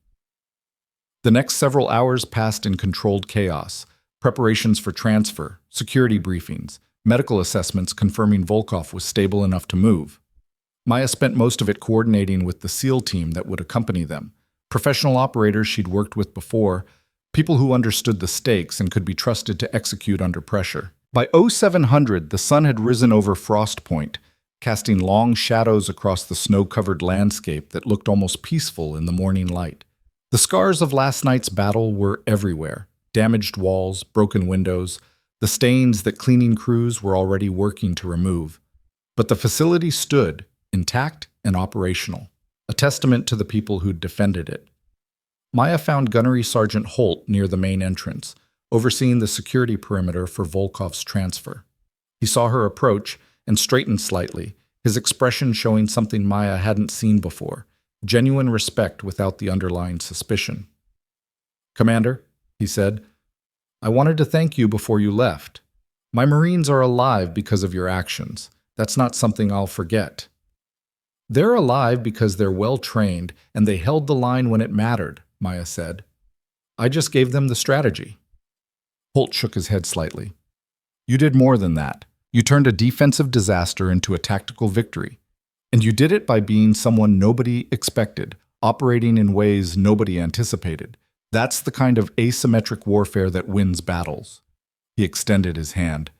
The next several hours passed in controlled chaos, preparations for transfer, security briefings, medical assessments confirming Volkov was stable enough to move. Maya spent most of it coordinating with the SEAL team that would accompany them, professional operators she'd worked with before, people who understood the stakes and could be trusted to execute under pressure. By 0700, the sun had risen over Frost Point, casting long shadows across the snow-covered landscape that looked almost peaceful in the morning light. The scars of last night's battle were everywhere: damaged walls, broken windows, the stains that cleaning crews were already working to remove. But the facility stood, intact and operational, a testament to the people who'd defended it. Maya found Gunnery Sergeant Holt near the main entrance, overseeing the security perimeter for Volkov's transfer. He saw her approach and straightened slightly, his expression showing something Maya hadn't seen before, genuine respect without the underlying suspicion. "Commander," he said, "I wanted to thank you before you left. My Marines are alive because of your actions. That's not something I'll forget." "They're alive because they're well-trained and they held the line when it mattered," Maya said. "I just gave them the strategy." Holt shook his head slightly. "You did more than that. You turned a defensive disaster into a tactical victory. And you did it by being someone nobody expected, operating in ways nobody anticipated. That's the kind of asymmetric warfare that wins battles." He extended his hand.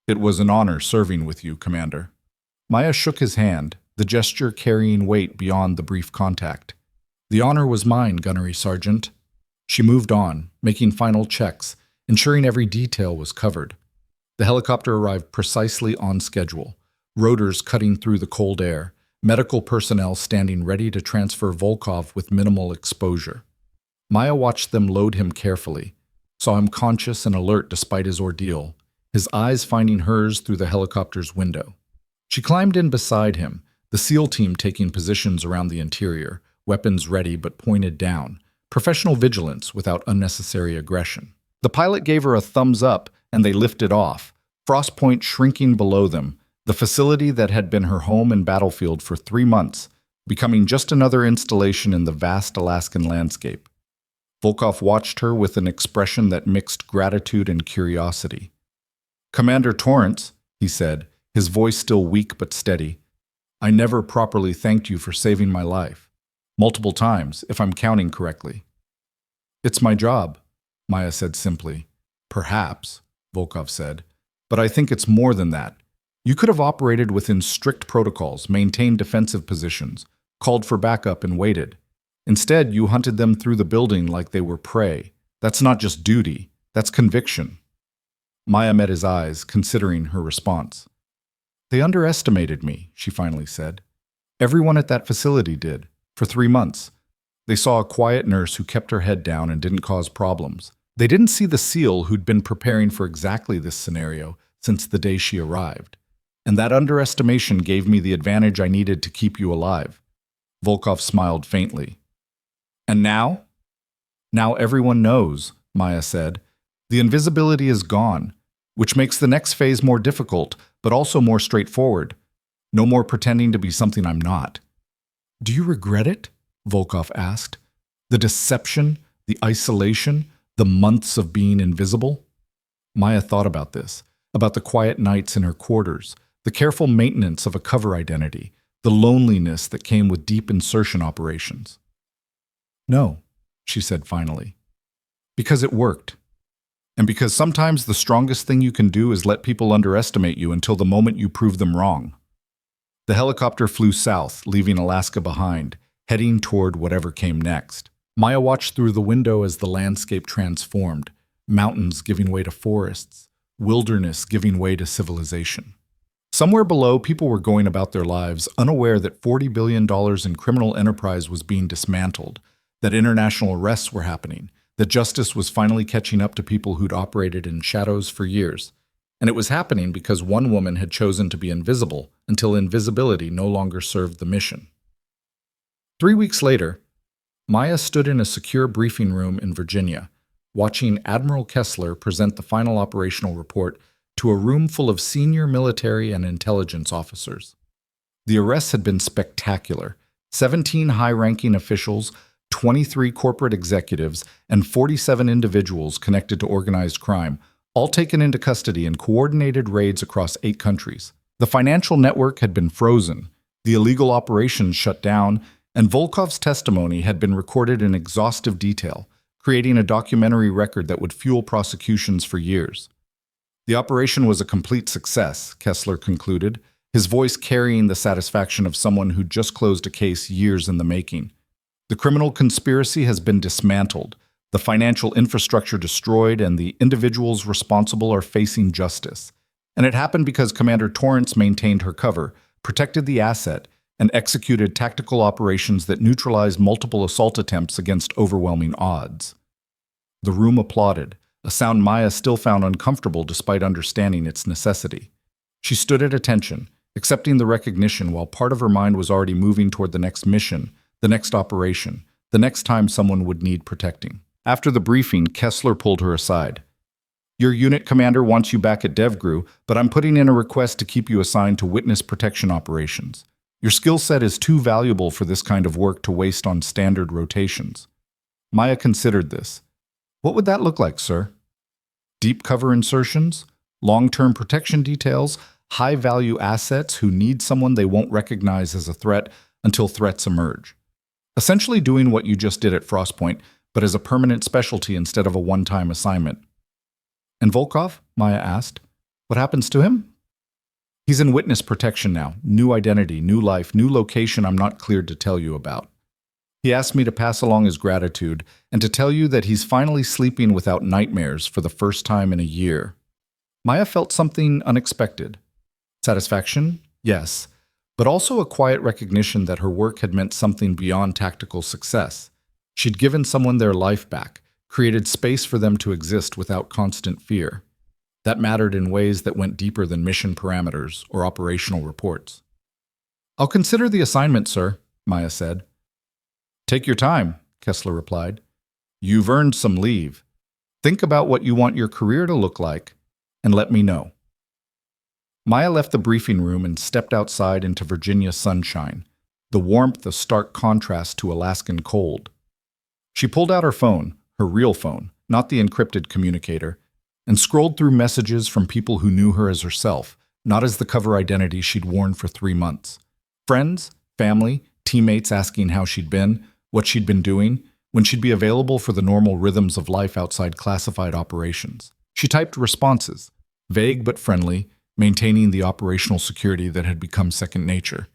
"It was an honor serving with you, Commander." Maya shook his hand, the gesture carrying weight beyond the brief contact. "The honor was mine, Gunnery Sergeant." She moved on, making final checks, ensuring every detail was covered. The helicopter arrived precisely on schedule, rotors cutting through the cold air, medical personnel standing ready to transfer Volkov with minimal exposure. Maya watched them load him carefully, saw him conscious and alert despite his ordeal, his eyes finding hers through the helicopter's window. She climbed in beside him, the SEAL team taking positions around the interior, weapons ready but pointed down, professional vigilance without unnecessary aggression. The pilot gave her a thumbs up, and they lifted off, Frost Point shrinking below them, the facility that had been her home and battlefield for 3 months, becoming just another installation in the vast Alaskan landscape. Volkov watched her with an expression that mixed gratitude and curiosity. "Commander Torrance," he said, his voice still weak but steady, "I never properly thanked you for saving my life. Multiple times, if I'm counting correctly." "It's my job," Maya said simply. "Perhaps," Volkov said, "but I think it's more than that. You could have operated within strict protocols, maintained defensive positions, called for backup and waited. Instead, you hunted them through the building like they were prey. That's not just duty, that's conviction." Maya met his eyes, considering her response. "They underestimated me," she finally said. "Everyone at that facility did, for 3 months. They saw a quiet nurse who kept her head down and didn't cause problems. They didn't see the SEAL who'd been preparing for exactly this scenario since the day she arrived. And that underestimation gave me the advantage I needed to keep you alive." Volkov smiled faintly. "And now?" "Now everyone knows," Maya said. "The invisibility is gone, which makes the next phase more difficult, but also more straightforward. No more pretending to be something I'm not." "Do you regret it?" Volkov asked. "The deception, the isolation, the months of being invisible?" Maya thought about this, about the quiet nights in her quarters, the careful maintenance of a cover identity, the loneliness that came with deep insertion operations. "No," she said finally. "Because it worked. And because sometimes the strongest thing you can do is let people underestimate you until the moment you prove them wrong. The helicopter flew south, leaving Alaska behind, heading toward whatever came next. Maya watched through the window as the landscape transformed, mountains giving way to forests, wilderness giving way to civilization. Somewhere below, people were going about their lives unaware that $40 billion in criminal enterprise was being dismantled, that international arrests were happening, that justice was finally catching up to people who'd operated in shadows for years. And it was happening because one woman had chosen to be invisible until invisibility no longer served the mission. 3 weeks later, Maya stood in a secure briefing room in Virginia, watching Admiral Kessler present the final operational report to a room full of senior military and intelligence officers. The arrests had been spectacular. 17 high-ranking officials, 23 corporate executives, and 47 individuals connected to organized crime, all taken into custody in coordinated raids across 8 countries. The financial network had been frozen, the illegal operations shut down, and Volkov's testimony had been recorded in exhaustive detail, creating a documentary record that would fuel prosecutions for years. The operation was a complete success, Kessler concluded, his voice carrying the satisfaction of someone who'd just closed a case years in the making. The criminal conspiracy has been dismantled, the financial infrastructure destroyed, and the individuals responsible are facing justice. And it happened because Commander Torrance maintained her cover, protected the asset, and executed tactical operations that neutralized multiple assault attempts against overwhelming odds. The room applauded, a sound Maya still found uncomfortable despite understanding its necessity. She stood at attention, accepting the recognition while part of her mind was already moving toward the next mission, the next operation, the next time someone would need protecting. After the briefing, Kessler pulled her aside. "Your unit commander wants you back at DevGru, but I'm putting in a request to keep you assigned to witness protection operations. Your skill set is too valuable for this kind of work to waste on standard rotations." Maya considered this. "What would that look like, sir?" "Deep cover insertions, long-term protection details, high-value assets who need someone they won't recognize as a threat until threats emerge. Essentially doing what you just did at Frostpoint, but as a permanent specialty instead of a one-time assignment." "And Volkov?" Maya asked. "What happens to him?" "He's in witness protection now. New identity, new life, new location I'm not cleared to tell you about. He asked me to pass along his gratitude and to tell you that he's finally sleeping without nightmares for the first time in a year." Maya felt something unexpected. Satisfaction? Yes, but also a quiet recognition that her work had meant something beyond tactical success. She'd given someone their life back, created space for them to exist without constant fear. That mattered in ways that went deeper than mission parameters or operational reports. "I'll consider the assignment, sir," Maya said. "Take your time," Kessler replied. "You've earned some leave. Think about what you want your career to look like, and let me know." Maya left the briefing room and stepped outside into Virginia sunshine, the warmth a stark contrast to Alaskan cold. She pulled out her phone, her real phone, not the encrypted communicator, and scrolled through messages from people who knew her as herself, not as the cover identity she'd worn for 3 months. Friends, family, teammates asking how she'd been, what she'd been doing, when she'd be available for the normal rhythms of life outside classified operations. She typed responses, vague but friendly, maintaining the operational security that had become second nature.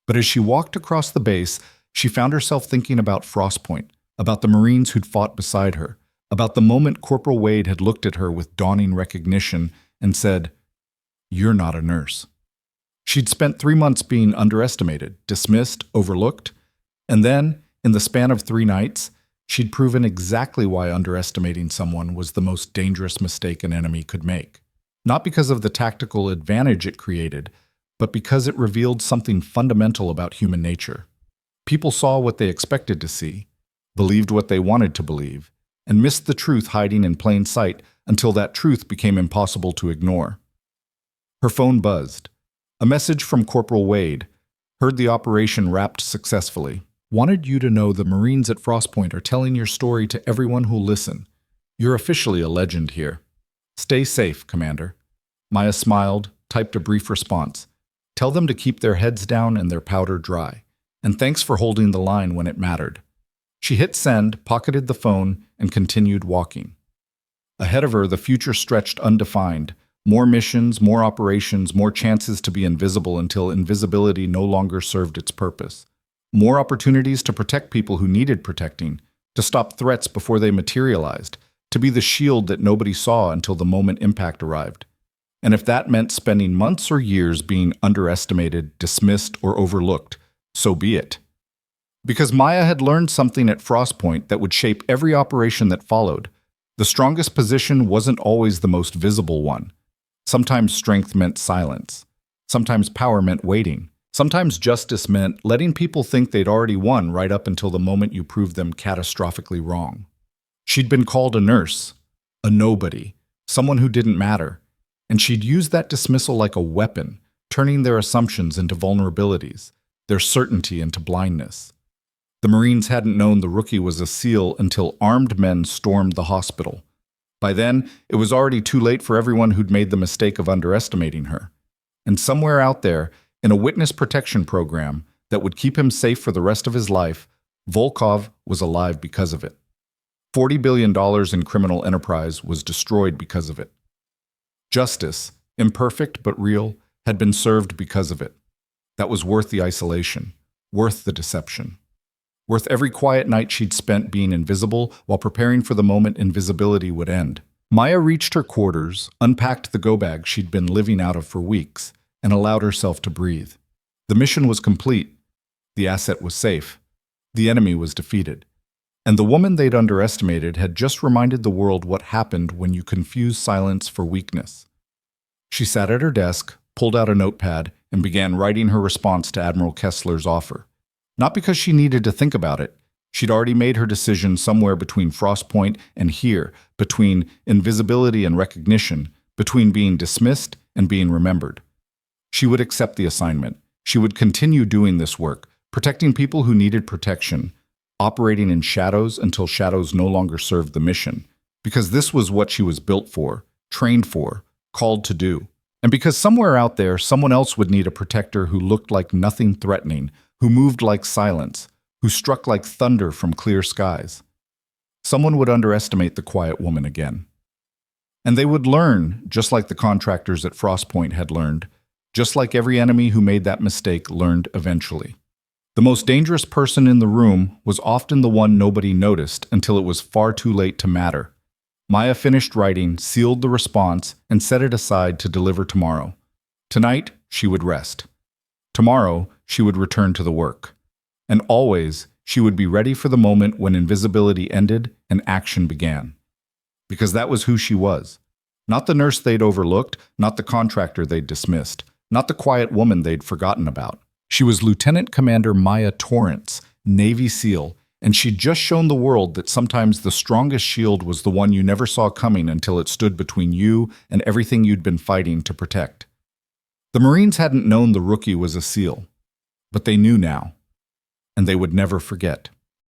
But as she walked across the base, she found herself thinking about Frostpoint, about the Marines who'd fought beside her, about the moment Corporal Wade had looked at her with dawning recognition and said, "You're not a nurse." She'd spent 3 months being underestimated, dismissed, overlooked, and then, in the span of 3 nights, she'd proven exactly why underestimating someone was the most dangerous mistake an enemy could make. Not because of the tactical advantage it created, but because it revealed something fundamental about human nature. People saw what they expected to see, believed what they wanted to believe, and missed the truth hiding in plain sight until that truth became impossible to ignore. Her phone buzzed. A message from Corporal Wade. Heard the operation wrapped successfully. Wanted you to know the Marines at Frostpoint are telling your story to everyone who'll listen. You're officially a legend here. Stay safe, Commander. Maya smiled, typed a brief response. Tell them to keep their heads down and their powder dry. And thanks for holding the line when it mattered. She hit send, pocketed the phone, and continued walking. Ahead of her, the future stretched undefined. More missions, more operations, more chances to be invisible until invisibility no longer served its purpose. More opportunities to protect people who needed protecting, to stop threats before they materialized, to be the shield that nobody saw until the moment impact arrived. And if that meant spending months or years being underestimated, dismissed, or overlooked, so be it. Because Maya had learned something at Frostpoint that would shape every operation that followed. The strongest position wasn't always the most visible one. Sometimes strength meant silence. Sometimes power meant waiting. Sometimes justice meant letting people think they'd already won right up until the moment you proved them catastrophically wrong. She'd been called a nurse, a nobody, someone who didn't matter, and she'd used that dismissal like a weapon, turning their assumptions into vulnerabilities, their certainty into blindness. The Marines hadn't known the rookie was a SEAL until armed men stormed the hospital. By then, it was already too late for everyone who'd made the mistake of underestimating her. And somewhere out there, in a witness protection program that would keep him safe for the rest of his life, Volkov was alive because of it. $40 billion in criminal enterprise was destroyed because of it. Justice, imperfect but real, had been served because of it. That was worth the isolation, worth the deception. Worth every quiet night she'd spent being invisible while preparing for the moment invisibility would end. Maya reached her quarters, unpacked the go-bag she'd been living out of for weeks, and allowed herself to breathe. The mission was complete. The asset was safe. The enemy was defeated. And the woman they'd underestimated had just reminded the world what happened when you confuse silence for weakness. She sat at her desk, pulled out a notepad, and began writing her response to Admiral Kessler's offer. Not because she needed to think about it. She'd already made her decision somewhere between Frostpoint and here, between invisibility and recognition, between being dismissed and being remembered. She would accept the assignment. She would continue doing this work, protecting people who needed protection, operating in shadows until shadows no longer served the mission, because this was what she was built for, trained for, called to do. And because somewhere out there, someone else would need a protector who looked like nothing threatening, who moved like silence, who struck like thunder from clear skies. Someone would underestimate the quiet woman again. And they would learn, just like the contractors at Frostpoint had learned, just like every enemy who made that mistake learned eventually. The most dangerous person in the room was often the one nobody noticed until it was far too late to matter. Maya finished writing, sealed the response, and set it aside to deliver tomorrow. Tonight, she would rest. Tomorrow, she would return to the work. And always, she would be ready for the moment when invisibility ended and action began. Because that was who she was. Not the nurse they'd overlooked, not the contractor they'd dismissed, not the quiet woman they'd forgotten about. She was Lieutenant Commander Maya Torrance, Navy SEAL, and she'd just shown the world that sometimes the strongest shield was the one you never saw coming until it stood between you and everything you'd been fighting to protect. The Marines hadn't known the rookie was a SEAL, but they knew now, and they would never forget.